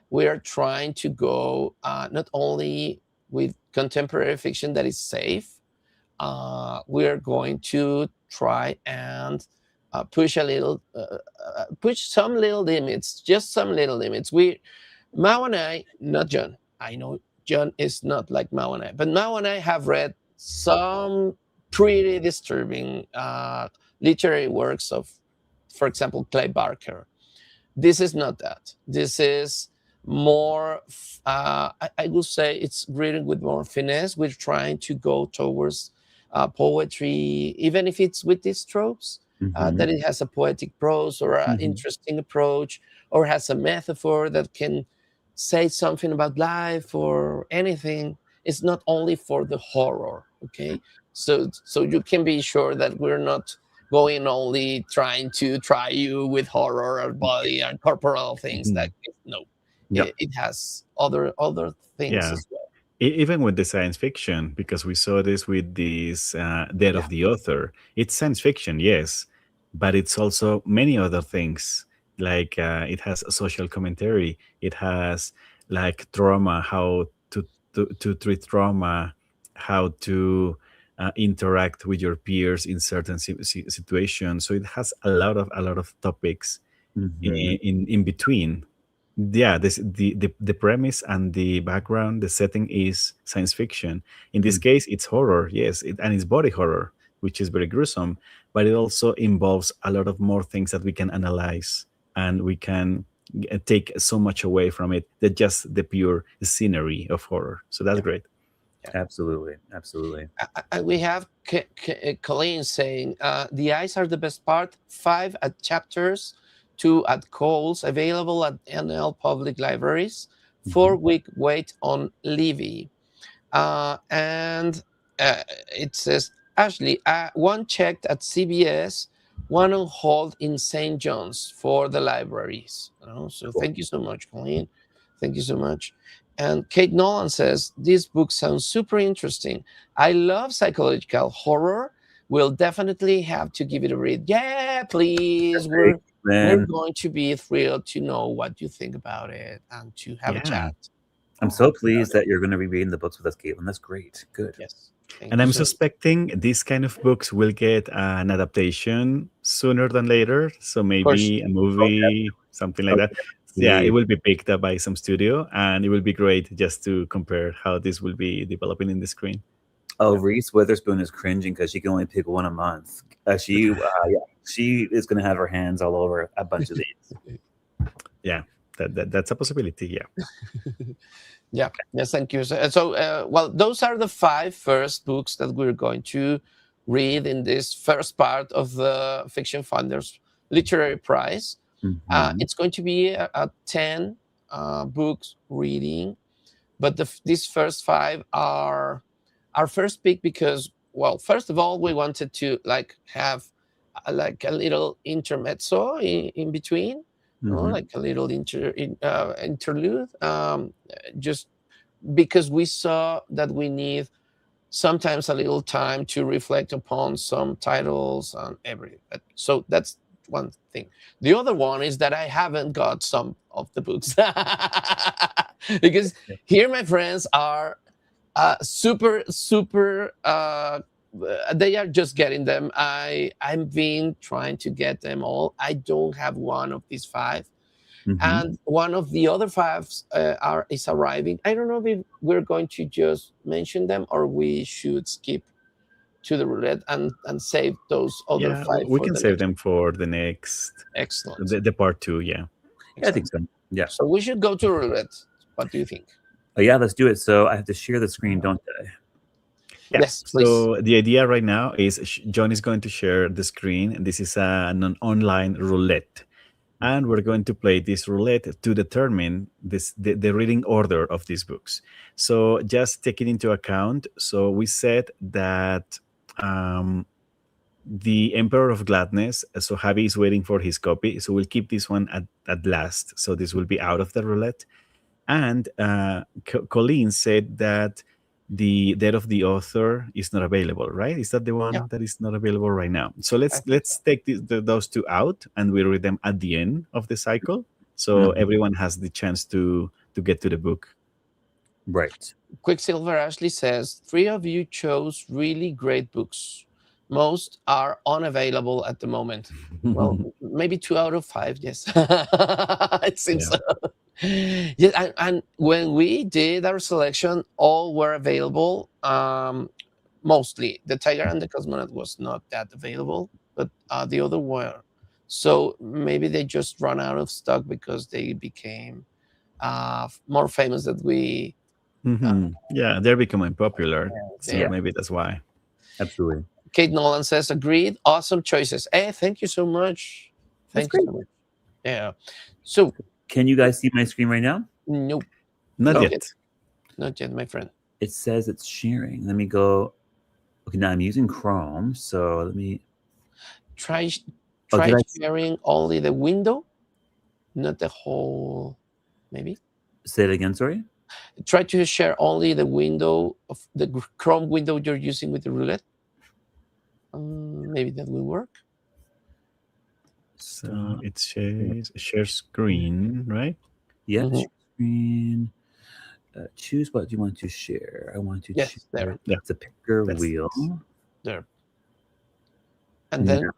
Speaker 3: We are trying to go not only with contemporary fiction that is safe, we are going to try and push some little limits, just some little limits. Mao and I, not John. I know John is not like Mao and I, but Mao and I have read some pretty disturbing literary works of, for example, Clay Barker. This is not that. This is more, I would say it's written with more finesse. We're trying to go towards poetry, even if it's with these tropes, that it has a poetic prose or an interesting approach, or has a metaphor that can say something about life or anything. It's not only for the horror, okay? So you can be sure that we're not going only trying to try you with horror or body and corporal things. That no,
Speaker 1: Yep.
Speaker 3: it has other things
Speaker 2: Yeah.
Speaker 3: as well.
Speaker 2: Even with the science fiction, because we saw this with this Death of the Author. It's science fiction, yes, but it's also many other things. Like it has a social commentary. It has like trauma, how to treat trauma, how to interact with your peers in certain situations. So it has a lot of topics in between. Yeah, the premise and the background, the setting is science fiction. In this case, it's horror, yes, and it's body horror, which is very gruesome, but it also involves a lot of more things that we can analyze, and we can take so much away from it than just the pure scenery of horror. So that's great.
Speaker 1: Absolutely. Absolutely.
Speaker 3: We have Colleen saying the eyes are the best part. 5 at chapters, 2 at calls, available at NL public libraries. 4-week wait on Livy. And it says, Ashley, 1 checked at CBS, 1 on hold in St. John's for the libraries. So thank you so much, Colleen. Thank you so much. And Kate Nolan says, this book sounds super interesting. I love psychological horror. We'll definitely have to give it a read. Yeah, please. We're going to be thrilled to know what you think about it and to have a chat.
Speaker 1: I'm so pleased that you're going to be reading the books with us, Caitlin. That's great. Good.
Speaker 3: Yes.
Speaker 2: And I'm suspecting these kind of books will get an adaptation sooner than later. So maybe a movie, something like that. Yeah, it will be picked up by some studio, and it will be great just to compare how this will be developing in the screen.
Speaker 1: Oh, Reese Witherspoon is cringing because she can only pick 1 a month. She is going to have her hands all over a bunch of these.
Speaker 2: Yeah, that's a possibility. Yeah.
Speaker 3: Yes, thank you. So, well, those are the 5 first books that we're going to read in this first part of the Fiction Funders Literary Prize. It's going to be a 10 books reading, but these first 5 are our first pick because, well, first of all, we wanted to have a little intermezzo in between, like a little interlude, just because we saw that we need sometimes a little time to reflect upon some titles and everything. So that's one thing. The other one is that I haven't got some of the books because here my friends are super they are just getting them. I've been trying to get them all. I don't have one of these 5, and one of the other 5 is arriving. I don't know if we're going to just mention them or we should skip to the roulette and save those other 5.
Speaker 2: We can save them for the next.
Speaker 3: Excellent.
Speaker 2: The part 2. Yeah.
Speaker 1: I think so. Yeah.
Speaker 3: So we should go to roulette. What do you think?
Speaker 1: Oh, yeah, let's do it. So I have to share the screen, don't I?
Speaker 2: Yeah.
Speaker 3: Yes, please.
Speaker 2: So the idea right now is John is going to share the screen, and this is an online roulette, and we're going to play this roulette to determine the reading order of these books. So just take it into account. So we said that the Emperor of Gladness. So Javi is waiting for his copy. So we'll keep this one at last. So this will be out of the roulette. And Colleen said that the Death of the Author is not available, right? Is that the one that is not available right now? So let's take those two out, and we read them at the end of the cycle, so everyone has the chance to get to the book.
Speaker 1: Right.
Speaker 3: Quicksilver Ashley says 3 of you chose really great books. Most are unavailable at the moment. Well, maybe 2 out of 5. Yes, it seems so. Yeah, and when we did our selection, all were available. Mostly, the Tiger and the Cosmonaut was not that available, but the other were. So maybe they just run out of stock because they became more famous than we.
Speaker 2: Yeah, they're becoming popular, so maybe that's why.
Speaker 1: Absolutely.
Speaker 3: Kate Nolan says, agreed. Awesome choices. Hey, thank you so much. Thank you so much. Yeah. So,
Speaker 1: can you guys see my screen right now?
Speaker 3: Nope.
Speaker 2: Not yet.
Speaker 3: Not yet, my friend.
Speaker 1: It says it's sharing. Let me go. Okay, now I'm using Chrome, so let me
Speaker 3: try sharing only the window, not the whole. Maybe.
Speaker 1: Say it again. Sorry.
Speaker 3: Try to share only the window of the Chrome window you're using with the roulette. Maybe that will work.
Speaker 2: So it says share screen, right?
Speaker 1: Yeah, share screen. Choose what you want to share. I want to choose
Speaker 3: there.
Speaker 1: It's a picture wheel.
Speaker 3: There. And then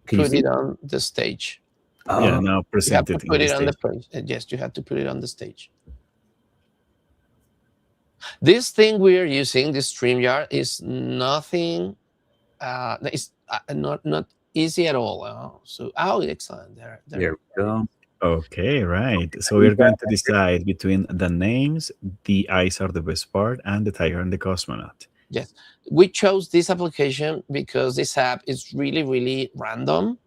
Speaker 3: put it on the stage.
Speaker 2: Yeah, now present
Speaker 3: you
Speaker 2: it.
Speaker 3: have to put it on the page. Yes, you have to put it on the stage. This thing we're using, this StreamYard, is nothing. It's not easy at all. So, excellent. There
Speaker 1: we go.
Speaker 2: Okay, right. So we're going to decide between the names, the eyes are the best part, and the Tiger and the Cosmonaut.
Speaker 3: Yes, we chose this application because this app is really, really random.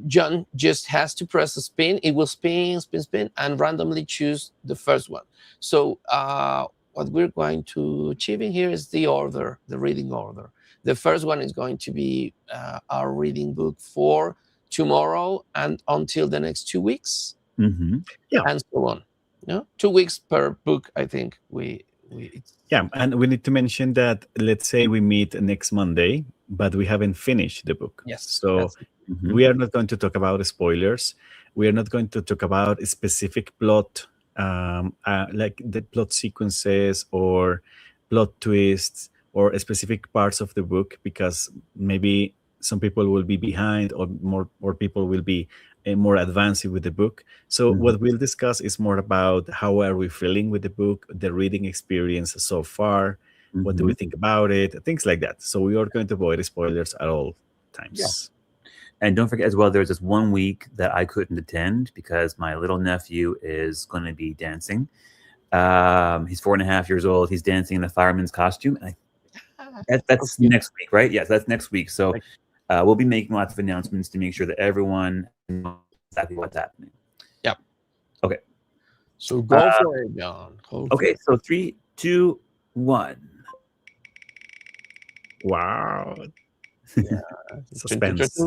Speaker 3: John just has to press a spin. It will spin, and randomly choose the first one. So what we're going to achieve in here is the order, the reading order. The first one is going to be our reading book for tomorrow and until the next 2 weeks, and so on. 2 weeks per book, I think.
Speaker 2: And we need to mention that, let's say we meet next Monday, but we haven't finished the book.
Speaker 3: Yes.
Speaker 2: So we are not going to talk about spoilers. We are not going to talk about a specific plot, like the plot sequences or plot twists or specific parts of the book, because maybe some people will be behind or people will be more advanced with the book. So what we'll discuss is more about how are we feeling with the book, the reading experience so far, what do we think about it, things like that. So we are going to avoid spoilers at all times.
Speaker 1: Yeah. And don't forget as well, there's this 1 week that I couldn't attend because my little nephew is going to be dancing. He's 4.5 years old. He's dancing in a fireman's costume. That's next week, right? Yes, that's next week. So we'll be making lots of announcements to make sure that everyone knows exactly what's happening.
Speaker 3: Yep.
Speaker 1: Okay.
Speaker 3: So go for it, John.
Speaker 1: Okay, so 3, 2, 1.
Speaker 2: Wow.
Speaker 3: Yeah.
Speaker 2: Suspense.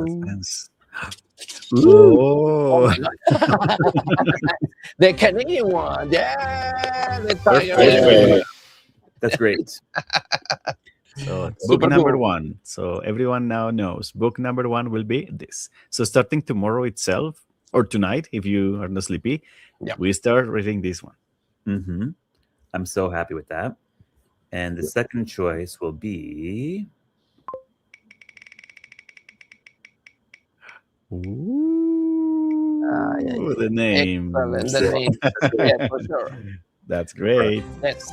Speaker 3: Oh my God. The Canadian one. Yeah. The Tiger.
Speaker 1: That's great.
Speaker 2: So book number 1. So everyone now knows book number 1 will be this. So starting tomorrow itself, or tonight, if you are not sleepy, we start reading this one.
Speaker 1: I'm so happy with that. And the second choice will be.
Speaker 2: The name.
Speaker 3: The name. Yeah, for sure.
Speaker 2: That's great.
Speaker 3: That's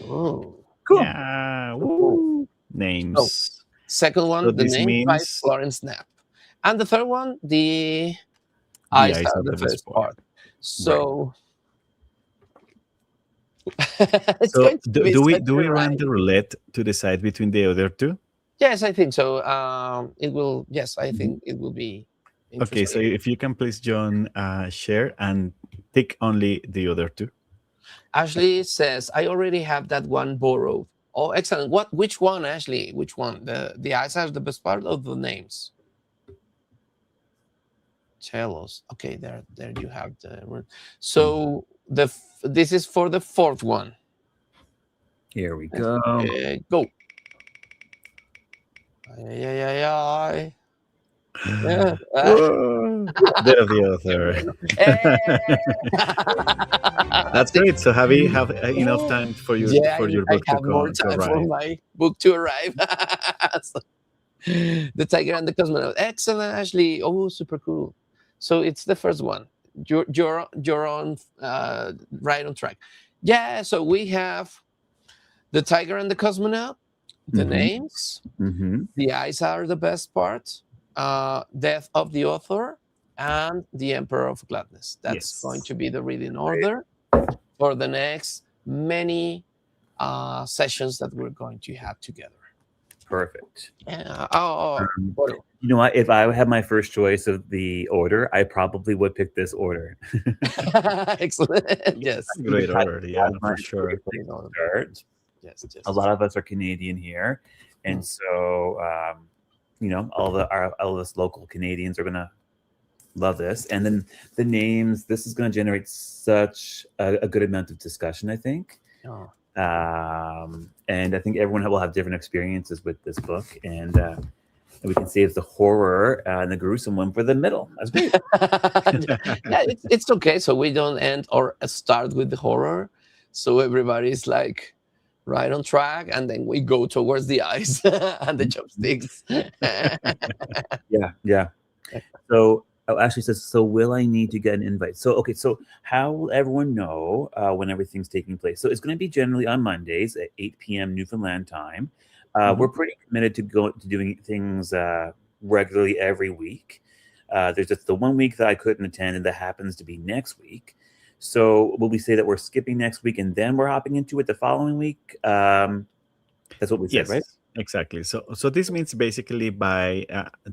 Speaker 1: Cool.
Speaker 2: Yeah. Woo. Names.
Speaker 3: So, second one,
Speaker 2: So
Speaker 3: the
Speaker 2: this
Speaker 3: name by
Speaker 2: means
Speaker 3: Florence Knapp. And the third one, the eyes are the first part. So It's
Speaker 2: So
Speaker 3: going to be
Speaker 2: do we
Speaker 3: such a
Speaker 2: run
Speaker 3: ride.
Speaker 2: the roulette to decide between the other two?
Speaker 3: Yes, I think so. It will. Yes, I
Speaker 1: Mhm.
Speaker 3: think it will be
Speaker 2: Okay, so
Speaker 3: interesting.
Speaker 2: if you can please, John, share and pick only the other two.
Speaker 3: Ashley says, "I already have that one borrowed." Oh, excellent. What? Which one, Ashley? Which one? The eyes are the best part of the names. Tell us. Okay, there you have the word. So this is for the fourth one.
Speaker 1: Here we go.
Speaker 3: Go. Ay, ay, ay, ay. Yeah.
Speaker 2: Death of the author. That's great. So have you have enough time for your
Speaker 3: Yeah, I
Speaker 2: book to
Speaker 3: have more
Speaker 2: to
Speaker 3: time for
Speaker 2: arrive?
Speaker 3: my book to arrive. So, the Tiger and the Cosmonaut. Excellent, Ashley. Oh, super cool. So it's the first one. You're on right on track. Yeah. So we have the Tiger and the Cosmonaut. The
Speaker 1: Mhm.
Speaker 3: names.
Speaker 1: Mhm.
Speaker 3: The eyes are the best part. Death of the Author and the Emperor of Gladness. That's going
Speaker 1: Yes.
Speaker 3: to be the reading order for the next many sessions that we're going to have together.
Speaker 1: Perfect.
Speaker 3: Bueno.
Speaker 1: You know what? If I had my first choice of the order, I probably would pick this order.
Speaker 3: Excellent. Yes.
Speaker 2: Great order, yeah,
Speaker 1: That's my
Speaker 2: for sure.
Speaker 1: favorite place to start.
Speaker 3: Yes. Yes.
Speaker 1: A lot of us are Canadian here, and
Speaker 3: Mm.
Speaker 1: so you know, all us local Canadians are gonna love this. And then the names. This is gonna generate such a good amount of discussion, I think.
Speaker 3: Oh.
Speaker 1: And I think everyone will have different experiences with this book, and we can save the horror and the gruesome one for the middle. That's great.
Speaker 3: Yeah, it's okay. So we don't end or start with the horror. So everybody's like right on track, and then we go towards the eyes and the chopsticks.
Speaker 1: Yeah. So Ashley says, so will I need to get an invite? So okay, so how will everyone know when everything's taking place? So it's going to be generally on Mondays at 8 p.m. Newfoundland time. We're pretty committed to doing things regularly every week. There's just the 1 week that I couldn't attend, and that happens to be next week. So will we say that we're skipping next week and then we're hopping into it the following week? That's what we said,
Speaker 2: Yes,
Speaker 1: right?
Speaker 2: exactly. So this means basically by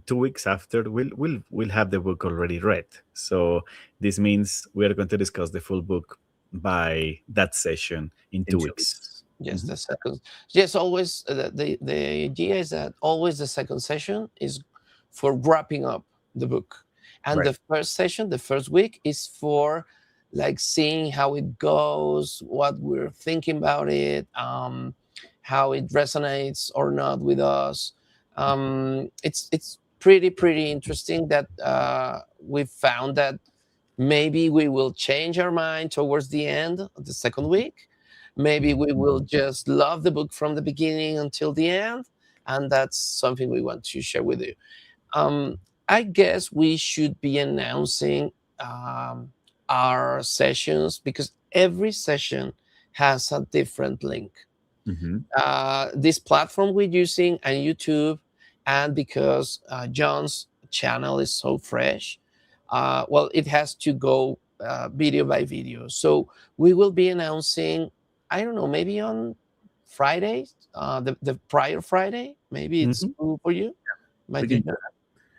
Speaker 2: 2 weeks after we'll have the book already read. So this means we are going to discuss the full book by that session in 2 weeks.
Speaker 3: Yes, the second. Yes, always the idea is that always the second session is for wrapping up the book, and
Speaker 1: Right.
Speaker 3: the first session, the first week, is for like seeing how it goes, what we're thinking about it, how it resonates or not with us. It's pretty interesting that we found that maybe we will change our mind towards the end of the second week. Maybe we will just love the book from the beginning until the end. And that's something we want to share with you. I guess we should be announcing our sessions because every session has a different link.
Speaker 1: Mm-hmm.
Speaker 3: This platform we're using and YouTube, and because John's channel is so fresh, well, it has to go video by video. So we will be announcing, I don't know, maybe on Friday, the prior Friday. Maybe it's cool for you.
Speaker 1: We can do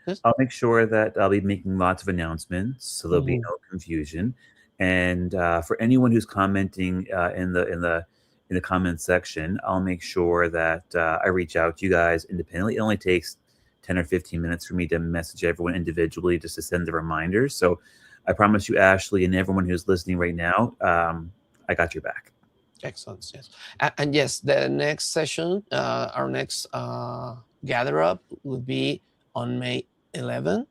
Speaker 1: that. I'll make sure that I'll be making lots of announcements, so there'll be no confusion. And for anyone who's commenting in the comment section, I'll make sure that I reach out to you guys independently. It only takes 10 or 15 minutes for me to message everyone individually just to send the reminders. So I promise you, Ashley, and everyone who's listening right now, I got your back.
Speaker 3: Excellent. Yes. And yes, the next session, our next gather up will be on May 11,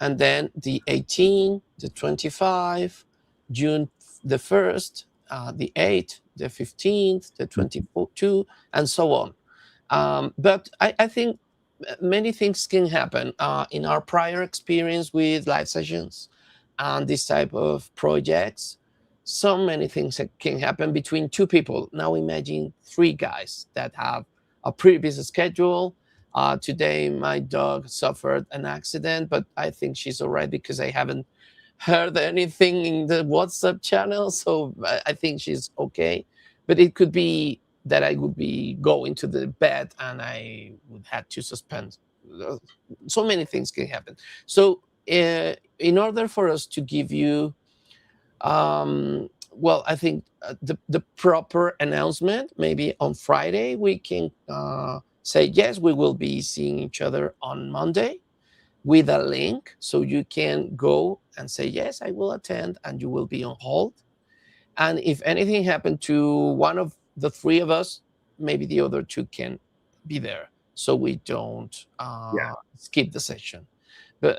Speaker 3: and then the 18, the 25, June the 1st, the 8th, the 15th, the 22, and so on. But I think many things can happen. In our prior experience with live sessions and this type of projects, so many things that can happen between two people. Now imagine three guys that have a pretty busy schedule. Today, my dog suffered an accident, but I think she's all right because I haven't heard anything in the WhatsApp channel, so I think she's okay. But it could be that I would be going to the bed and I would have to suspend. Uh, So many things can happen. So in order for us to give you, well, I think the proper announcement, maybe on Friday we can say yes, we will be seeing each other on Monday with a link, so you can go and say yes, I will attend, and you will be on hold. And if anything happened to one of the three of us, maybe the other two can be there, so we don't
Speaker 1: Yeah.
Speaker 3: skip the session. But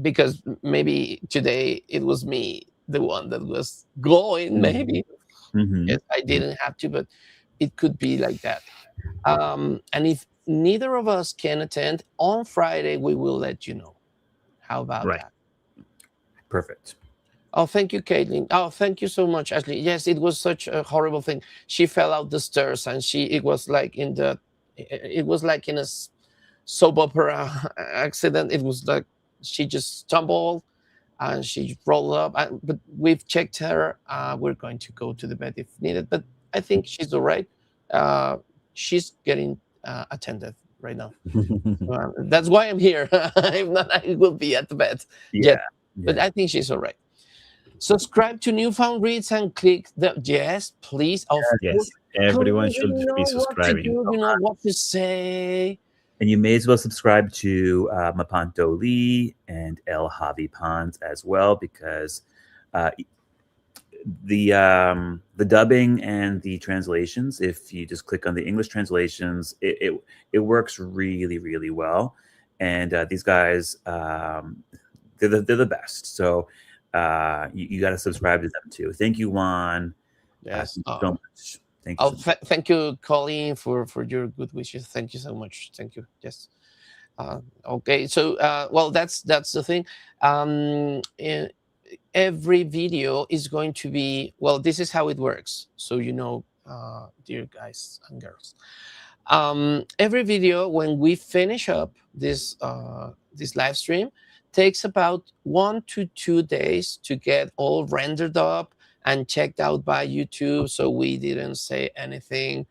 Speaker 3: because maybe today it was me, the one that was going, maybe.
Speaker 1: Mm-hmm.
Speaker 3: Yes, I didn't have to, but it could be like that. And if neither of us can attend on Friday, we will let you know. How about
Speaker 2: Right.
Speaker 3: that?
Speaker 1: Perfect.
Speaker 3: Oh, thank you, Caitlin. Oh, thank you so much, Ashley. Yes, it was such a horrible thing. She fell out the stairs, and it was like it was like in a soap opera accident. It was like she just stumbled and she rolled up. But we've checked her. We're going to go to the bed if needed, but I think she's all right. Uh, she's getting attended right now. That's why I'm here. If not, I will be at the bed.
Speaker 1: Yeah.
Speaker 3: Yes, but I think she's all right. Subscribe to Newfound Reads and click the yes, please. Of course,
Speaker 2: Yes,
Speaker 3: Claudia,
Speaker 2: everyone should
Speaker 3: you
Speaker 2: be
Speaker 3: know what to
Speaker 2: subscribing.
Speaker 3: do. You know what to say.
Speaker 1: And you may as well subscribe to Mapanto Lee and El Javi Pons as well, because uh, the dubbing and the translations, if you just click on the English translations, it works really, really well. And these guys, they're the best. So you got to subscribe to them too. Thank you, Juan.
Speaker 3: Yes.
Speaker 1: Thank you so much. Thank you
Speaker 3: Oh,
Speaker 1: so much.
Speaker 3: thank you, Colleen, for your good wishes. Thank you so much. Thank you. Yes. Okay. So, well, that's the thing. Every video is going to be, well, this is how it works. So, dear guys and girls, every video, when we finish up this live stream, takes about 1 to 2 days to get all rendered up and checked out by YouTube, so we didn't say anything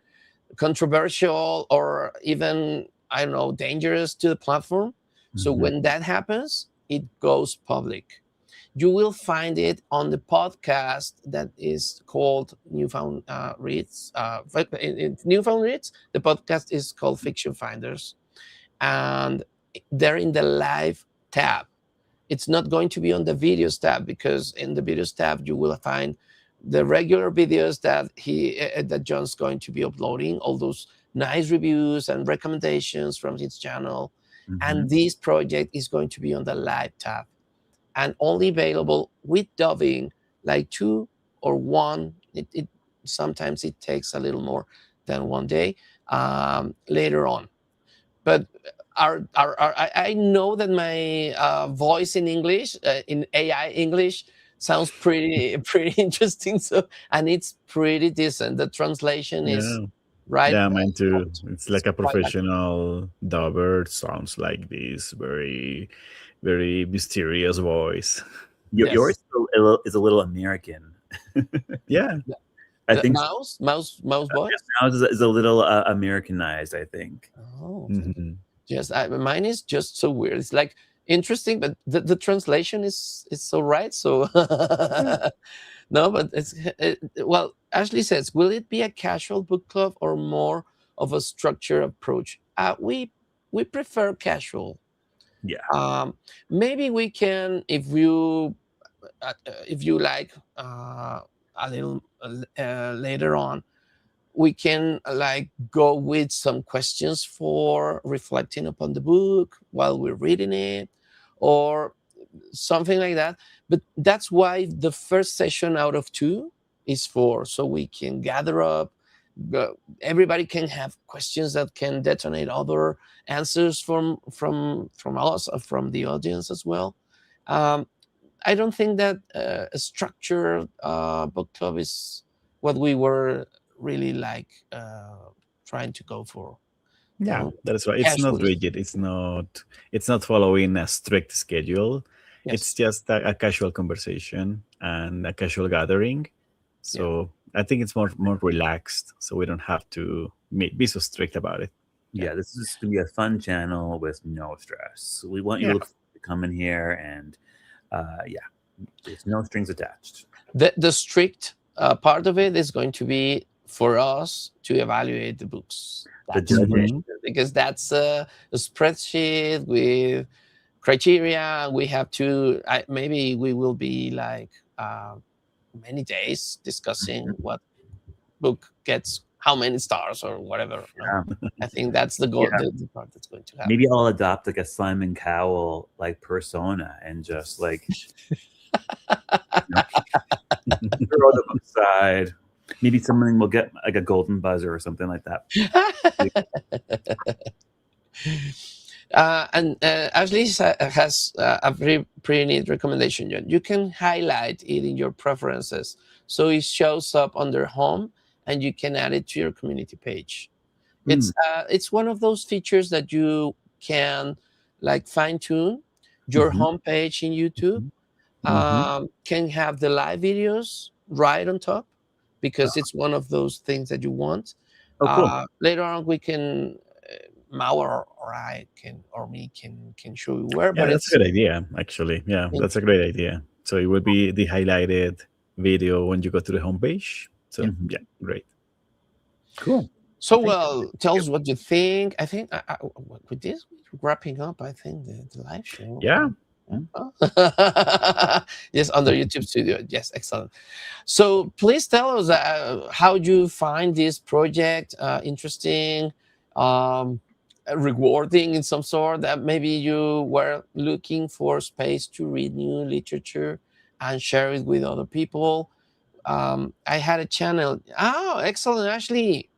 Speaker 3: controversial or even, I don't know, dangerous to the platform. So
Speaker 1: Mhm.
Speaker 3: when that happens, it goes public. You will find it on the podcast that is called Newfound Reads. In Newfound Reads, the podcast is called Fiction Finders, and they're in the live tab. It's not going to be on the videos tab, because in the videos tab you will find the regular videos that John's going to be uploading, all those nice reviews and recommendations from his channel. And
Speaker 1: Mhm.
Speaker 3: this project is going to be on the live tab and only available with dubbing, like 2 or 1. It sometimes it takes a little more than 1 day later on. But I know that my voice in English, in AI English, sounds pretty pretty interesting. So, and it's pretty decent. The translation is
Speaker 2: Yeah.
Speaker 3: right.
Speaker 2: Yeah, mine too. It's
Speaker 3: It's
Speaker 2: like a
Speaker 3: quite accurate.
Speaker 2: professional dubber. Sounds like this very, very mysterious voice.
Speaker 1: Yours
Speaker 3: Yes.
Speaker 1: is a little American.
Speaker 2: Yeah.
Speaker 1: I
Speaker 3: The
Speaker 1: think
Speaker 3: mouse voice.
Speaker 1: now is a little Americanized, I think.
Speaker 3: Oh,
Speaker 2: Mhm.
Speaker 3: yes. Mine is just so weird. It's like interesting, but the translation is so right. So
Speaker 2: Yeah.
Speaker 3: no, but well. Ashley says, will it be a casual book club or more of a structured approach? We prefer casual.
Speaker 1: Yeah.
Speaker 3: Maybe we can, if you like, a little later on, we can like go with some questions for reflecting upon the book while we're reading it, or something like that. But that's why the first session out of 2 is for, so we can gather up. Everybody can have questions that can detonate other answers from us, from the audience as well. Um, I don't think that a structured book club is what we were really like trying to go for.
Speaker 2: Yeah, that is right. It's not
Speaker 3: Casual.
Speaker 2: rigid. It's not following a strict schedule. It's just a casual conversation and a casual gathering. So I think it's more relaxed, so we don't have to be so strict about it.
Speaker 1: Yeah, this is going to be a fun channel with no stress. We want you to come in here and, there's no strings attached.
Speaker 3: The strict part of it is going to be for us to evaluate the books. Because that's a spreadsheet with criteria. We have to, maybe we will be like many days discussing what book gets how many stars or whatever. No? I think that's the goal, the part that's going to happen.
Speaker 1: Maybe I'll adopt like a Simon Cowell like persona and just like throw the book aside. Maybe someone will get like a golden buzzer or something like that.
Speaker 3: And Ashley has a pretty neat recommendation, John. You can highlight it in your preferences so it shows up under home and you can add it to your community page. It's one of those features that you can like fine tune your homepage in YouTube. Can have the live videos right on top because it's one of those things that you want. Later on, we can Mauer or I can or me can show you where.
Speaker 2: But that's a good idea, actually. Yeah, that's a great idea. So it would be the highlighted video when you go to the homepage. So yeah, great.
Speaker 1: Cool.
Speaker 3: So tell us what you think. I think with this we're wrapping up. I think the live show.
Speaker 2: Yeah.
Speaker 3: Yes, on the YouTube studio. Yes, excellent. So please tell us how you find this project interesting, rewarding in some sort. That maybe you were looking for space to read new literature and share it with other people. I had a channel. Oh, excellent, Ashley.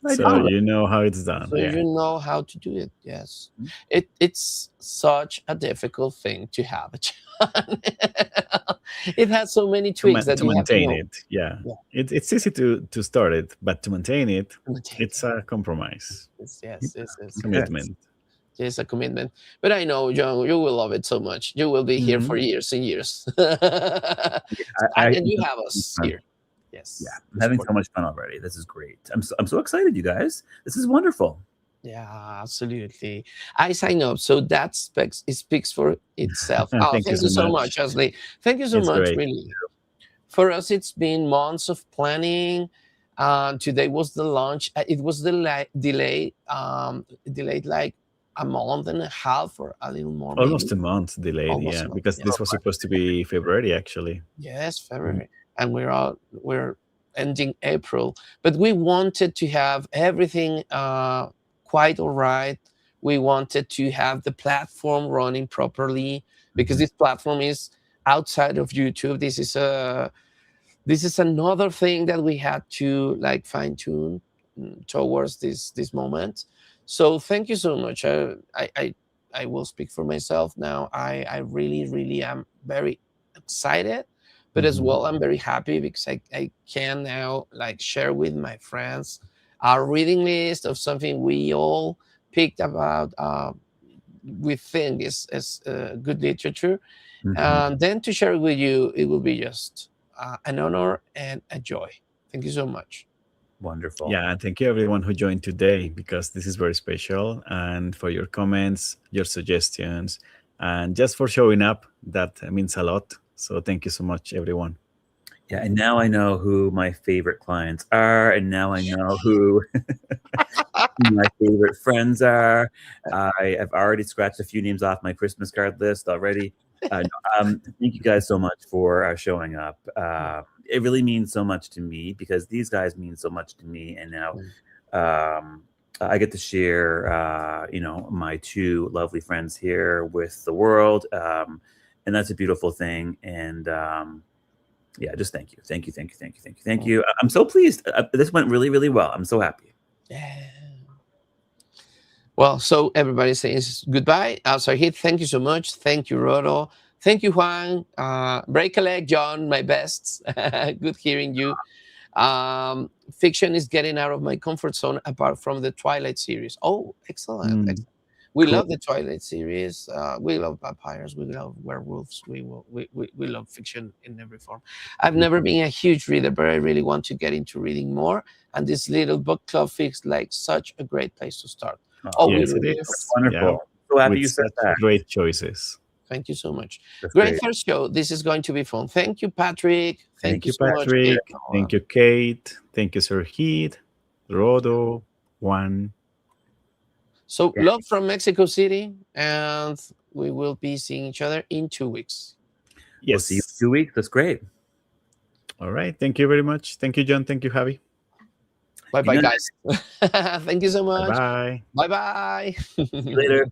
Speaker 2: So you know how it's done.
Speaker 3: So you know how to do it. Yes, it's such a difficult thing to have a channel. It has so many tweaks that
Speaker 2: to maintain it. Yeah. It's easy to start it, but to maintain it, it's a compromise.
Speaker 3: Yes,
Speaker 2: commitment.
Speaker 3: It's a commitment. But I know, John, you will love it so much. You will be here for years and years. And you have us here. Yes.
Speaker 1: Yeah, I'm having so much fun already. This is great. I'm so excited, you guys. This is wonderful.
Speaker 3: Yeah, absolutely. I sign up, so that speaks for itself. Thank you so much, Ashley. Thank you so much,
Speaker 2: great.
Speaker 3: really. For us, it's been months of planning. Today was the launch. It was delayed like a month and a half or a little more.
Speaker 2: Almost a month delayed, because this was supposed to be February, actually.
Speaker 3: Yes, February. And we're ending April, but we wanted to have everything quite all right. We wanted to have the platform running properly because this platform is outside of YouTube. This is another thing that we had to like fine tune towards this moment. So thank you so much. I will speak for myself now. I really am very excited. But as well, I'm very happy because I can now like share with my friends our reading list of something we all picked about. We think is good literature, and then to share it with you, it will be just an honor and a joy. Thank you so much.
Speaker 1: Wonderful.
Speaker 2: Yeah, and thank you everyone who joined today because this is very special, and for your comments, your suggestions, and just for showing up. That means a lot. So thank you so much, everyone.
Speaker 1: Yeah, and now I know who my favorite clients are, and now I know who my favorite friends are. I have already scratched a few names off my Christmas card list already. Thank you guys so much for showing up. It really means so much to me because these guys mean so much to me, and now I get to share, my two lovely friends here with the world. And that's a beautiful thing. And just thank you. Thank you. I'm so pleased. This went really, really well. I'm so happy.
Speaker 3: Yeah. Well, so everybody says goodbye. Sarhit, thank you so much. Thank you, Rodo. Thank you, Juan. Break a leg, John, my best. Good hearing you. Fiction is getting out of my comfort zone apart from the Twilight series. Oh, excellent. We
Speaker 1: Cool.
Speaker 3: love the Twilight series. We love vampires. We love werewolves. We love fiction in every form. I've never been a huge reader, but I really want to get into reading more. And this little book club feels like such a great place to start. Oh,
Speaker 2: Yes,
Speaker 3: we
Speaker 2: it
Speaker 3: really
Speaker 2: is.
Speaker 1: Wonderful.
Speaker 2: Yeah.
Speaker 1: So happy
Speaker 2: With
Speaker 1: you said
Speaker 2: such
Speaker 1: that.
Speaker 2: great choices.
Speaker 3: Thank you so much.
Speaker 1: That's
Speaker 3: Great
Speaker 1: great.
Speaker 3: first show. This is going to be fun. Thank you, Patrick.
Speaker 2: Thank you,
Speaker 3: so much,
Speaker 2: Patrick.
Speaker 3: Kate.
Speaker 2: Thank you, Kate. Thank you, Sir Heath, Rodo, Juan.
Speaker 3: So
Speaker 1: Yeah.
Speaker 3: love from Mexico City, and we will be seeing each other in 2 weeks.
Speaker 1: We'll
Speaker 2: Yes.
Speaker 1: see you in 2 weeks. That's great.
Speaker 2: All right. Thank you very much. Thank you, John. Thank you, Javi.
Speaker 3: Bye bye,
Speaker 1: Good night.
Speaker 3: guys. Thank you so much.
Speaker 2: Bye-bye.
Speaker 3: Bye bye.
Speaker 1: See you later.